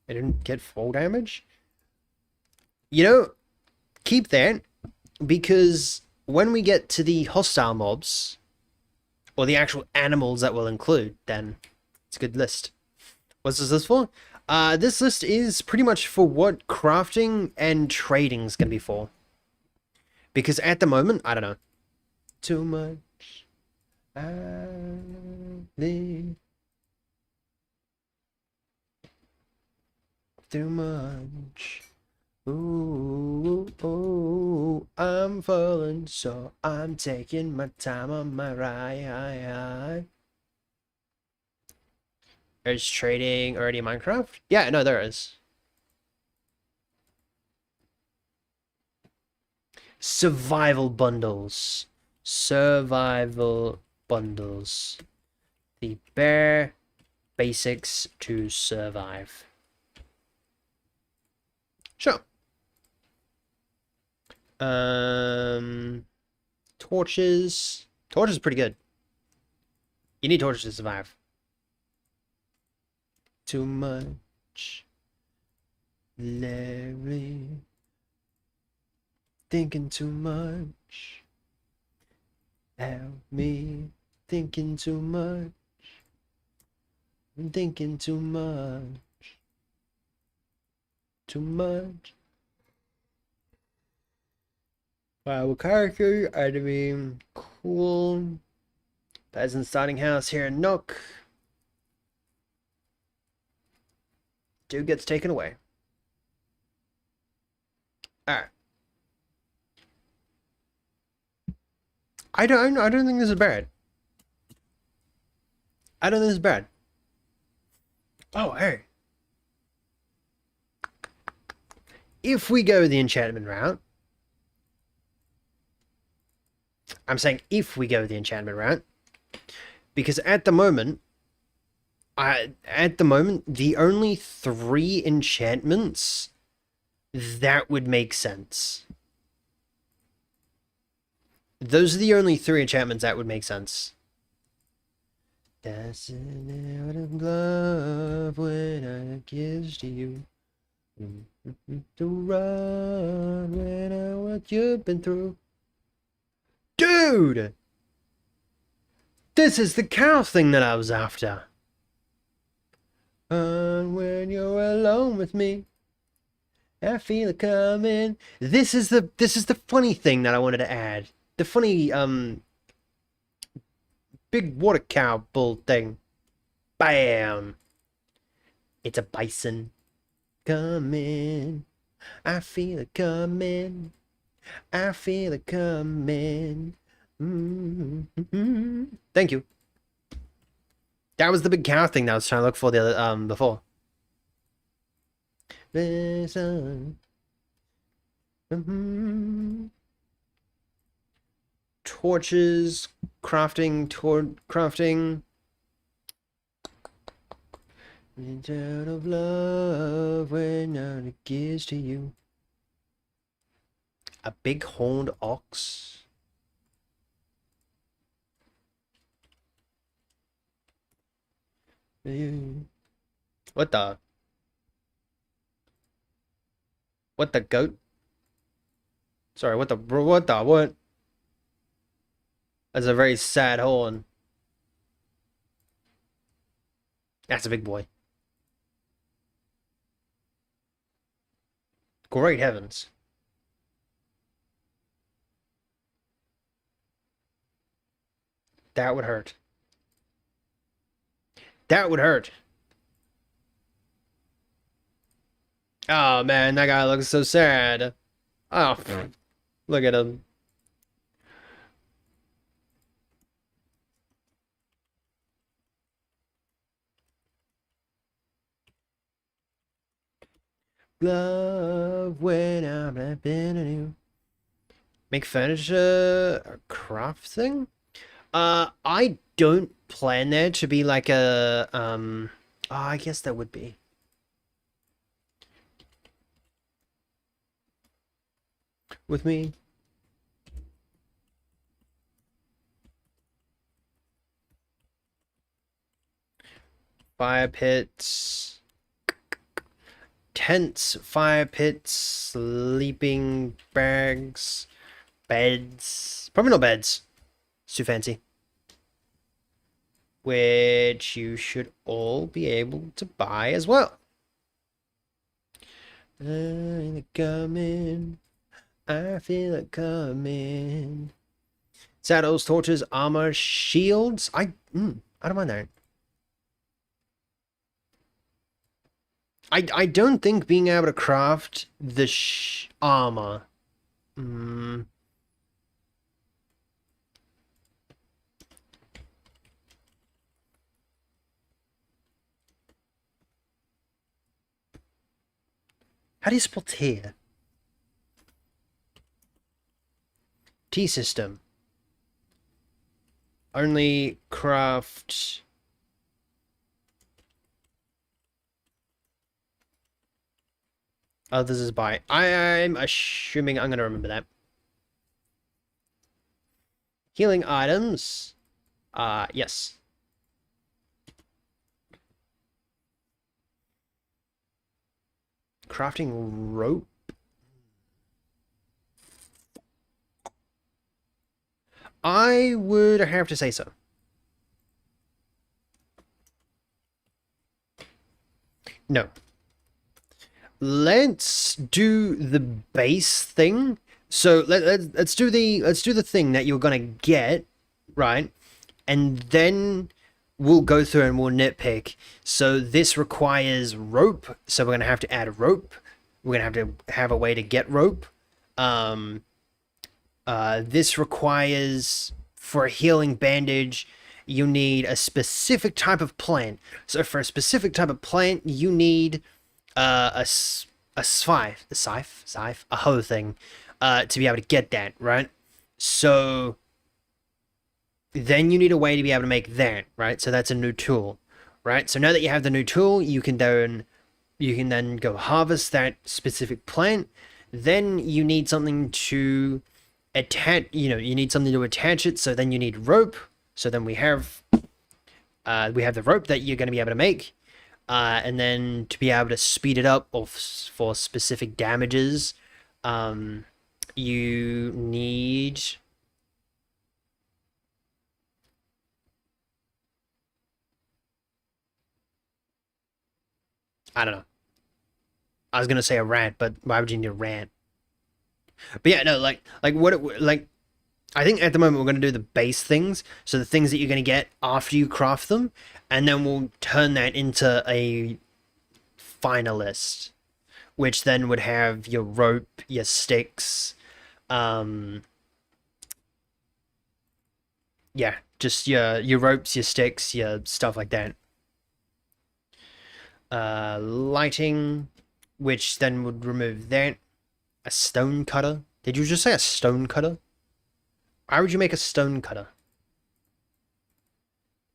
They didn't get fall damage. You know, keep that, because when we get to the hostile mobs, or the actual animals that we'll include, then it's a good list. What's this list for? This list is pretty much for what crafting and trading is going to be for. Because at the moment, I don't know. Too much. Too much. Ooh, I'm falling, so I'm taking my time on my ride. There's trading already in Minecraft? Yeah, no, there is. Survival bundles. Survival bundles. The bare basics to survive. Sure. Torches. Torches is pretty good. You need torches to survive. Too much. Larry. Thinking too much. Help me. Thinking too much. I'm thinking too much. Too much. Wow, character, enemy, cool. Peasant starting house here in Nook. Dude gets taken away. Alright. I don't think this is bad. I don't think this is bad. Oh, hey. If we go the enchantment route, I'm saying if we go the enchantment route, because at the moment, the only 3 enchantments that would make sense Those are the only 3 enchantments that would make sense. Dancing out of love when I kiss to you. To run when I what you've been through. Dude! This is the cow thing that I was after. And when you're alone with me, I feel it coming. This is the funny thing that I wanted to add. The funny big water cow bull thing. Bam! It's a bison coming. I feel it coming. I feel it coming. Thank you. That was the big cow thing that I was trying to look for the other before. Listen. Torches, crafting. Out of love when I kiss to you. A big horned ox. What the? What the goat? Sorry, what? That's a very sad horn. That's a big boy. Great heavens. That would hurt. That would hurt. Oh man, that guy looks so sad. Oh, look at him. Love when I'm been on you. Make furniture a craft thing? I don't plan there to be like a oh, I guess that would be. With me. Fire pits. Tents, fire pits, sleeping bags, beds. Probably not beds. It's too fancy. Which you should all be able to buy as well. I feel it coming. I feel it coming. Saddles, torches, armor, shields. I don't mind that. I don't think being able to craft the armor. How do you spell tier? T system. Only craft. Others is buy. I'm assuming I'm gonna remember that. Healing items. Yes. Crafting rope. I would have to say so. No. Let's do the base thing. So let's do the thing that you're gonna get, right? And then we'll go through and we'll nitpick. So this requires rope. So we're gonna have to add rope. We're gonna have to have a way to get rope. This requires, for a healing bandage, you need a specific type of plant. So for a specific type of plant, you need a scythe, a hoe thing, to be able to get that, right? So then you need a way to be able to make that, right? So that's a new tool, right? So now that you have the new tool, you can then go harvest that specific plant. Then you need something to attach, you need something to attach it, so then you need rope. So then we have the rope that you're going to be able to make. And then to be able to speed it up or for specific damages, you need... I don't know. I was gonna say a rant, but why would you need a rant? But yeah, no, I think at the moment we're gonna do the base things, so the things that you're gonna get after you craft them, and then we'll turn that into a finalist, which then would have your rope, your sticks, yeah, just your ropes, your sticks, your stuff like that. Lighting, which then would remove that. A stone cutter. Did you just say a stone cutter? Why would you make a stone cutter?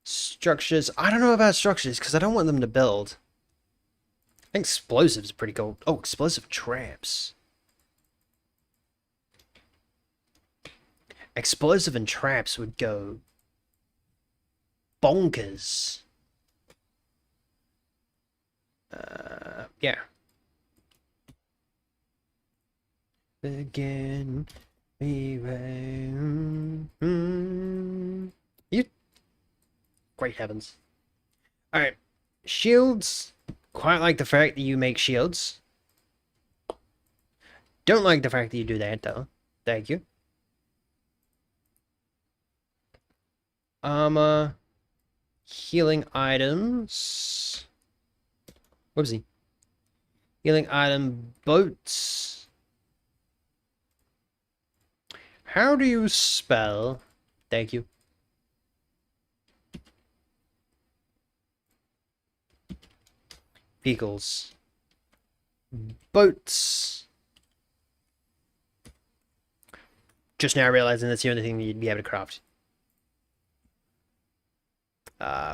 Structures. I don't know about structures because I don't want them to build. I think explosives are pretty cool. Oh, explosive traps. Explosive and traps would go bonkers. Yeah. Again, we you. Great heavens! All right, shields. Quite like the fact that you make shields. Don't like the fact that you do that though. Thank you. Armor, healing items. Whoopsie. Healing item, boats. How do you spell? Thank you. Vehicles. Boats. Just now realizing that's the only thing that you'd be able to craft.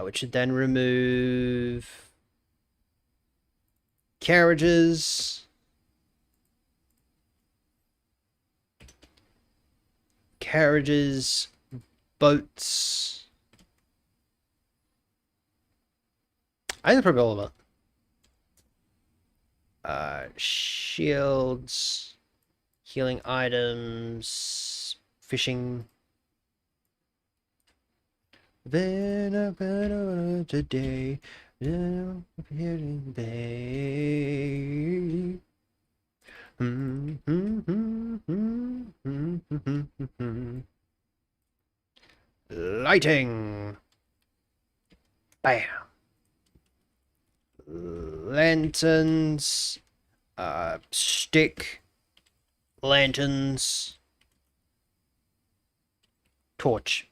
Which should then remove carriages. Carriages, boats. I think probably all of them. Shields, healing items, fishing. Then a better today, then here in bay. Lighting. Bam. Lanterns. Stick. Lanterns. Torch.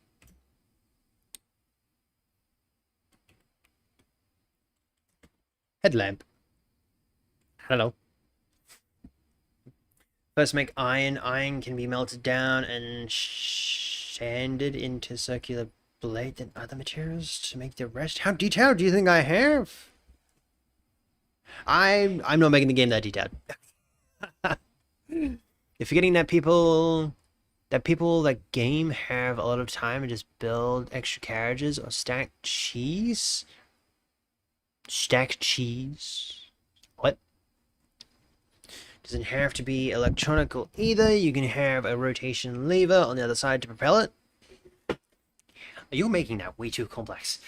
Headlamp. Hello. First make iron. Iron can be melted down and sanded into circular blade and other materials to make the rest. How detailed do you think I have? I'm not making the game that detailed. You're forgetting that people that game have a lot of time and just build extra carriages or stack cheese. Stack cheese. What? Doesn't have to be electronical either. You can have a rotation lever on the other side to propel it. You're making that way too complex.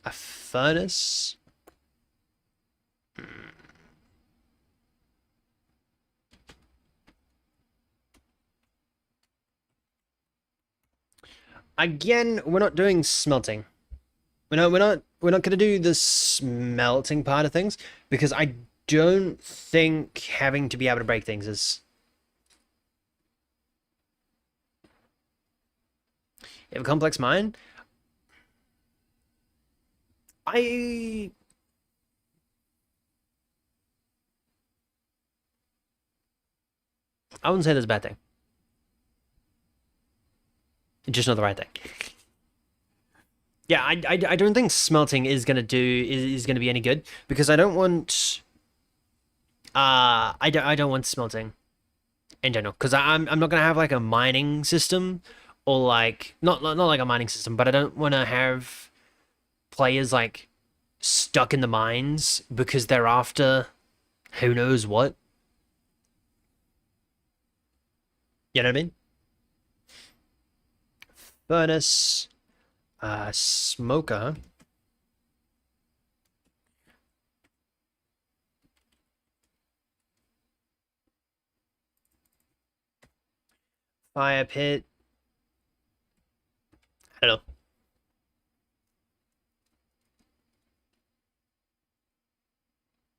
A furnace. Again, we're not doing smelting. We're not gonna do the smelting part of things because I don't think having to be able to break things is. You have a complex mind? I wouldn't say that's a bad thing. It's just not the right thing. Yeah, I don't think smelting is gonna is gonna be any good because I don't want I don't want smelting in general because I'm not gonna have like a mining system or like not like a mining system, but I don't want to have players like stuck in the mines because they're after who knows what. You know what I mean? Furnace, smoker, fire pit. I don't know.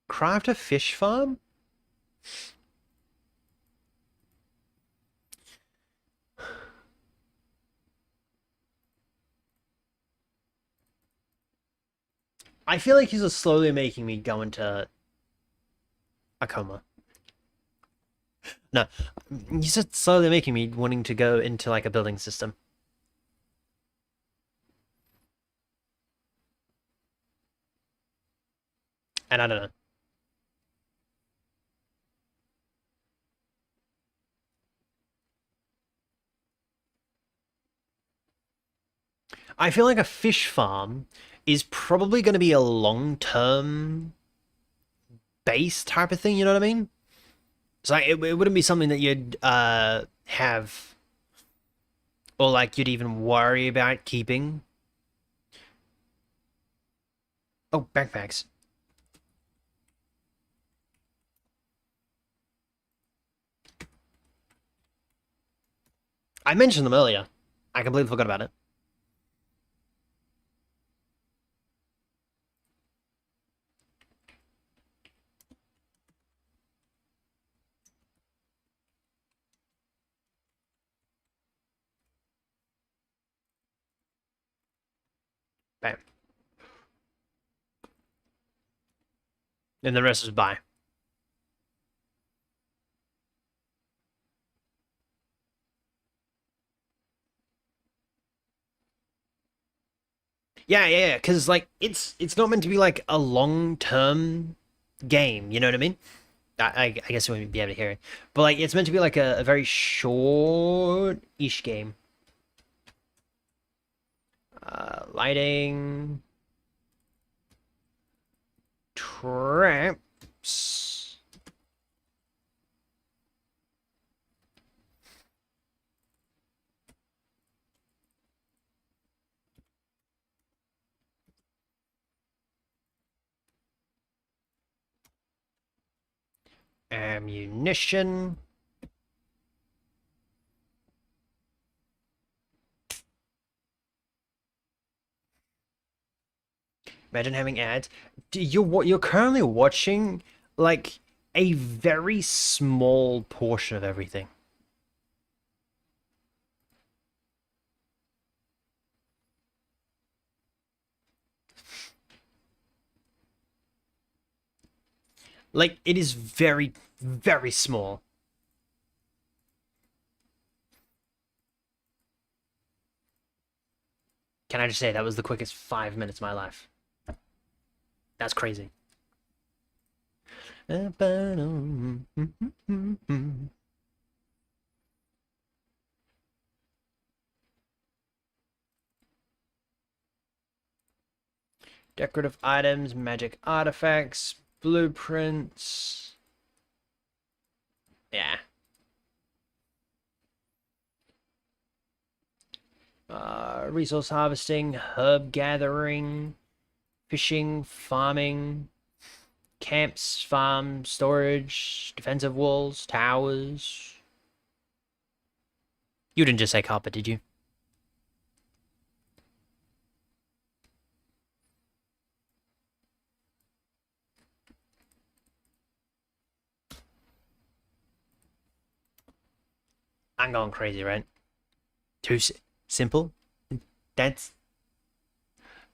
Craft a fish farm? I feel like he's slowly making me go into a coma. No, he's just slowly making me wanting to go into like a building system. And I don't know. I feel like a fish farm is probably going to be a long-term base type of thing, you know what I mean? So like, it wouldn't be something that you'd have or like you'd even worry about keeping. Oh, backpacks. I mentioned them earlier. I completely forgot about it. Bam. And the rest is buy. Yeah, because like it's not meant to be like a long-term game, you know what I mean? I guess you wouldn't be able to hear it. But like it's meant to be like a very short-ish game. Lighting traps. Ammunition. Imagine having ads. You're currently watching like a very small portion of everything. Like it is very, very small. Can I just say that was the quickest 5 minutes of my life? That's crazy. Decorative items, magic artifacts, blueprints. Yeah. Resource harvesting, herb gathering, fishing, farming, camps, farm, storage, defensive walls, towers. You didn't just say carpet, did you? I'm going crazy, right? Too simple? That's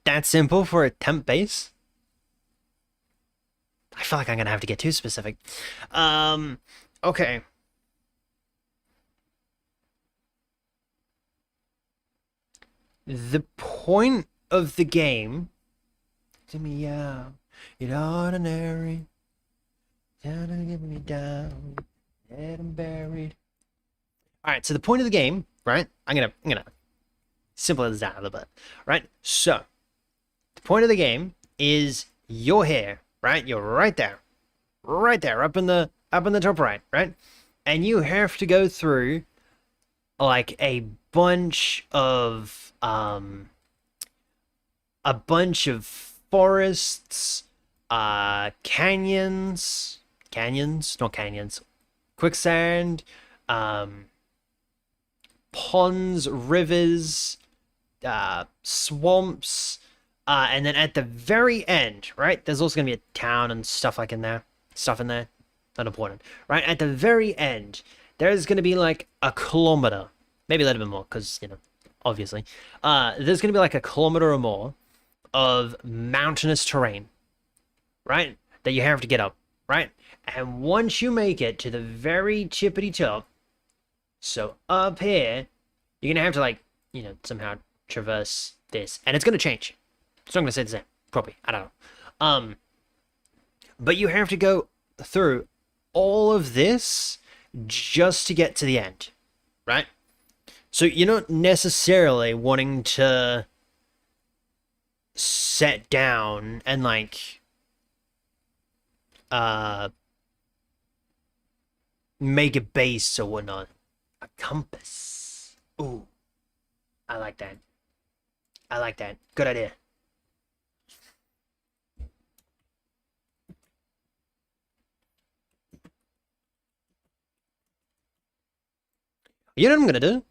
that simple for a temp base? I feel like I'm gonna have to get too specific. Okay. The point of the game. To me, yeah, it's ordinary. Down and give me down, dead and buried. All right, so the point of the game, right? I'm gonna simplify this down a little bit, right? So the point of the game is you're here, right? You're right there, up in the top right, right? And you have to go through like a bunch of forests, canyons, not canyons, quicksand, ponds, rivers, swamps, and then at the very end, right? There's also gonna be a town and stuff in there. Not important, right? At the very end, there's gonna be like a kilometer, maybe a little bit more, because obviously, there's gonna be like a kilometer or more of mountainous terrain, right? That you have to get up, right? And once you make it to the very tippity top, so up here, you're gonna have to like, somehow traverse this, and it's gonna change. So I'm gonna say the same, probably. I don't know. But you have to go through all of this just to get to the end, right? So you're not necessarily wanting to set down and like make a base or whatnot. A compass. Ooh, I like that. Good idea. You know what I'm gonna do?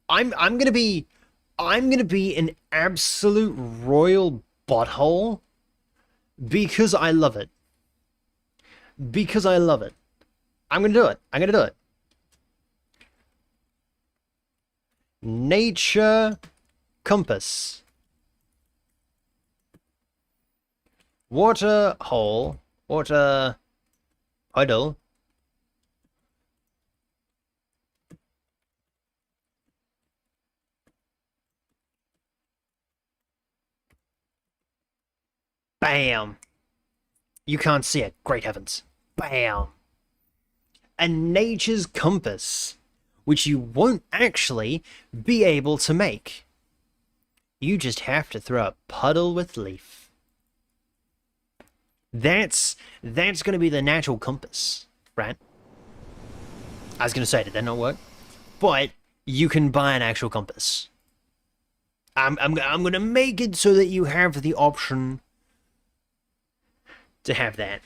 I'm gonna be an absolute royal butthole because I love it. I'm gonna do it. Nature compass. Water hole. Water puddle. Bam. You can't see it. Great heavens. Bam. A nature's compass, which you won't actually be able to make. You just have to throw a puddle with leaf. That's going to be the natural compass, right? I was going to say, did that not work? But you can buy an actual compass. I'm going to make it so that you have the option to have that.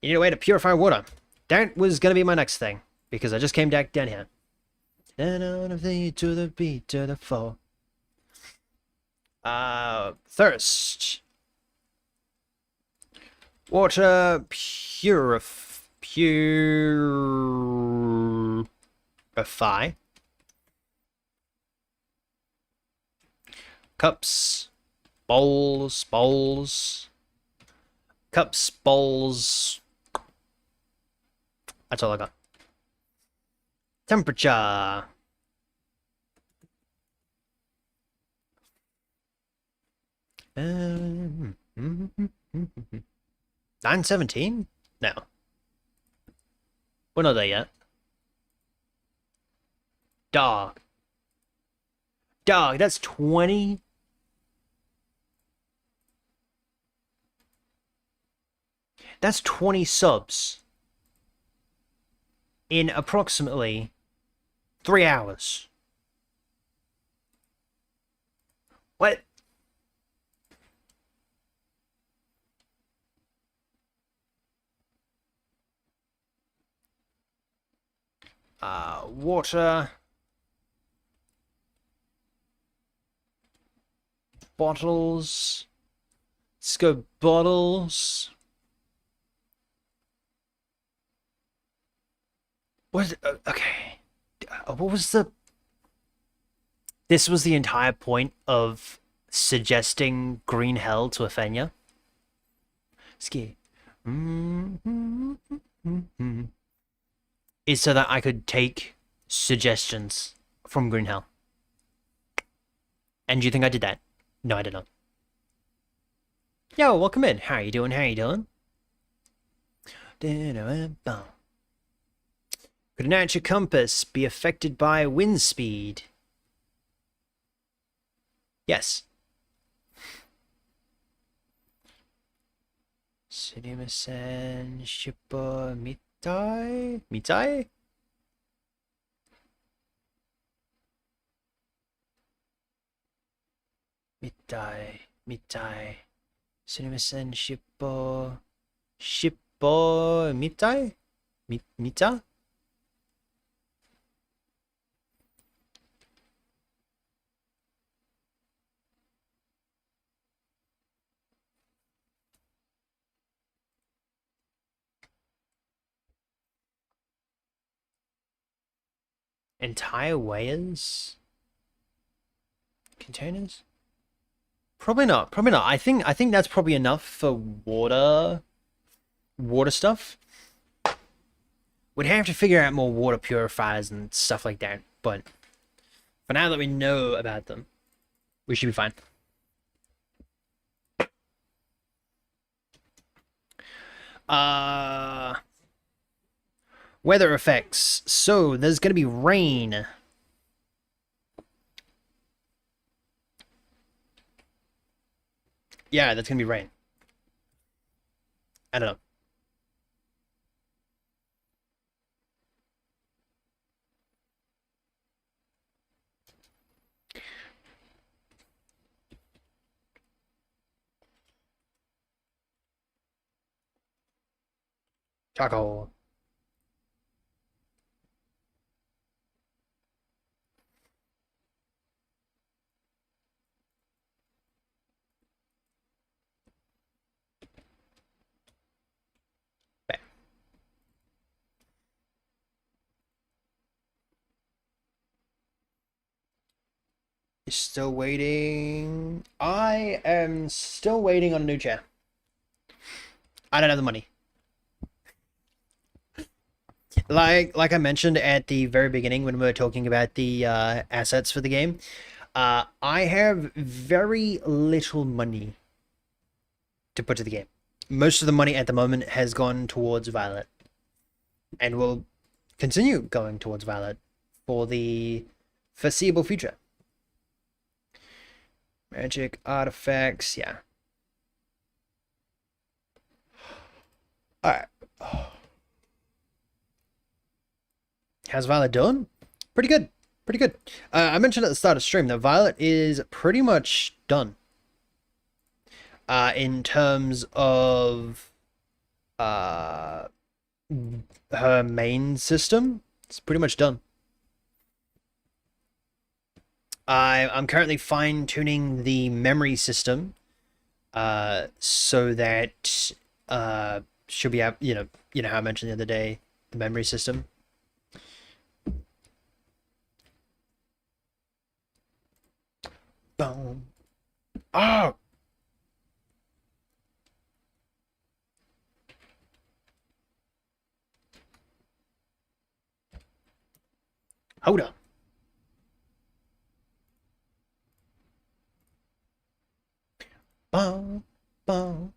You need a way to purify water. That was going to be my next thing, because I just came back down here. Down on the beat to the beat to the fall. Thirst. Water purify. Cups. Bowls. Cups, bowls. That's all I got. Temperature. 917? No. We're not there yet. Dog, that's 20. That's 20 subs in approximately 3 hours. What? Water. Bottles. Let's go bottles. What? Okay. What was the... This was the entire point of suggesting green hell to Athenia? Ski. Is so that I could take suggestions from green hell And do you think I did that? No, I did not. Yo, welcome in. How you doing? How you doing? Could an at your compass be affected by wind speed? Yes. Sumimasen shippo mitai? Mitai? Mitai. Sumimasen shippo mitai? Mita? Entire weighers? Containers? Probably not. Probably not. I think that's probably enough for water stuff. We'd have to figure out more water purifiers and stuff like that, but for now that we know about them, we should be fine. Weather effects. So there's gonna be rain. Yeah, that's gonna be rain. I don't know. Charcoal. Okay. Still waiting. I am still waiting on a new chair. I don't have the money. Like I mentioned at the very beginning when we were talking about the assets for the game, I have very little money to put to the game. Most of the money at the moment has gone towards Violet, and will continue going towards Violet for the foreseeable future. Magic artifacts, yeah. All right. How's Violet doing? Pretty good. Pretty good. I mentioned at the start of stream that Violet is pretty much done. In terms of her main system, it's pretty much done. I'm currently fine-tuning the memory system, so that she'll be able, you know how I mentioned the other day, the memory system. Boom. Oh. Hold up. Boom. Boom.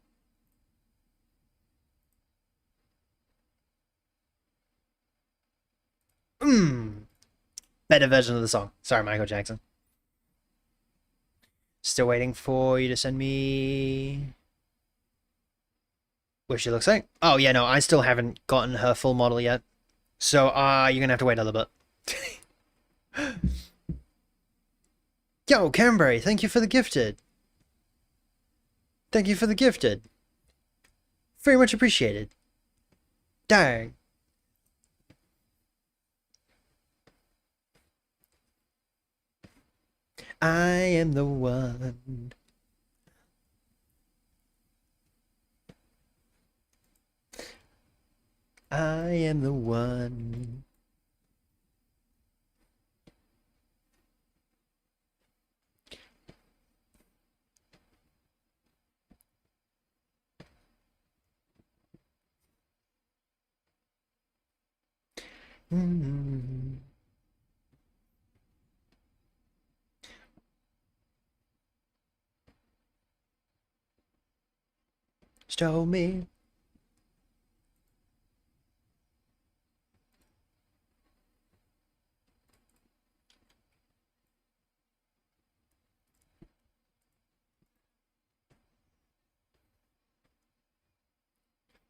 Better version of the song. Sorry, Michael Jackson. Still waiting for you to send me what she looks like. Oh, yeah, no, I still haven't gotten her full model yet. So, you're gonna have to wait a little bit. Yo, Camberry, thank you for the gifted. Thank you for the gifted. Very much appreciated. Dang. I am the one. I am the one. Stole me.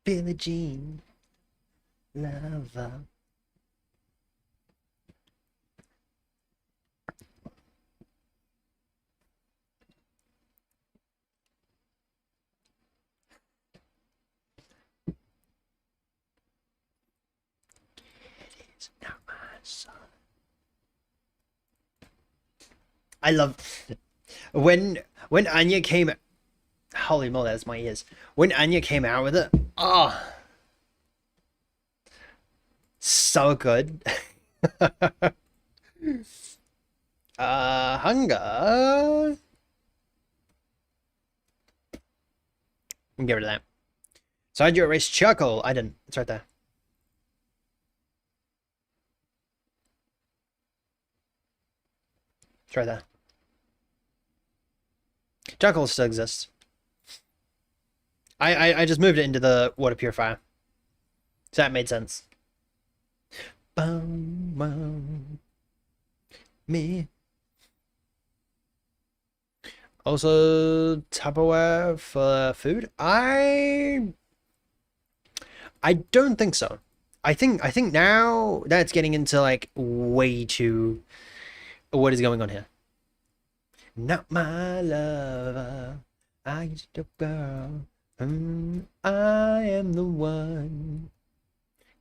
Billie Jean. Lover. It's not my son. I love when Anya came. Holy moly, that's my ears. When Anya came out with it, oh, so good. Hunger. We can get rid of that. So how'd you erase charcoal? I didn't. It's right there. It's right there. Charcoal still exists. I just moved it into the water purifier. So that made sense. Bum, bum. Me. Also, Tupperware for food? I don't think so. I think now that's getting into like way too. What is going on here? Not my lover. I used to girl. I am the one.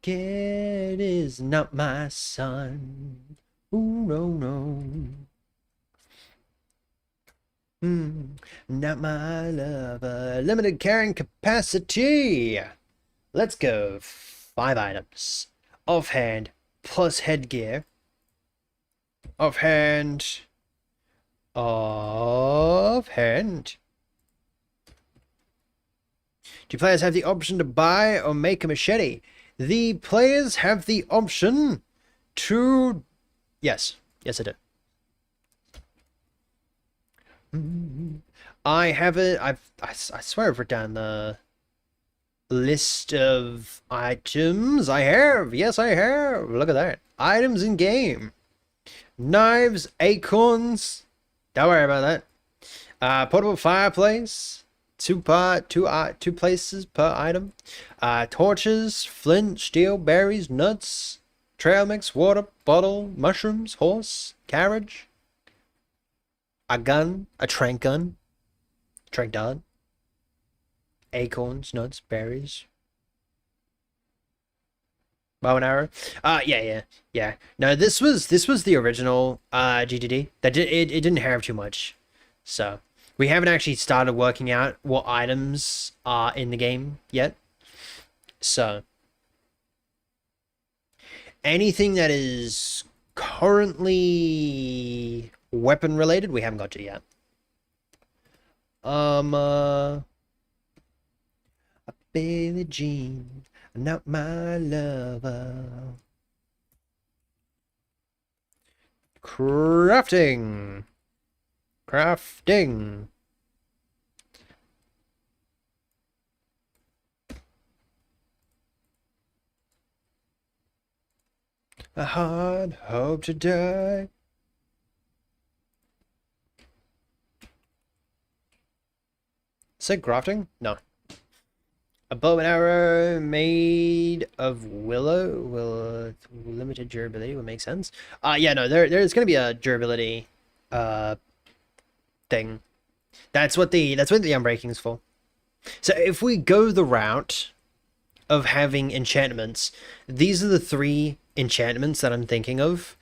Kid is not my son. Ooh, no, no. Not my lover. Limited carrying capacity. Let's go. 5 items. Offhand plus headgear. Offhand. Offhand. Do players have the option to buy or make a machete? The players have the option to... Yes. Yes, I do. I have it. I swear I've written down the list of items. I have. Yes, I have. Look at that. Items in game. Knives, acorns. Don't worry about that. Portable fireplace. Two places per item. Torches, flint, steel, berries, nuts, trail mix, water, bottle, mushrooms, horse, carriage. A gun, a trank gun, trank dart, acorns, nuts, berries, bow and arrow. Yeah. No, this was the original GDD. It didn't have too much, so we haven't actually started working out what items are in the game yet. So anything that is currently weapon related, we haven't got to yet. Billie Jean, not my lover. Crafting. A hard hope to die. Say crafting? No. A bow and arrow made of willow will limited durability would make sense. Yeah, no, there's gonna be a durability thing. That's what the unbreaking is for. So if we go the route of having enchantments, these are the 3 enchantments that I'm thinking of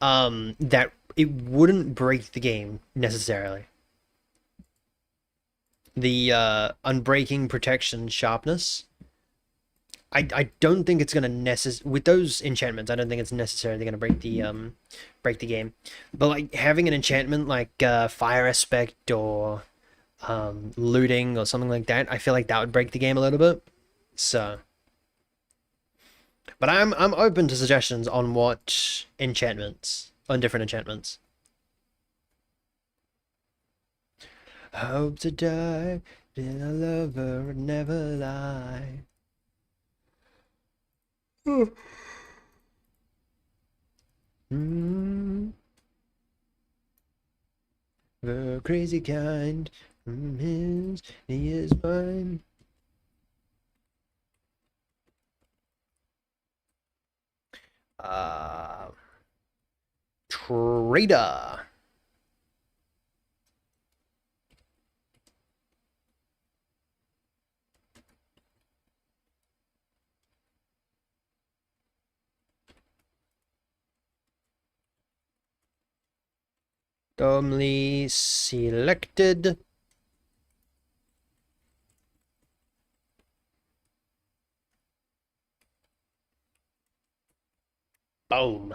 that it wouldn't break the game necessarily. The unbreaking, protection, sharpness. I don't think it's gonna with those enchantments. I don't think it's necessarily gonna break the game. But like having an enchantment like fire aspect or looting or something like that, I feel like that would break the game a little bit. So, but I'm open to suggestions on what enchantments, on different enchantments. Hope to die. Been a lover and never lie. The crazy kind. He is mine. Trader. Dumbly selected. Boom.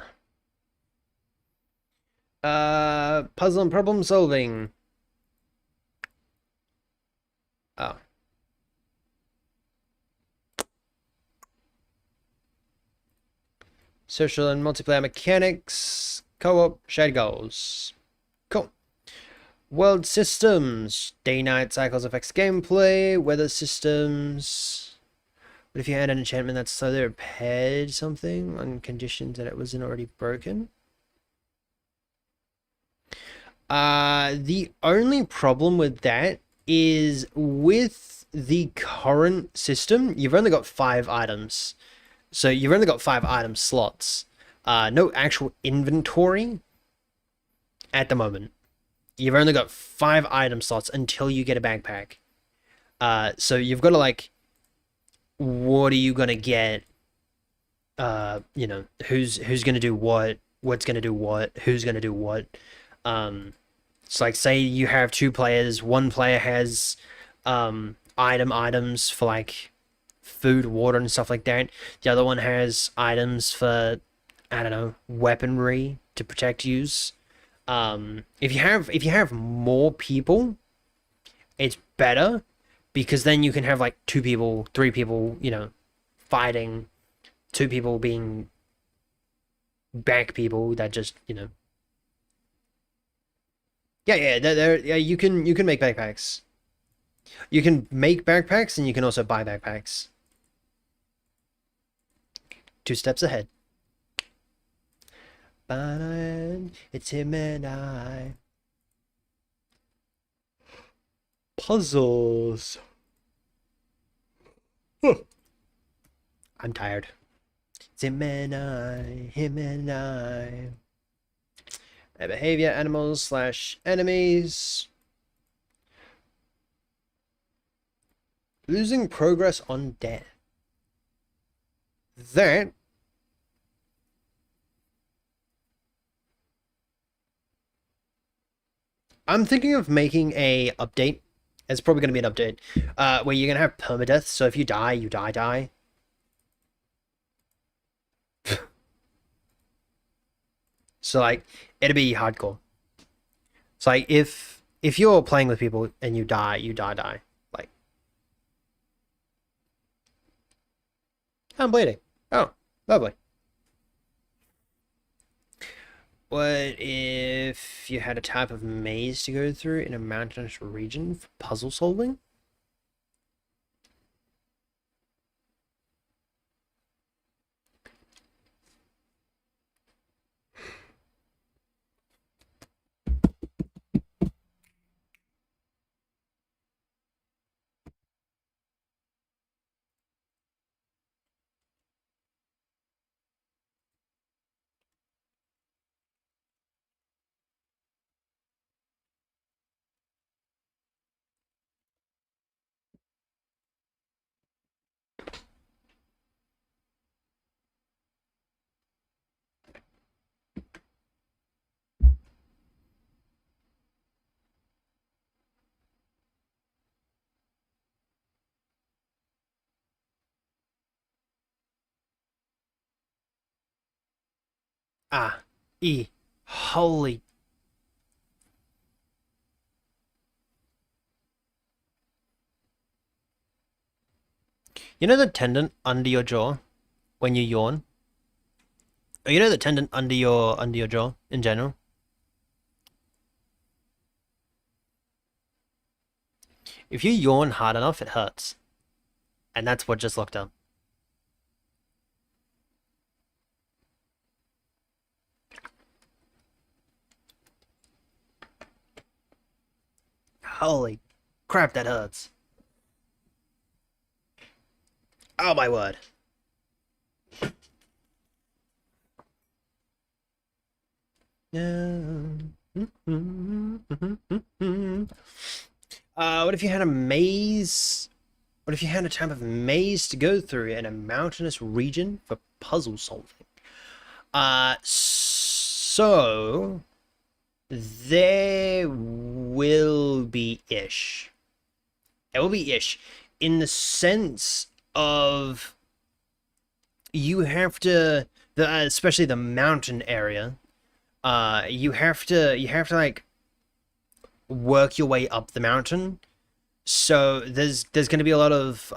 Puzzle and problem solving. Oh. Social and multiplayer mechanics. Co-op, shared goals. Cool. World systems. Day-night cycles affects gameplay. Weather systems. What if you had an enchantment that slowly repaired something on conditions that it wasn't already broken? The only problem with that is with the current system, you've only got 5 items. So you've only got 5 item slots. No actual inventory at the moment. You've only got 5 item slots until you get a backpack. So you've got to like, what are you gonna get? You know, who's gonna do what? What's gonna do what? Who's gonna do what? It's like, say you have 2 players. One player has items for like food, water, and stuff like that. The other one has items for, I don't know, weaponry to protect yous. If you have more people, it's better because then you can have like 2 people, 3 people, you know, fighting, 2 people being back people that just, you know. Yeah, you can make backpacks. You can make backpacks and you can also buy backpacks. 2 steps ahead. It's him and I. Puzzles. I'm tired. It's him and I. Him and I. Behavior, animals / enemies. Losing progress on death. That I'm thinking of making a update. It's probably going to be an update where you're going to have permadeath. So if you die, you die. So like, it'll be hardcore. So like, if you're playing with people and you die, you die. Like, I'm bleeding. Oh, lovely. What if you had a type of maze to go through in a mountainous region for puzzle solving? Holy. You know the tendon under your jaw when you yawn? Oh, you know the tendon under your jaw in general? If you yawn hard enough, it hurts. And that's what just locked down. Holy crap, that hurts. Oh my word. What if you had a maze? What if you had a type of maze to go through in a mountainous region for puzzle solving? So there will be ish. It will be ish in the sense of you have to, especially the mountain area. You have to like work your way up the mountain. So there's going to be a lot of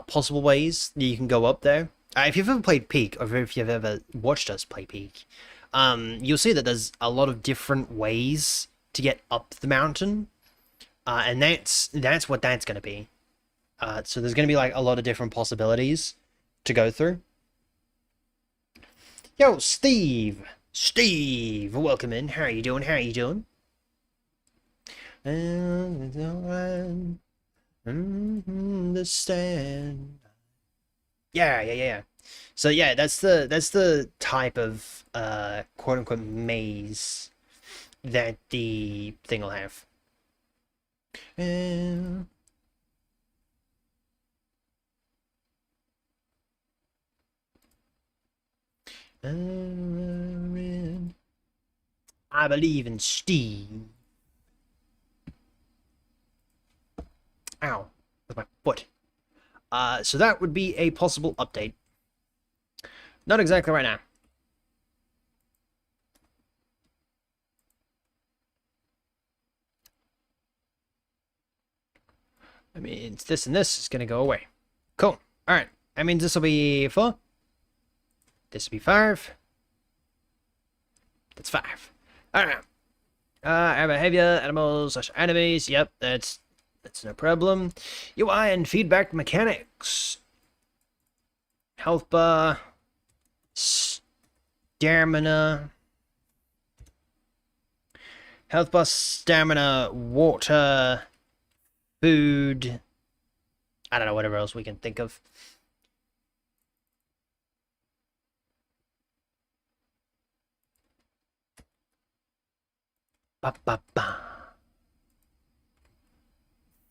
possible ways that you can go up there. If you've ever played Peak, or if you've ever watched us play Peak, you'll see that there's a lot of different ways to get up the mountain, and that's what that's going to be. So there's going to be like a lot of different possibilities to go through. Yo, Steve, welcome in. How are you doing? Understand. Yeah. So yeah, that's the type of quote unquote maze that the thing will have. I believe in Steve. Ow, with my foot. So that would be a possible update. Not exactly right now. I mean, it's this and this is going to go away. Cool. All right. That means this will be 4. This will be 5. That's 5. All right. Our behavior, animals, / enemies. Yep, that's no problem. UI and feedback mechanics. Health bar. Stamina. Health bar, stamina, water, food. I don't know, whatever else we can think of.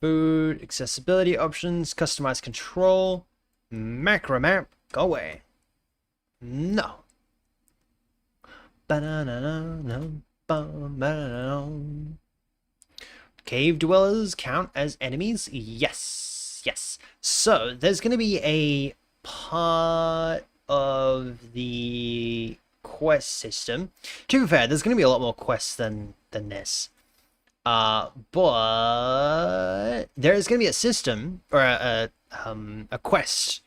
Food, accessibility options, customize control, macro map, go away. No. Cave dwellers count as enemies? Yes. So there's going to be a part of the quest system. To be fair, there's going to be a lot more quests than this. But there is going to be a system or a quest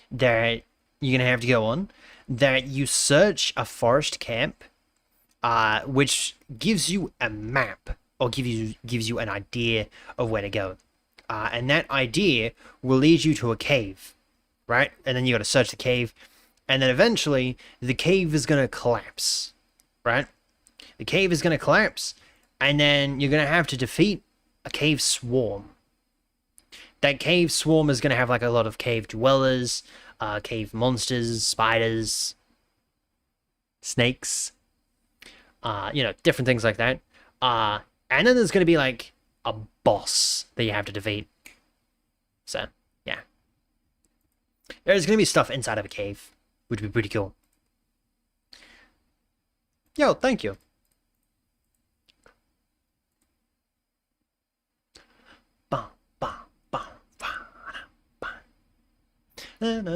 that you're going to have to go on, that you search a forest camp, which gives you a map or gives you an idea of where to go. And that idea will lead you to a cave, right? And then you got to search the cave, and then eventually the cave is going to collapse, right? The cave is going to collapse, and then you're going to have to defeat a cave swarm. That cave swarm is going to have like a lot of cave dwellers, cave monsters, spiders, snakes, different things like that. And then there's going to be like a boss that you have to defeat. So, yeah. There's going to be stuff inside of a cave, which would be pretty cool. Yo, thank you. And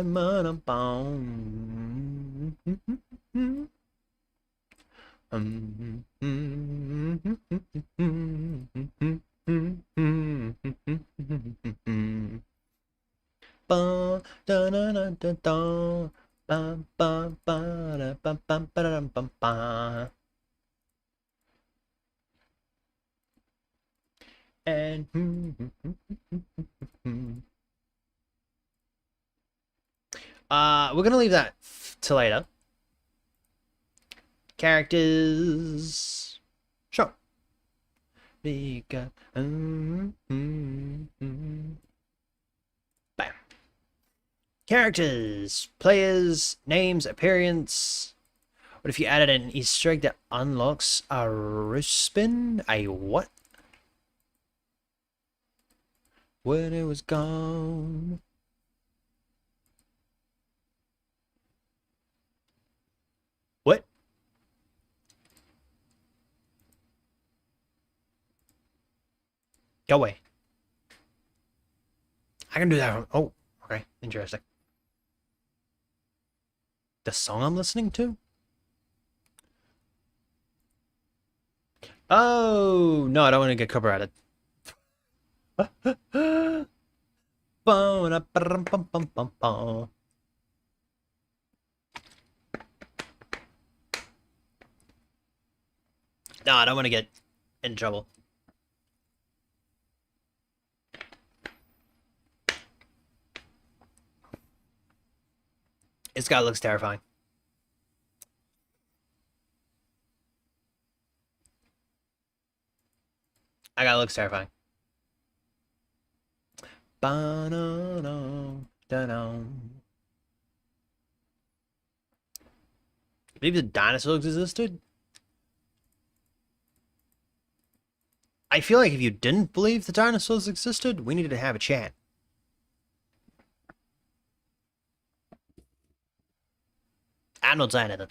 We're gonna leave that till later. Characters. Sure. Bam. Characters, players, names, appearance. What if you added an Easter egg that unlocks a Ruspin? A what? When it was gone. What? Go away. I can do that from... Oh, okay. Interesting. The song I'm listening to? Oh, no, I don't want to get copyrighted. No, I don't want to get in trouble. This guy looks terrifying. That guy looks terrifying. Believe the dinosaurs existed? I feel like if you didn't believe the dinosaurs existed, we needed to have a chat. I'm not saying anything.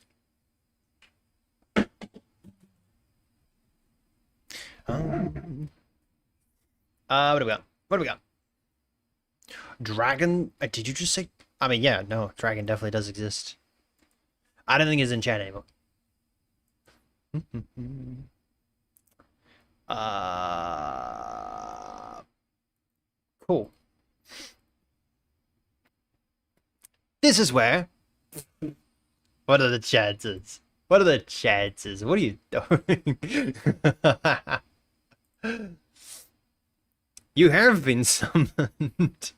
What do we got? What do we got? Dragon? Did you just say? I mean, yeah, no, dragon definitely does exist. I don't think it's in chat anymore. Cool. This is where. What are the chances? What are the chances? What are you doing? You have been summoned.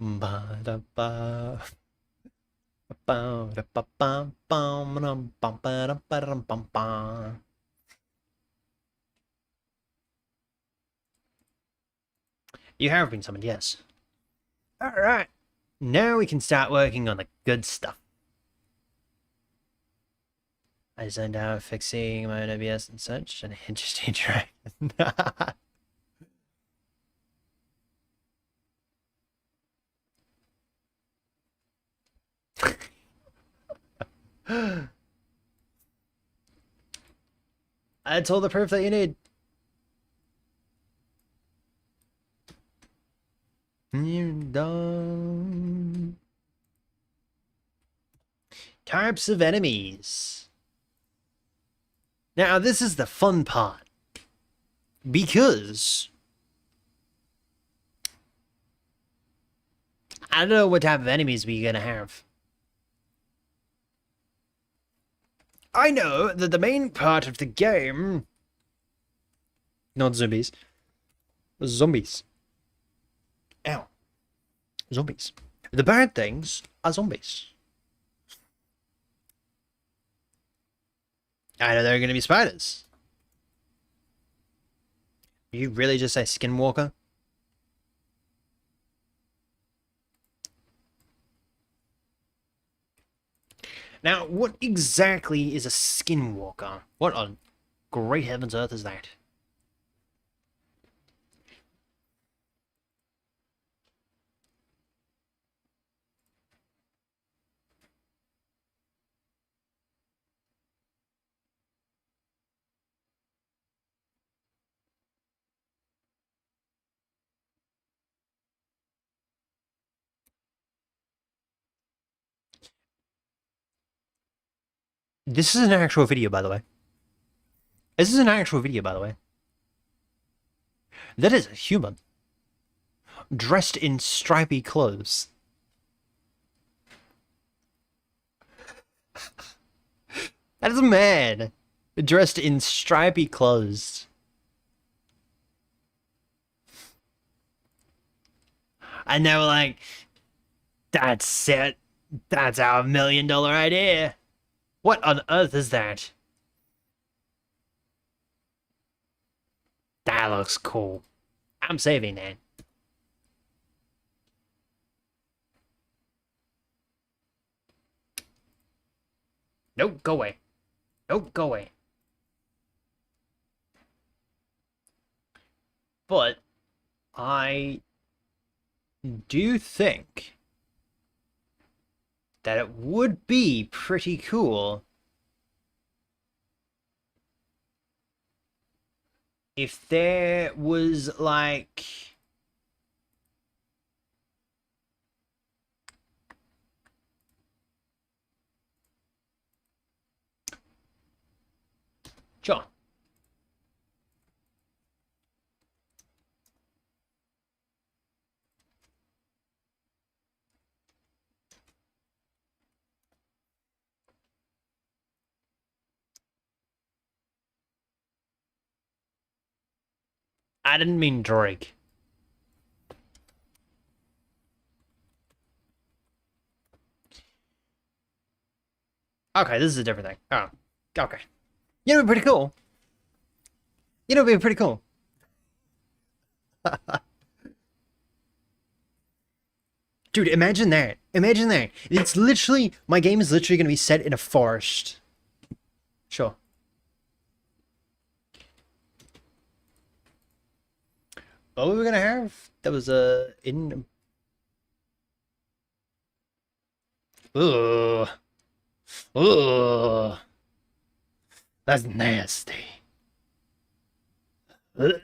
Ba-da-ba. You have been summoned, yes. Alright. Now we can start working on the good stuff. I designed out fixing my own OBS and such, and interesting track. That's all the proof that you need. You're done. Types of enemies. Now, this is the fun part. Because I don't know what type of enemies we're gonna have. I know that the main part of the game... Not zombies. Zombies. Ow. Zombies. The bad things are zombies. I know there are going to be spiders. You really just say skinwalker? Now, what exactly is a skinwalker? What on great heavens earth is that? This is an actual video, by the way. This is an actual video, by the way. That is a human. Dressed in stripy clothes. That is a man. Dressed in stripy clothes. And they were like, that's it. That's our $1 million idea. What on earth is that? That looks cool. I'm saving that. Nope, go away. Nope, go away. But I do think that it would be pretty cool if there was like John. I didn't mean Drake. Okay, this is a different thing. Oh, okay. You know, it'd be pretty cool. You know, it'd be pretty cool. Dude, imagine that. Imagine that. It's literally, my game is literally going to be set in a forest. Sure. What were we going to have? That was in... Ugh. Ugh. That's nasty. Ugh.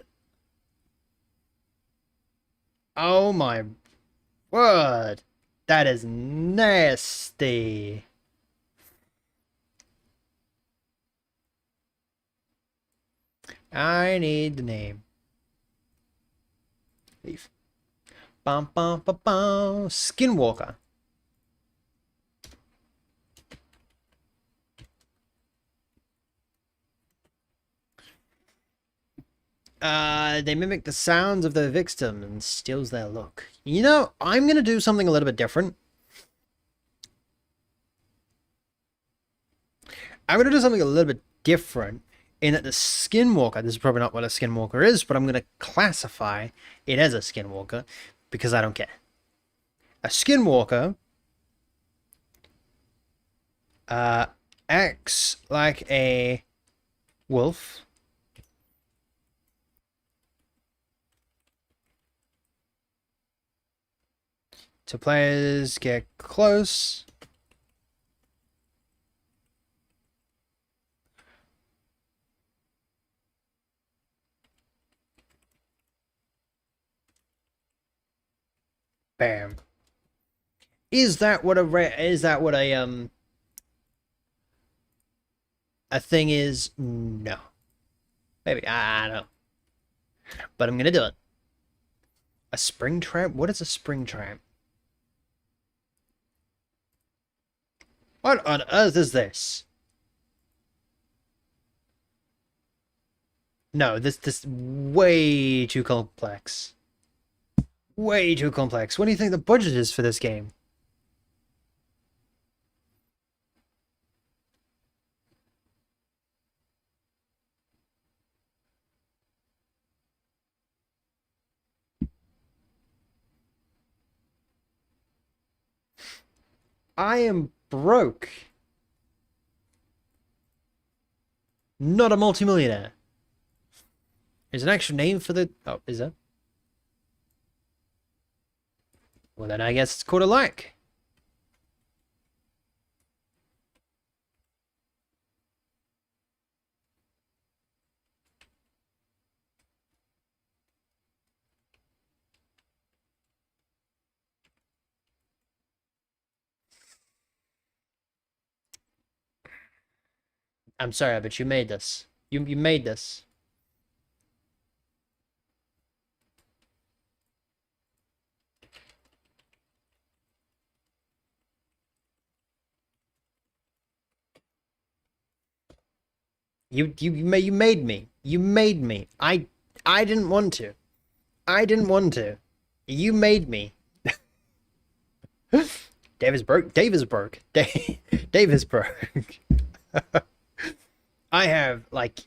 Oh my word. That is nasty. I need the name. Leave. Bum bum bum bum. Skinwalker. They mimic the sounds of their victim and steals their look. You know, I'm gonna do something a little bit different. I'm gonna do something a little bit different in that the skinwalker, this is probably not what a skinwalker is, but I'm gonna classify it as a skinwalker because I don't care. A skinwalker acts like a wolf. So players get close. Bam. Is that what a thing is? No. Maybe. I don't know. But I'm gonna do it. A spring trap? What is a spring trap? What on earth is this? No, this way too complex. Way too complex. What do you think the budget is for this game? I am broke. Not a multimillionaire. There's an actual name for the... Oh, is there? Well, then I guess it's called a like. I'm sorry, but you made this. You made this. You made me. You made me. I didn't want to. I didn't want to. You made me. Dave is broke. Dave is broke. Dave is broke. I have like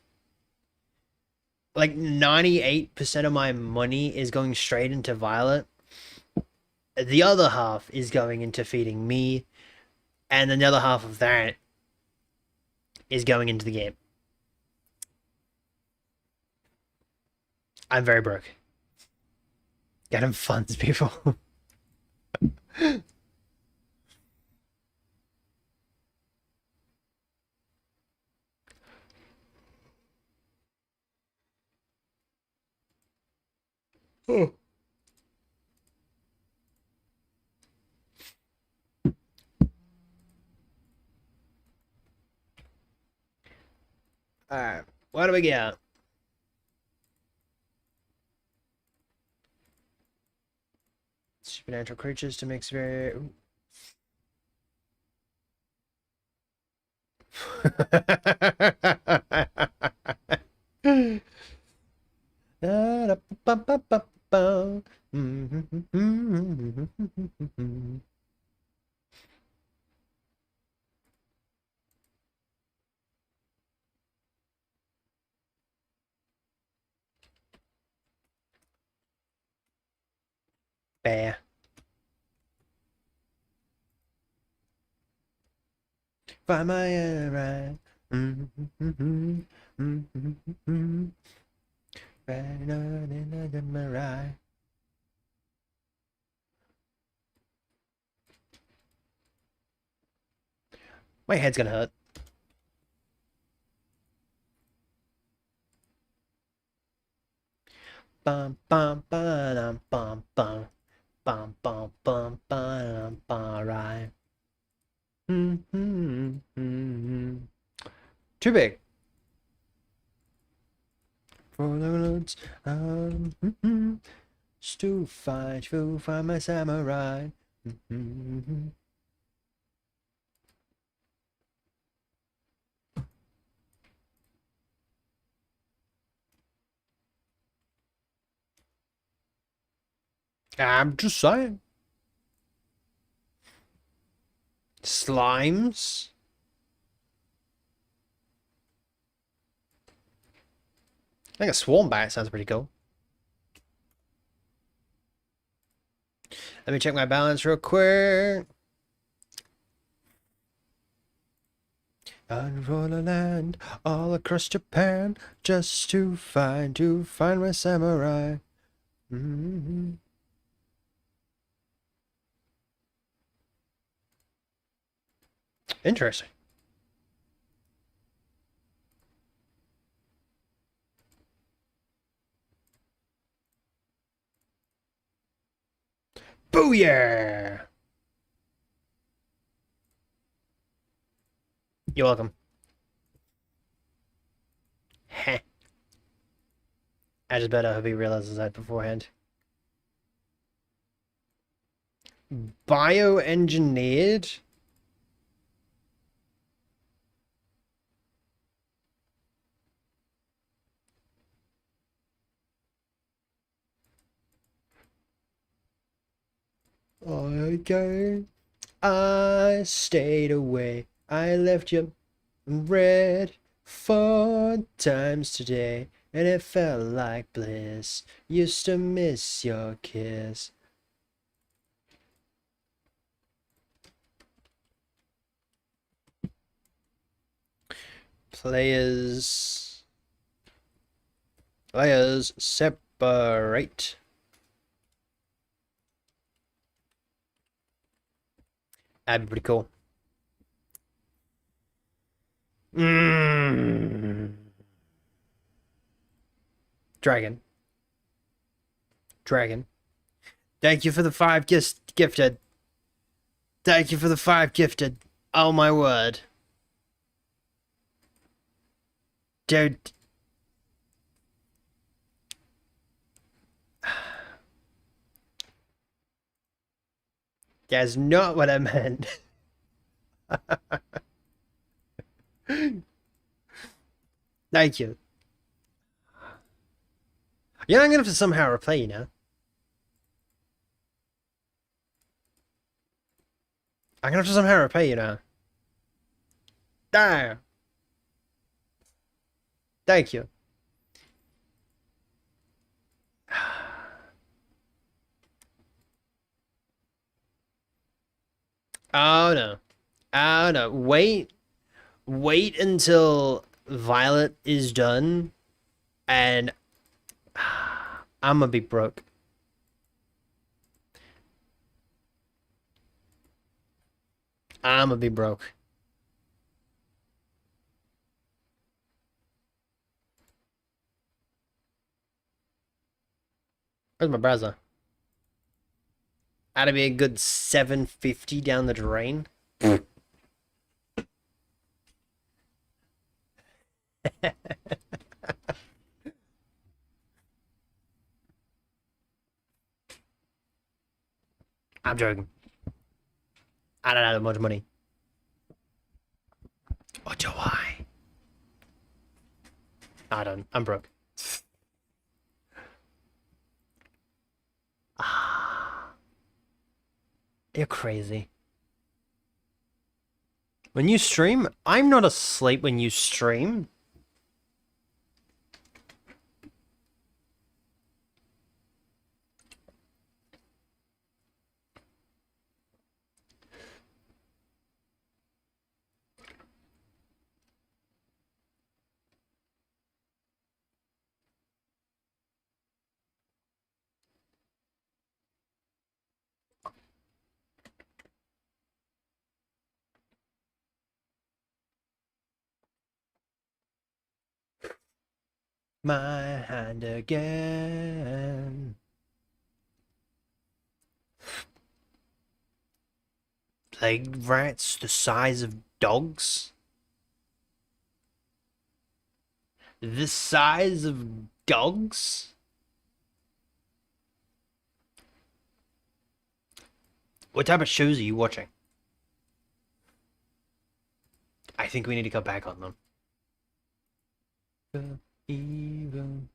98% of my money is going straight into Violet. The other half is going into feeding me, and then the other half of that is going into the game. I'm very broke. Get him funds, people. Oh. Alright, what do we get? Supernatural creatures to mix very. Bear. Find my right. My head's gonna hurt. Bum bum bum bum bum bum bum bum bum bum right. Too big. For the roads, to find my samurai. I'm just saying. Slimes. I think a swarm bat sounds pretty cool. Let me check my balance real quick. Unroll a land all across Japan just to find my samurai. Interesting. Booyah! You're welcome. Heh. I just better hope he realizes that beforehand. Bioengineered? Okay. I stayed away. I left you red 4 times today, and it felt like bliss. Used to miss your kiss. Players separate. That'd be pretty cool. Dragon. Thank you for the 5 gifted. Thank you for the 5 gifted. Oh my word. Dude. That's not what I meant. Thank you. Yeah, I'm gonna have to somehow replay you now. I can have to somehow repay you now. Damn. Thank you. Oh no. Oh no. Wait until Violet is done and I'm gonna be broke. I'm gonna be broke. Where's my browser? That'd be a good 750 down the drain. I'm joking. I don't have that much money. What do I? I don't. I'm broke. Ah, you're crazy. When you stream, I'm not asleep when you stream. My hand again. Plague rats the size of dogs? The size of dogs? What type of shows are you watching? I think we need to go back on them. Even.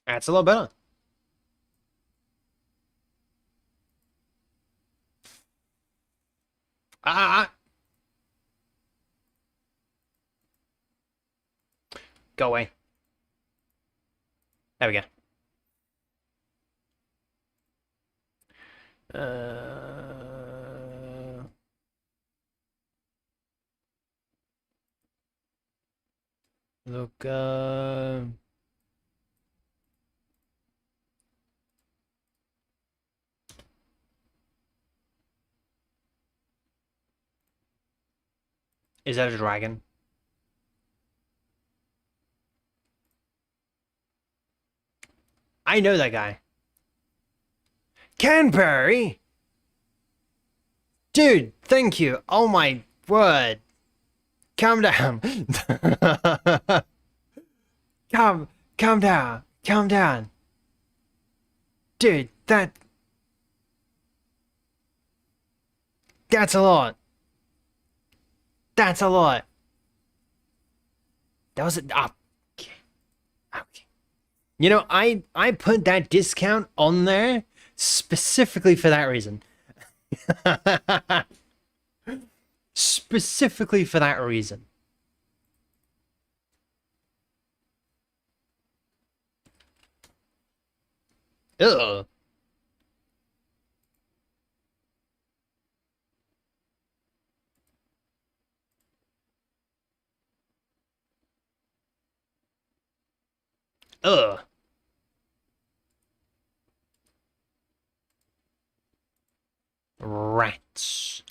That's a lot better. Ah! Go away. There we go. Look, is that a dragon? I know that guy. Canberry? Dude, thank you. Oh my word. Calm down. Calm down. Calm down. Dude, that's a lot. That's a lot. That was okay. Okay. You know, I put that discount on there specifically for that reason. Specifically for that reason. Ugh. Ugh. Rats.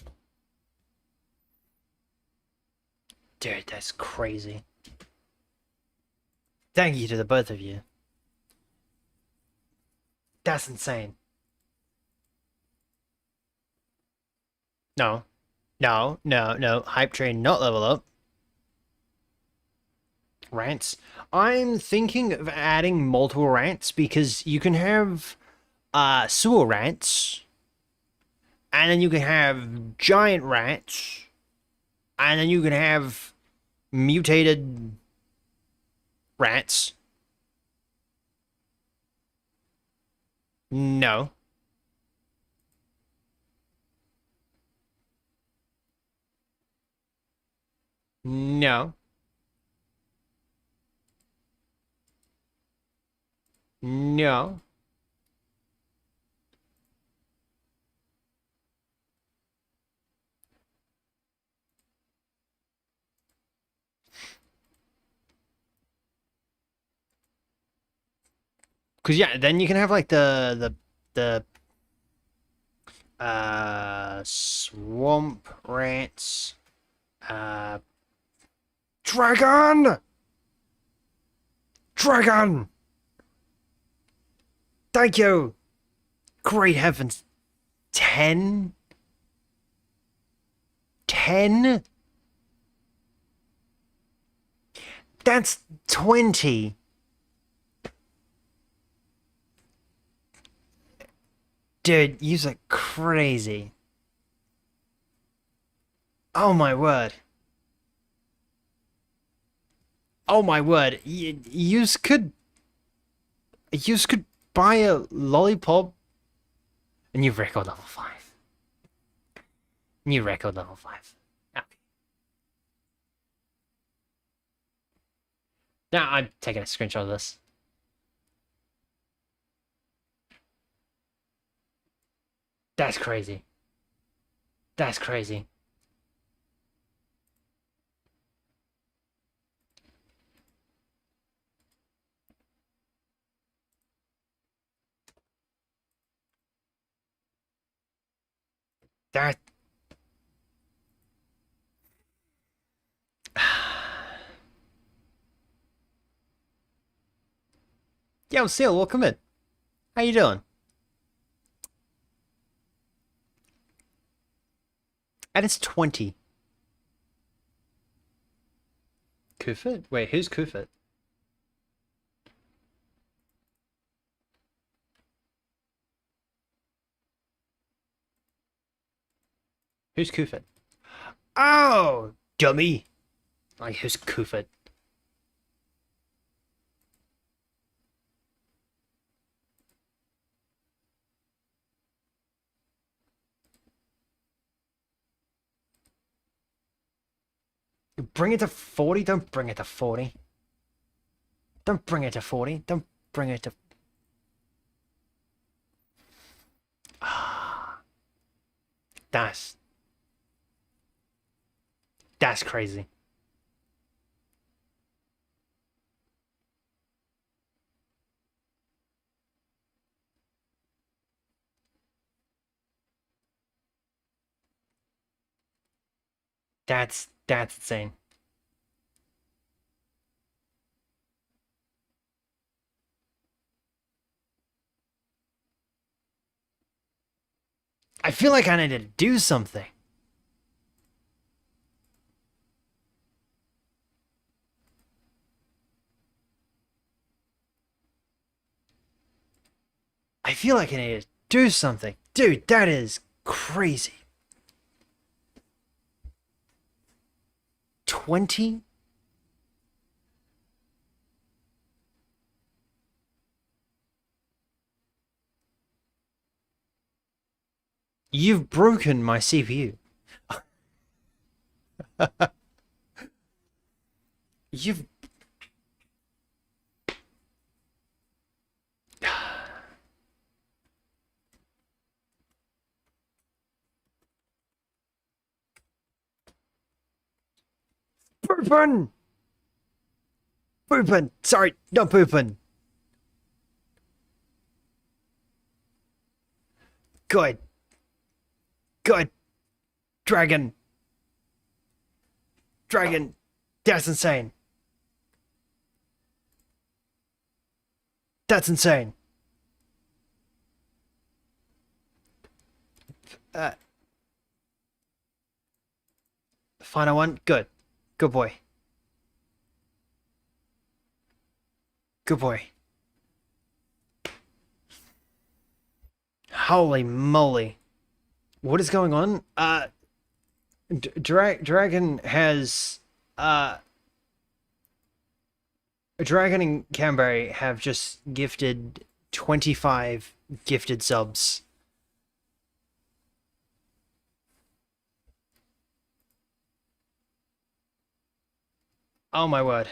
Dude, that's crazy. Thank you to the both of you. That's insane. No. No, no, no. Hype train not level up. Rants. I'm thinking of adding multiple rants because you can have sewer rants, and then you can have giant rats, And then you can have mutated rats. No. No. No. Because yeah, then you can have like the swamp rats. Dragon! Dragon! Thank you! Great heavens. 10? 10? That's 20. Dude, you're crazy. Oh my word. Oh my word. Yous could buy a lollipop and you've record level 5. New record level 5. Happy. Now I'm taking a screenshot of this. That's crazy. That's crazy. That. Yo, Seal, welcome in. How you doing? And it's 20. Kufit? Wait, who's Kufit? Who's Kufit? Oh, dummy. Like, who's Kufit? Bring it to 40? Don't bring it to 40. Don't bring it to 40. Don't bring it to... That's... That's crazy. That's insane. I feel like I need to do something. I feel like I need to do something. Dude, that is crazy. 20? You've broken my CPU. You've... Poopin! Poopin! Sorry, not poopin. Good. Good. Dragon. Dragon. That's insane. That's insane. Final one. Good. Good boy. Good boy. Holy moly. What is going on? Dragon has Dragon and Canberry have just gifted 25 gifted subs. Oh my word.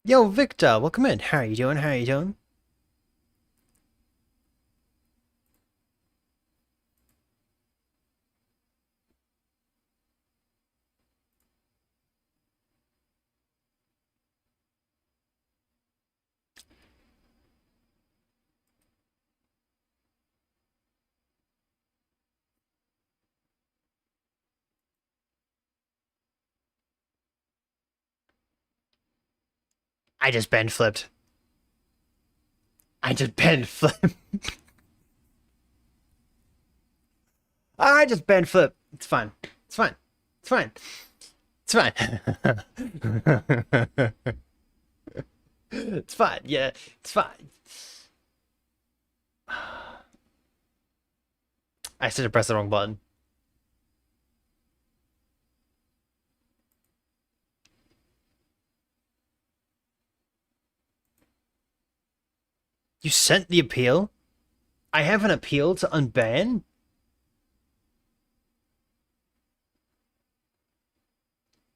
Yo, Victor, welcome in. How are you doing? How are you doing? I just bend flipped. I just bend flip. I just bend flip. It's fine. It's fine. It's fine. It's fine. It's fine. Yeah, it's fine. I should have pressed the wrong button. You sent the appeal? I have an appeal to unban?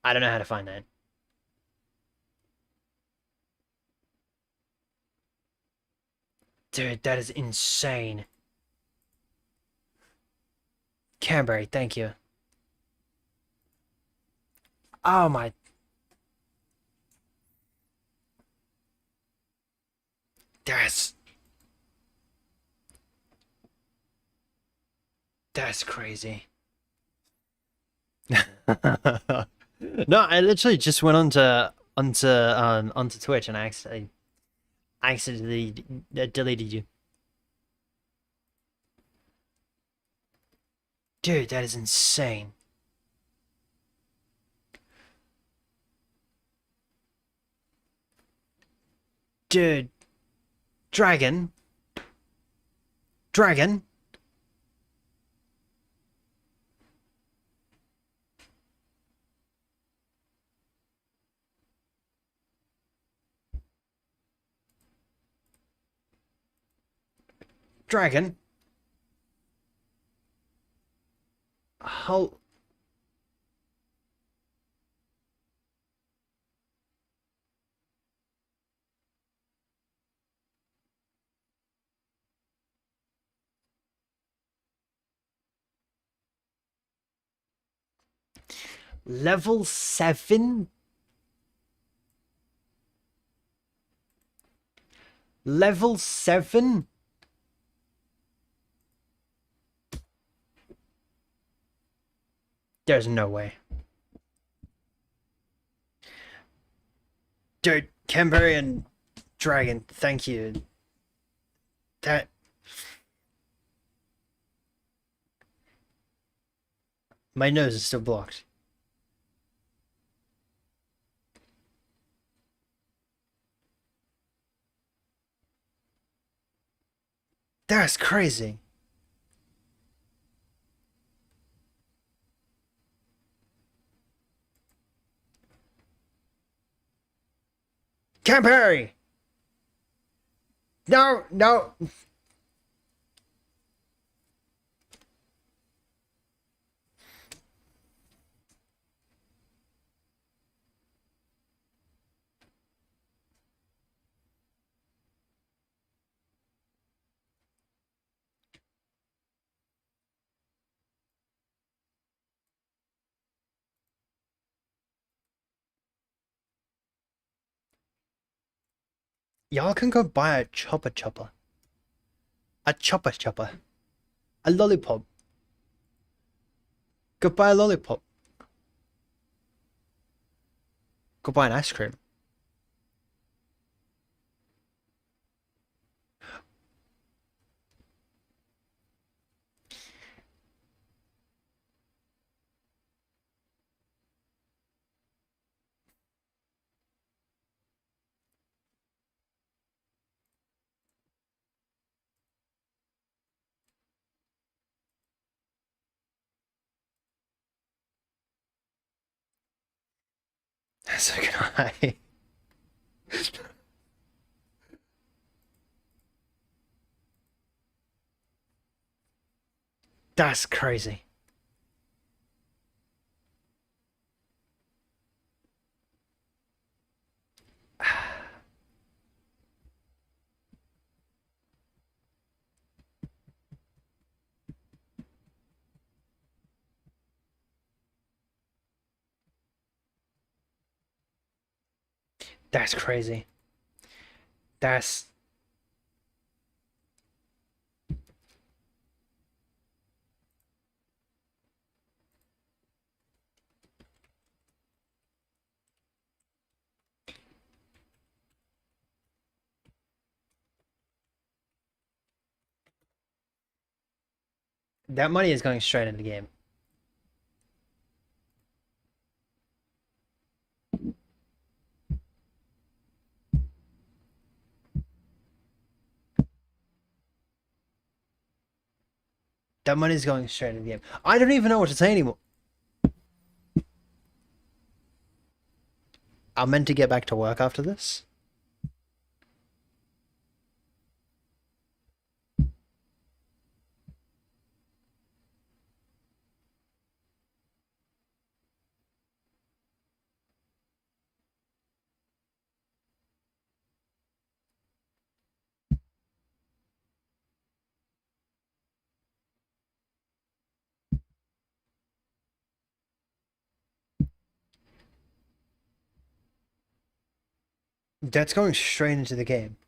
I don't know how to find that. Dude, that is insane. Canberry, thank you. Oh my. That's... That's crazy. No, I literally just went onto Twitch and I accidentally deleted you. Dude, that is insane. Dude, Dragon, Dragon. Dragon. How? Level 7? Level 7? There's no way. Dude, Canberry and Dragon, thank you. That... My nose is still blocked. That's crazy. Canberry! No, no. Y'all can go buy a chopper chopper. A chopper chopper. A lollipop. Go buy a lollipop. Go buy an ice cream. So can I. That's crazy. That's crazy. That's that money is going straight into the game. That money is going straight into the game. I don't even know what to say anymore. I'm meant to get back to work after this. That's going straight into the game.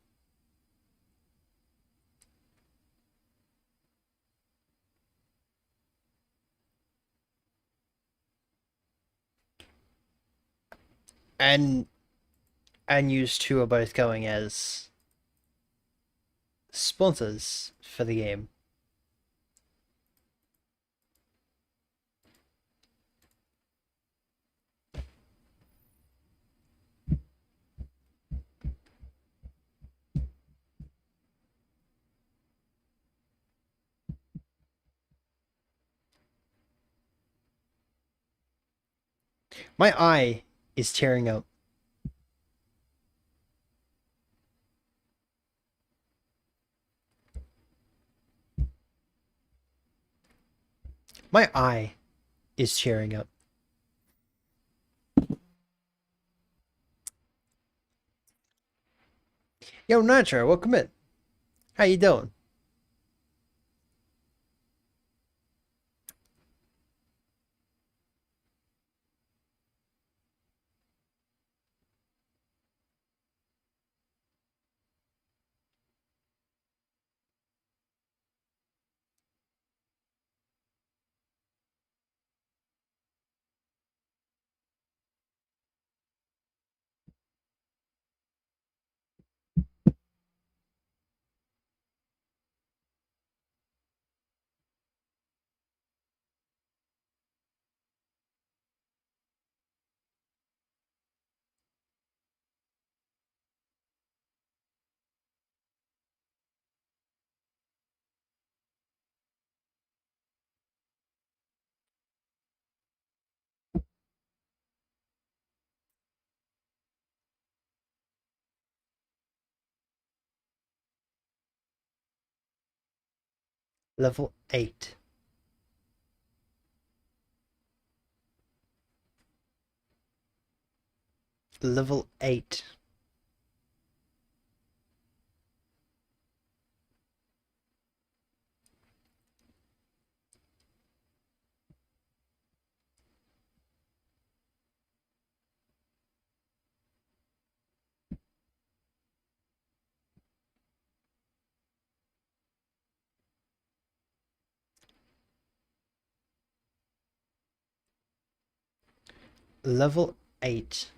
And used two are both going as sponsors for the game. My eye is tearing up. My eye is tearing up. Yo, Nitro, welcome in. How you doing? Level 8. Level 8. Level 8.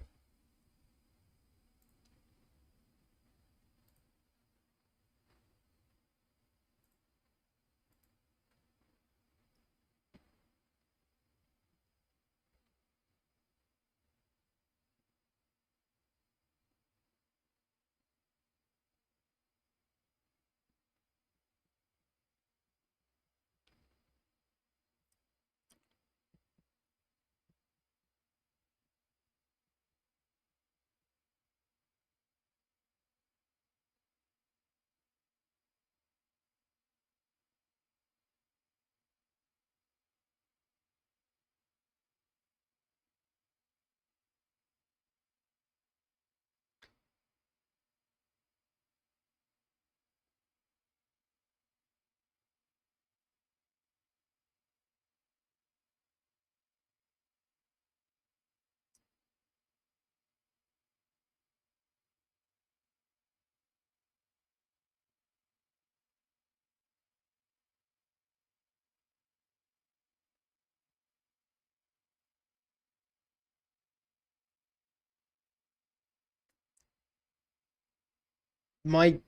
My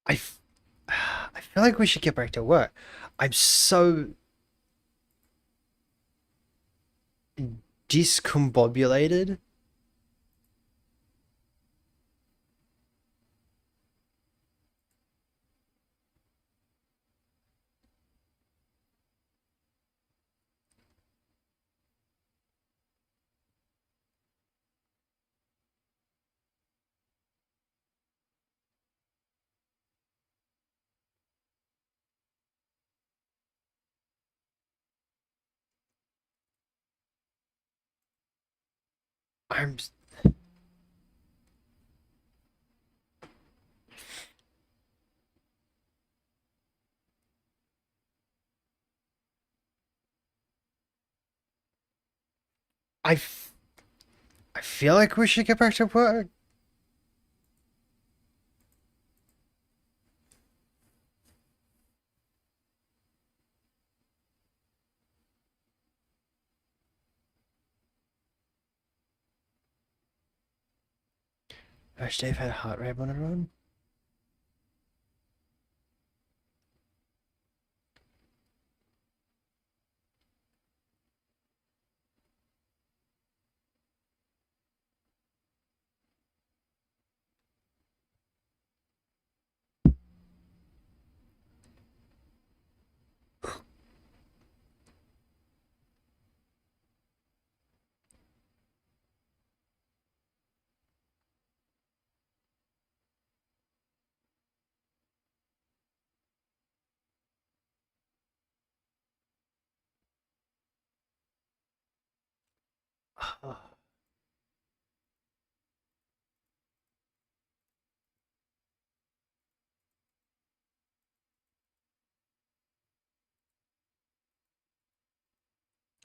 I, f- I feel like we should get back to work. I'm so discombobulated. I'm. I, f- I feel like we should get back to work. Gosh, Dave had a heart rate on everyone.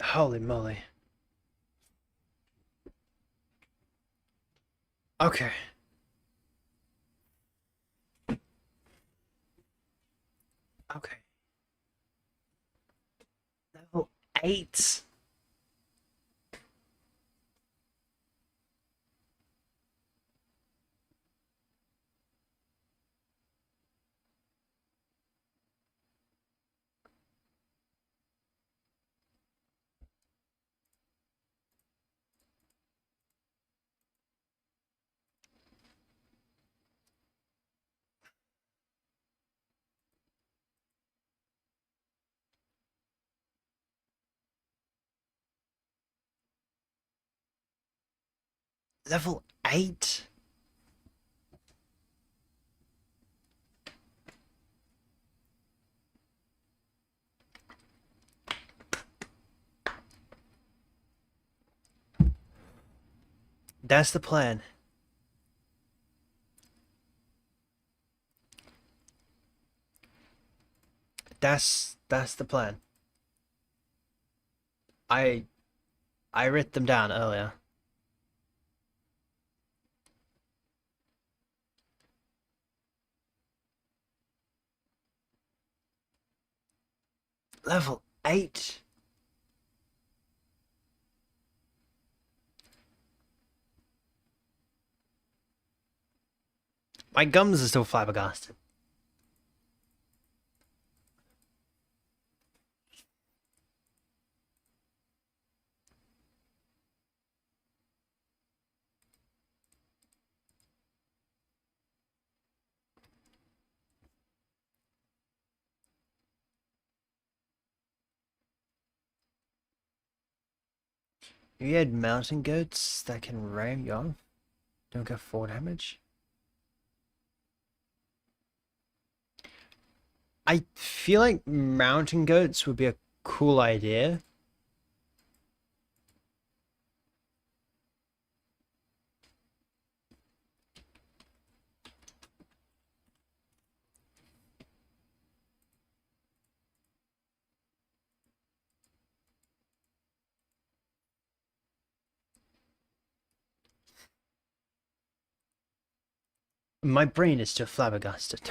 Holy moly. Okay. Okay. Level 8. Level 8? That's the plan. That's the plan. I I wrote them down earlier. Level 8? My gums are still flabbergasted. You had mountain goats that can ram you off. Don't get 4 damage. I feel like mountain goats would be a cool idea. My brain is still flabbergasted.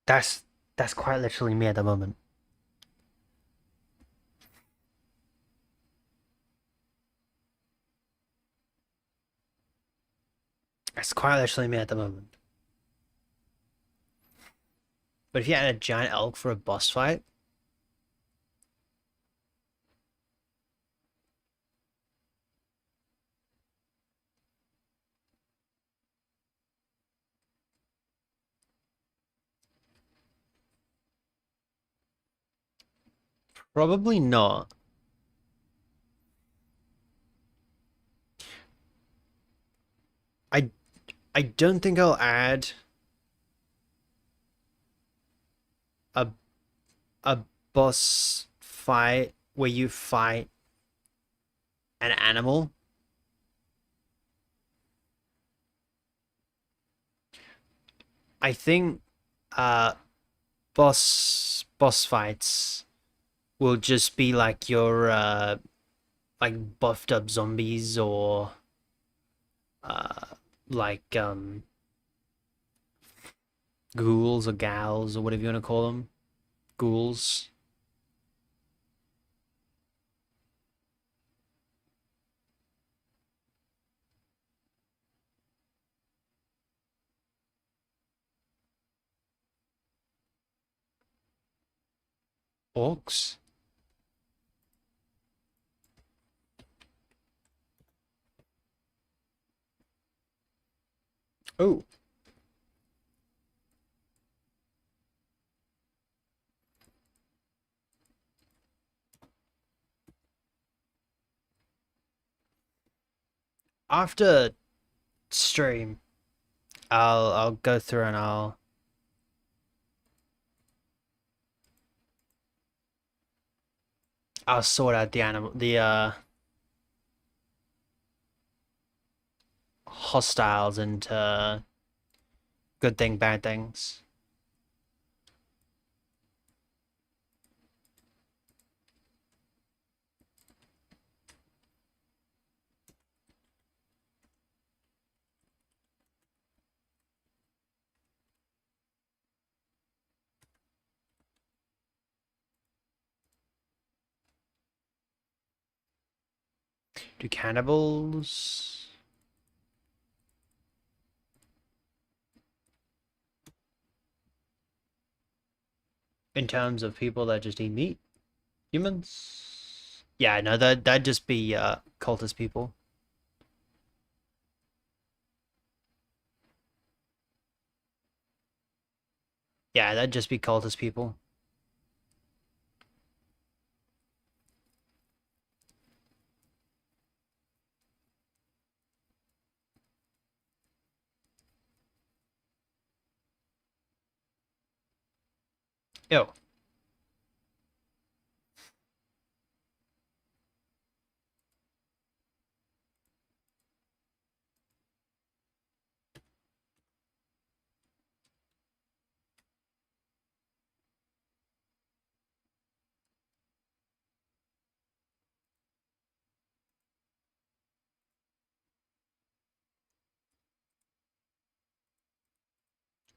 That's that's quite literally me at the moment. That's quite literally me at the moment. But if you had a giant elk for a boss fight, probably not. I I don't think I'll add a a boss fight where you fight an animal. I think uh boss fights will just be like your like buffed up zombies or uh like ghouls or gals or whatever you want to call them. Ghouls. Orcs. Oh, after stream, I'll go through and I'll sort out the hostiles into good thing, bad things. Do cannibals in terms of people that just eat meat? Humans? Yeah, no, that'd just be cultist people. Yeah, that'd just be cultist people. Ew.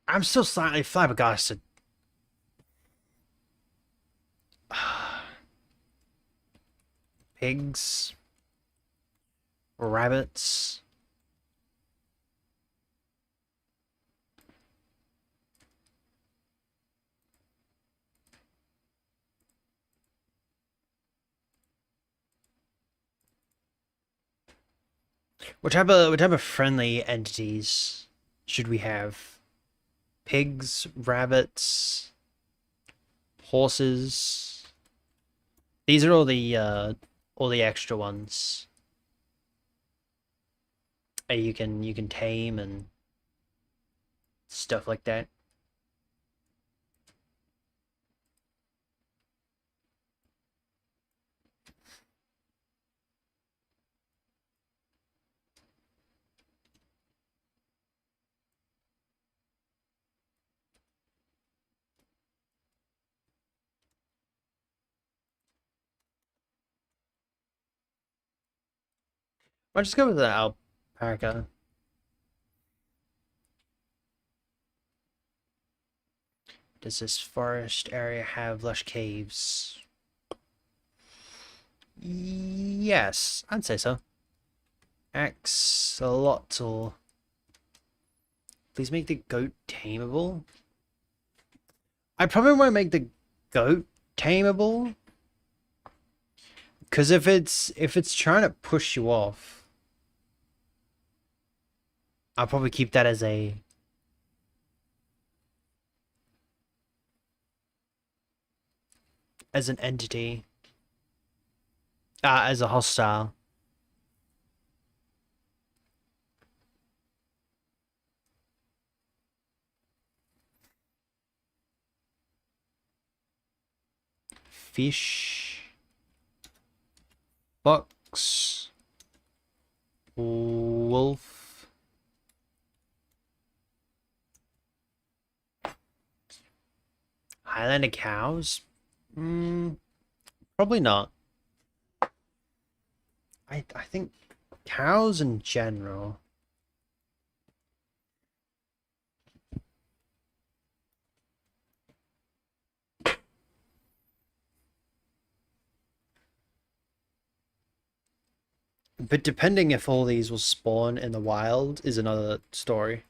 I'm still slightly flabbergasted. Pigs, rabbits. What type of friendly entities should we have? Pigs, rabbits, horses. These are all the extra ones. You can tame and stuff like that. I'll just go with the alpaca. Does this forest area have lush caves? Yes, I'd say so. Axolotl. Please make the goat tameable. I probably won't make the goat tameable. Because if it's trying to push you off, I'll probably keep that as an entity. As a hostile. Fish. Fox. Wolf. Highlander cows? Probably not. I think cows in general. But depending if all these will spawn in the wild is another story.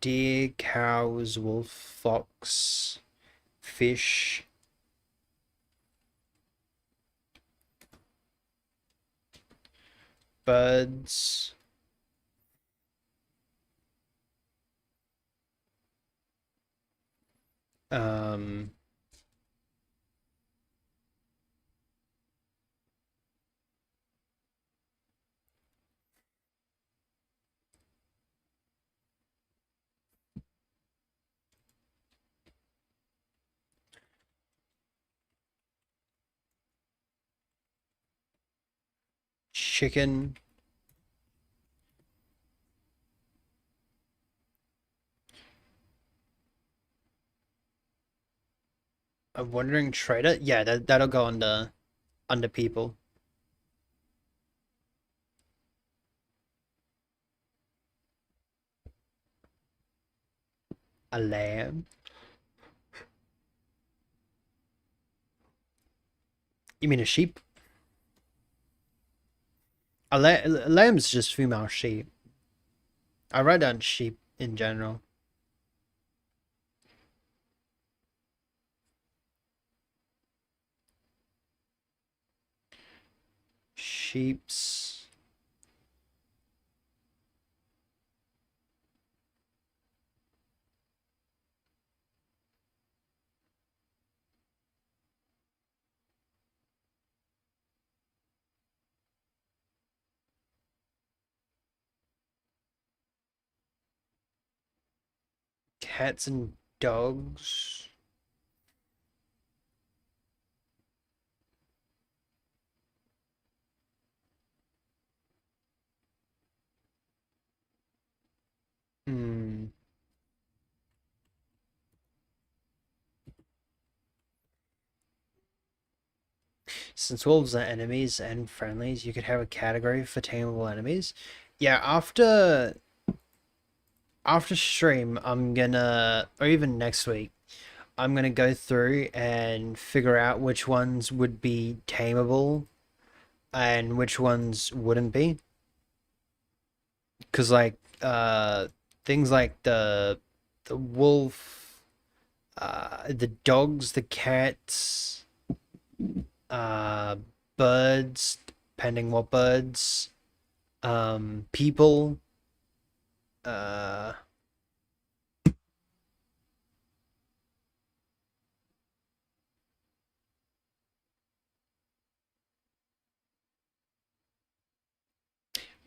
Deer, cows, wolf, fox, fish. Birds. Um, Chicken. A wandering trader? Yeah, that'll go under people. A lamb. You mean a sheep? A lamb's just female sheep. I write down sheep in general. Sheeps. Cats and dogs. Hmm. Since wolves are enemies and friendlies, you could have a category for tameable enemies. Yeah, after stream, I'm gonna, or even next week, I'm gonna go through and figure out which ones would be tameable and which ones wouldn't be. Because like things like the wolf, the dogs, the cats, uh birds, depending what birds, people, uh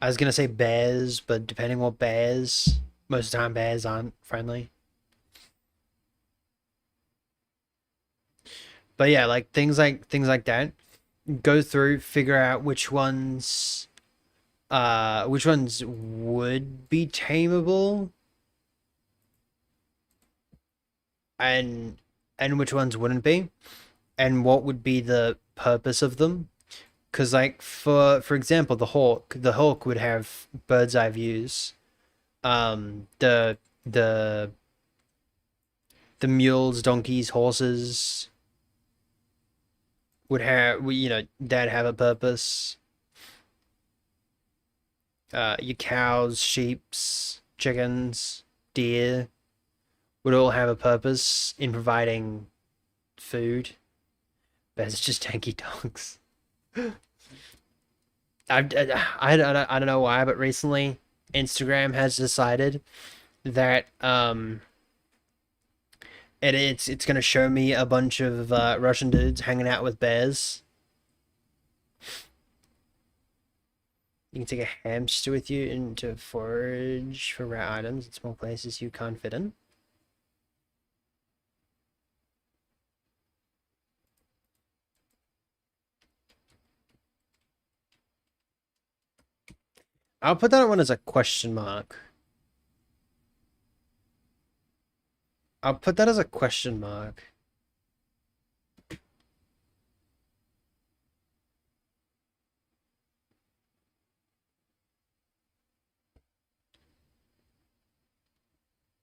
I was gonna say bears, but depending what bears, most of the time bears aren't friendly. But yeah, like things like that. Go through, figure out which ones would be tameable and which ones wouldn't be, and what would be the purpose of them. Because like for example, the hawk would have bird's eye views. The the mules, donkeys, horses would have, that have a purpose. Your cows, sheeps, chickens, deer would all have a purpose in providing food. But it's just tanky dogs. I don't know why, but recently Instagram has decided that it's gonna show me a bunch of Russian dudes hanging out with bears. You can take a hamster with you into forage for rare items in small places you can't fit in. I'll put that one as a question mark. I'll put that as a question mark.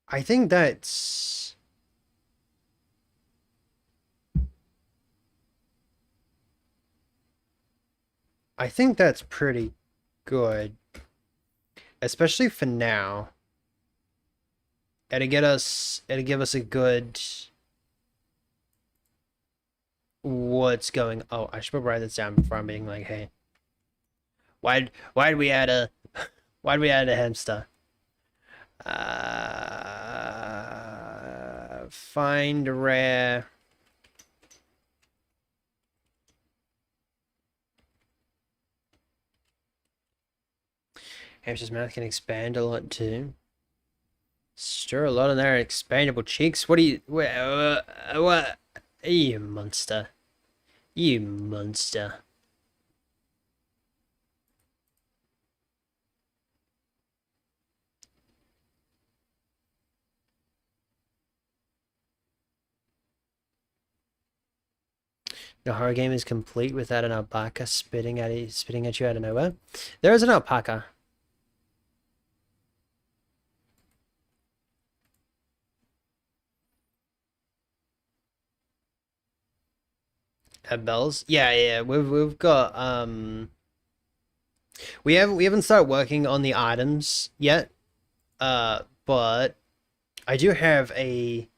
I think that's I think that's pretty good, especially for now. It'll give us a good what's going. Oh, I should probably write this down before I'm being like, hey, why'd we add a why'd we add a hamster? Find rare. Hamster's mouth can expand a lot too. Stir a lot in there. Expandable cheeks. What do you? What? You monster! You monster! The horror game is complete without an alpaca spitting at you out of nowhere. There is an alpaca. At Bells. Yeah. We've got we haven't started working on the items yet. But I do have a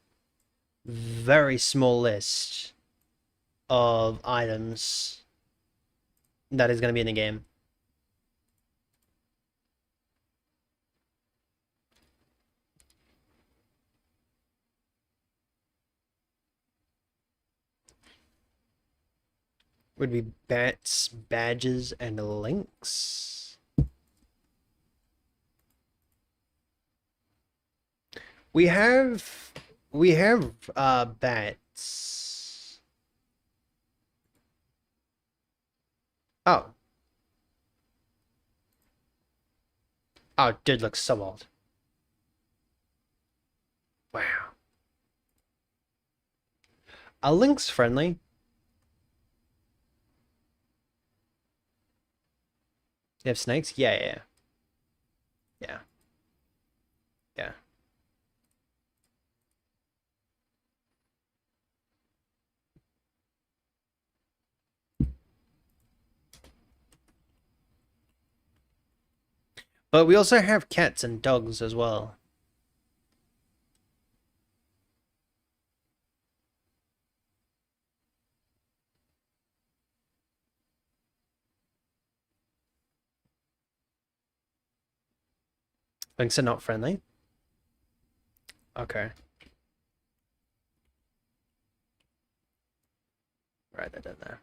very small list of items that is going to be in the game. Would be bats, badges, and links. We have bats. Oh. Oh, it did look so old. Wow. Are links friendly? They have snakes? Yeah, yeah, yeah. Yeah. But we also have cats and dogs as well. Thanks are not friendly. Okay. Write that down there.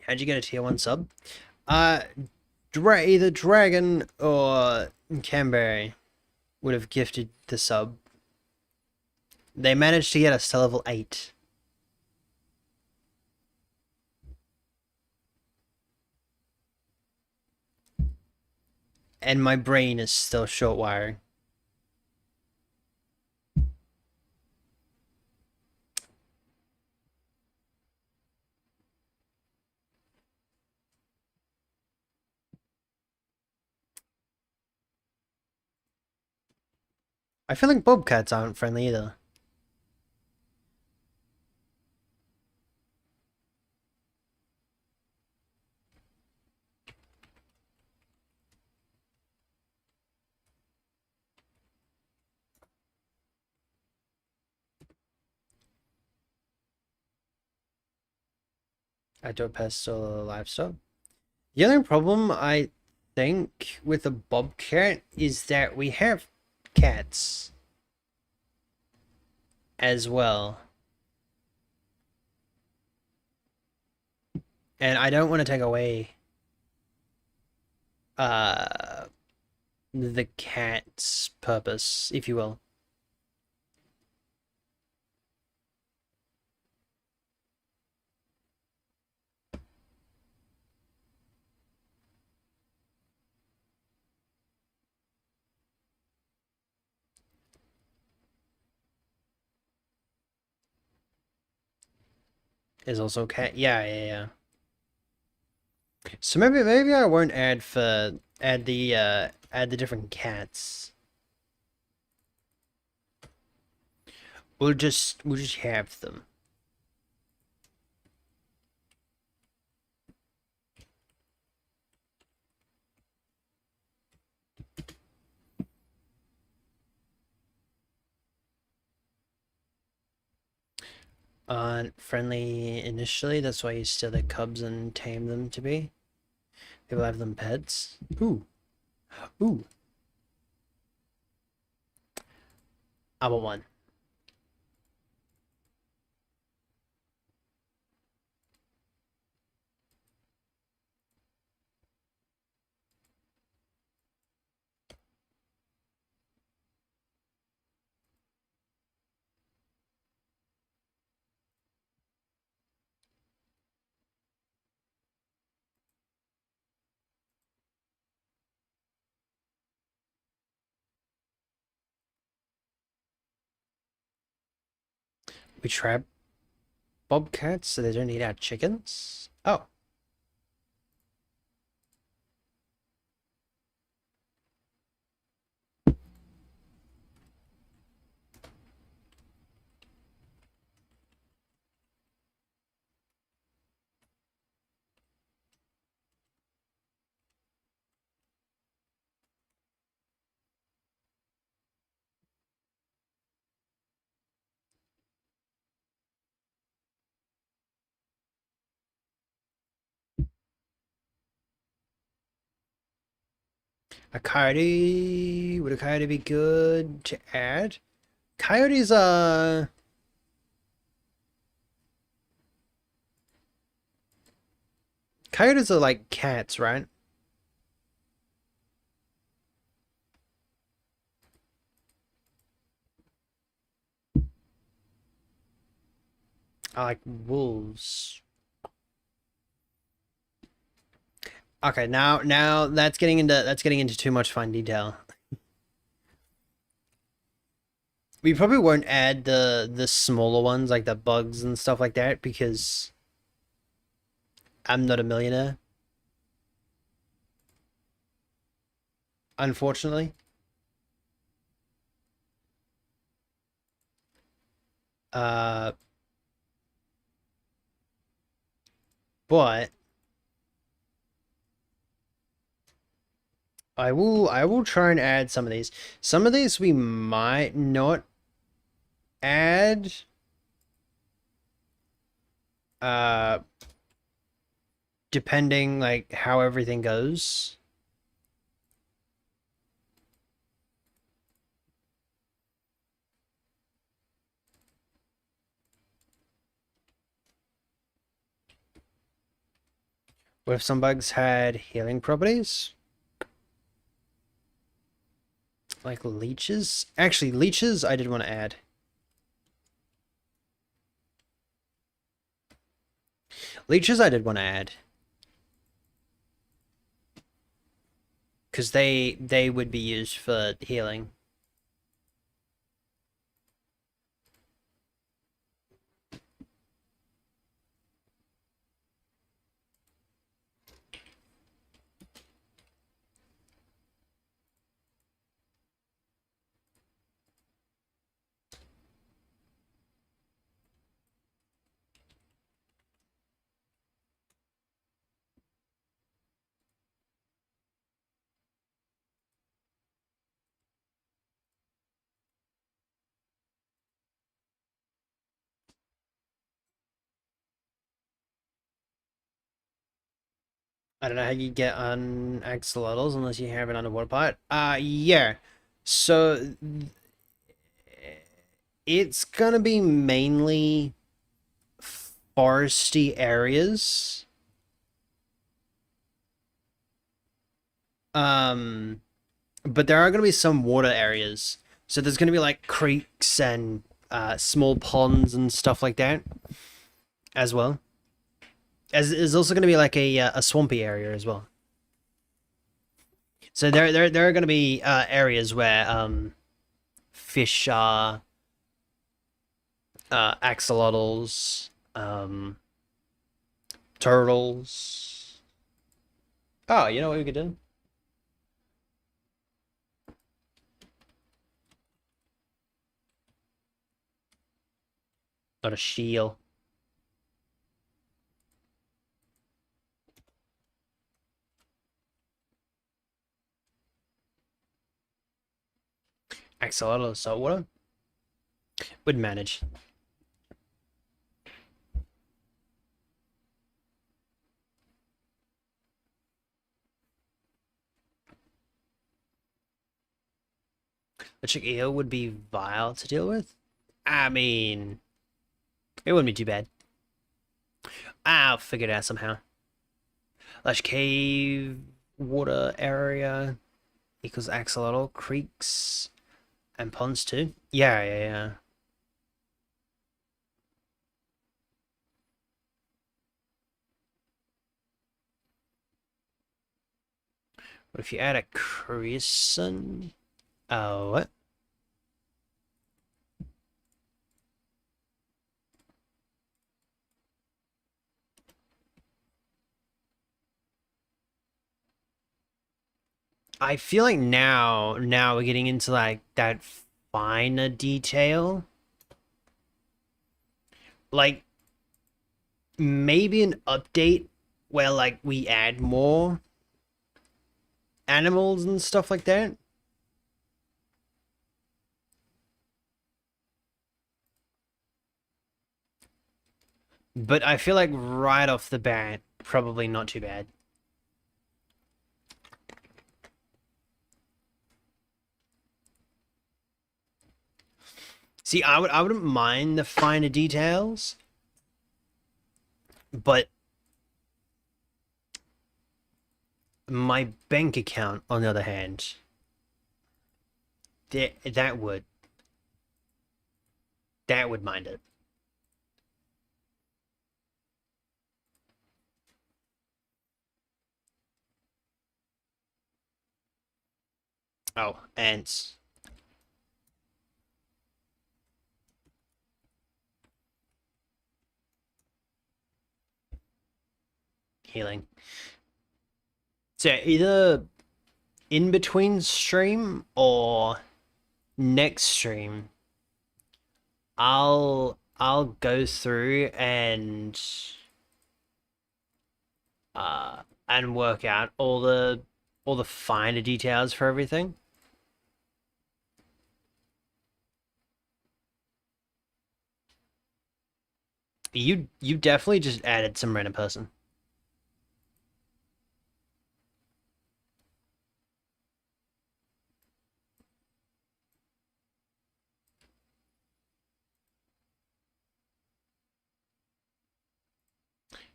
How'd you get a tier 1 sub? Either Dragon or Canberry would have gifted the sub. They managed to get us to level 8. And my brain is still short wiring. I feel like bobcats aren't friendly either. Outdoor pests or livestock. The only problem I think with a bobcat is that we have cats as well. And I don't want to take away the cat's purpose, if you will. Is also cat. Yeah, yeah, yeah. So maybe I won't add the different cats. We'll just have them. Friendly initially, that's why you steal their cubs and tame them to be. People have them pets. Ooh. Ooh. I want one. We trap bobcats so they don't eat our chickens? Oh. A coyote? Would a coyote be good to add? Coyotes Coyotes are like cats, right? Are like wolves. Okay, now that's getting into too much fine detail. We probably won't add the smaller ones like the bugs and stuff like that because I'm not a millionaire, unfortunately. Uh, but I will try and add some of these. Some of these we might not add. Uh, Depending like how everything goes. What if some bugs had healing properties? Like leeches? Actually, leeches I did want to add. Leeches I did want to add. Because they would be used for healing. I don't know how you get on axolotls unless you have an underwater part. Yeah. So it's gonna be mainly foresty areas. Um, but there are gonna be some water areas. So there's gonna be like creeks and small ponds and stuff like that as well. As there's also gonna be like a swampy area as well. So there are gonna be areas where fish are axolotls, turtles. Oh, you know what we could do? Got a shield. Axolotl saltwater would manage. A chick eel would be vile to deal with. I mean, it wouldn't be too bad. I'll figure it out somehow. Lush cave water area equals axolotl creeks and ponds too. Yeah. What if you add a crescent? Oh, what? I feel like now we're getting into like that finer detail. Like maybe an update where like we add more animals and stuff like that. But I feel like right off the bat, probably not too bad. See, I wouldn't mind the finer details, but my bank account, on the other hand, that would mind it. Oh, ants. healing. So either in between stream or next stream, I'll go through and work out all the finer details for everything. You definitely just added some random person.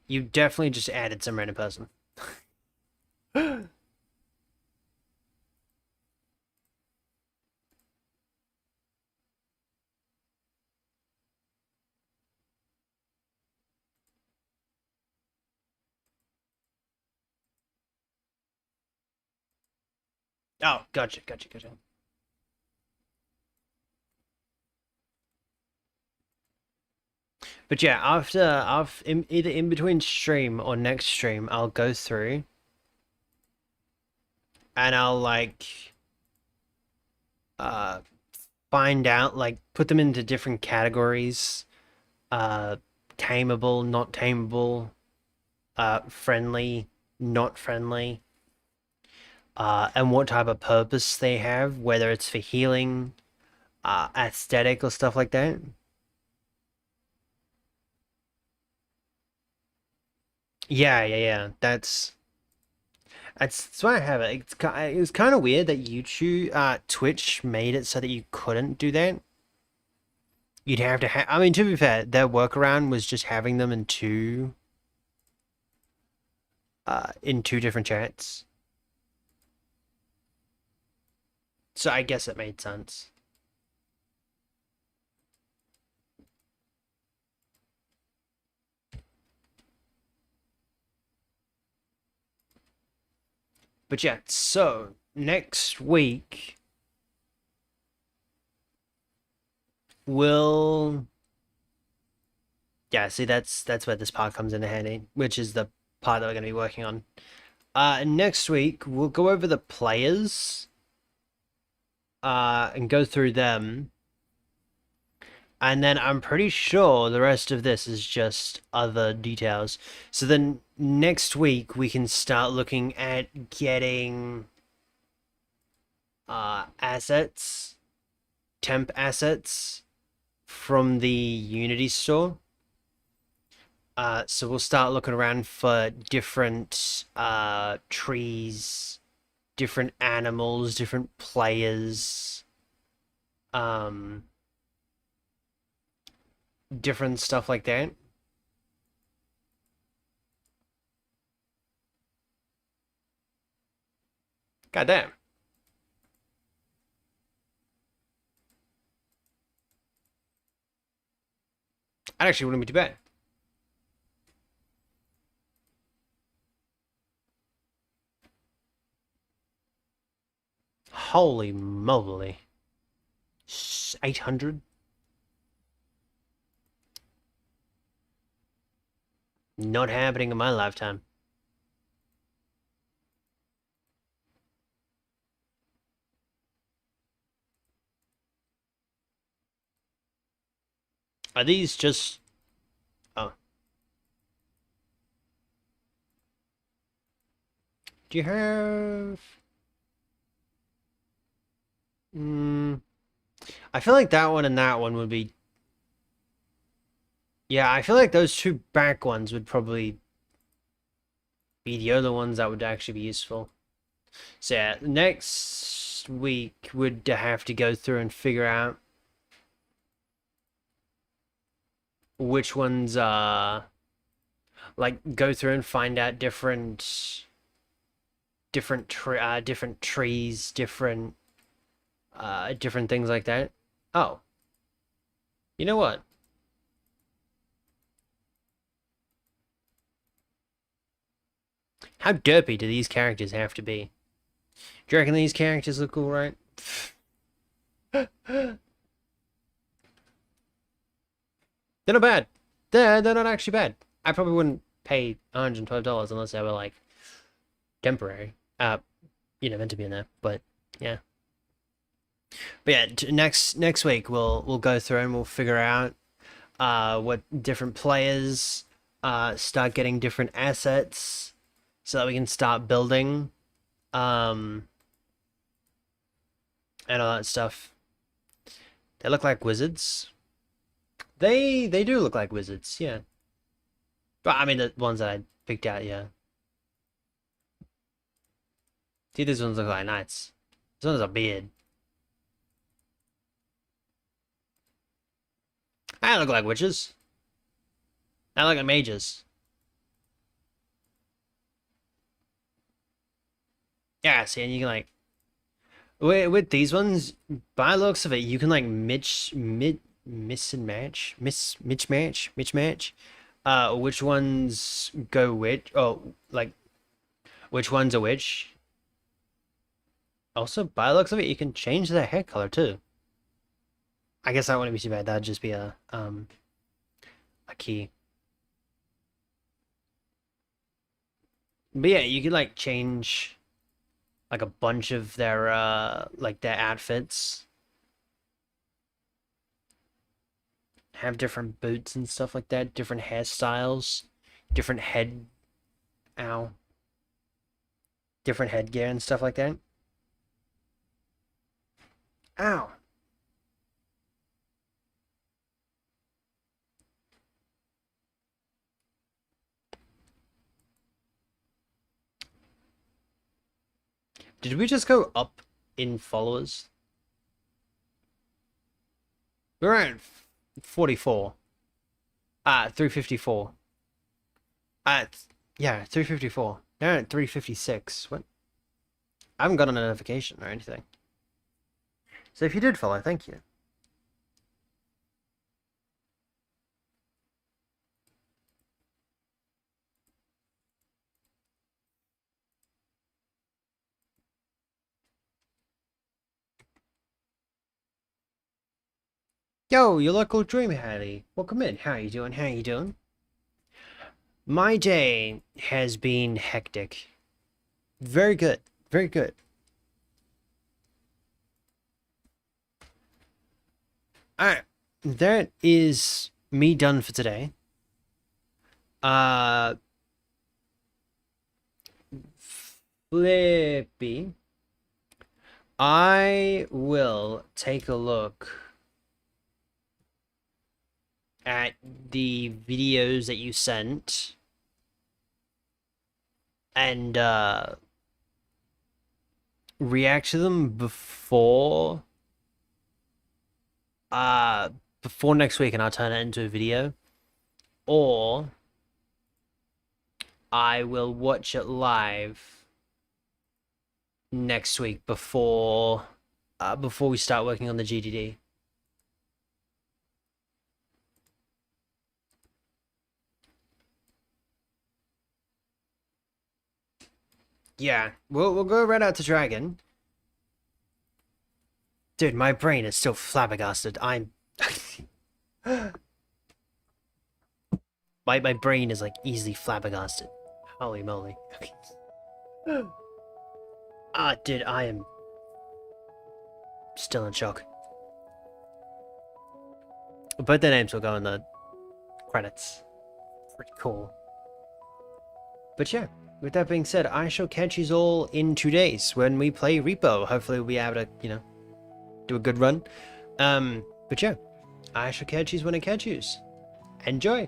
You definitely just added some random person. Oh, gotcha. But yeah, either in between stream or next stream, I'll go through and I'll like uh find out, like put them into different categories, tameable, not tameable, friendly, not friendly, and what type of purpose they have, whether it's for healing, aesthetic or stuff like that. Yeah. That's why I have it. It was kind of weird that YouTube, Twitch made it so that you couldn't do that. You'd have to I mean, to be fair, their workaround was just having them in two different chats. So I guess it made sense. But yeah, so next week we'll yeah, see that's where this part comes into handy, which is the part that we're gonna be working on. Next week we'll go over the players and go through them. And then I'm pretty sure the rest of this is just other details. So then next week we can start looking at getting assets, temp assets from the Unity store. So we'll start looking around for different trees, different animals, different players, different stuff like that. God damn. That actually wouldn't be too bad. Holy moly. 800? Not happening in my lifetime. Are these just... Oh. Do you have... I feel like that one and that one would be... Yeah, I feel like those two back ones would probably be the other ones that would actually be useful. So yeah, next week would have to go through and figure out which ones like go through and find out different trees, different things like that. Oh, you know what? How derpy do these characters have to be? Do you reckon these characters look alright? They're not bad. They're not actually bad. I probably wouldn't pay $112 unless they were like temporary. Meant to be in there. But yeah. But yeah, next week we'll go through and we'll figure out what different players start getting different assets so that we can start building and all that stuff. They look like wizards. They do look like wizards, yeah. But I mean the ones that I picked out, yeah. See, these ones look like knights. This one's a beard. I look like witches. I look like mages. Yeah, see, and you can like with these ones, by the looks of it, you can like mismatch, which ones go which, like which one's a which. Also, by the looks of it, you can change their hair color too. I guess that wouldn't be too bad. That'd just be a key. But yeah, you could like change like a bunch of their their outfits. Have different boots and stuff like that, different hairstyles, different different headgear and stuff like that. Ow. Did we just go up in followers? We're at 44. 354. Yeah, 354. Now at 356. What? I haven't got a notification or anything. So if you did follow, thank you. Yo, your local dream Harley. Welcome in. How you doing? How you doing? My day has been hectic. Very good. Very good. Alright. That is me done for today. Flippy. I will take a look at the videos that you sent and react to them before next week, and I'll turn it into a video, or I will watch it live next week before we start working on the GDD. Yeah, we'll go right out to Dragon. Dude, my brain is still flabbergasted. I'm my brain is like easily flabbergasted. Holy moly. Dude, I am still in shock. But their names will go in the credits. Pretty cool. But yeah, with that being said, I shall catch you all in 2 days when we play Repo. Hopefully we'll be able to, do a good run. But yeah, I shall catch you when I catch you. Enjoy!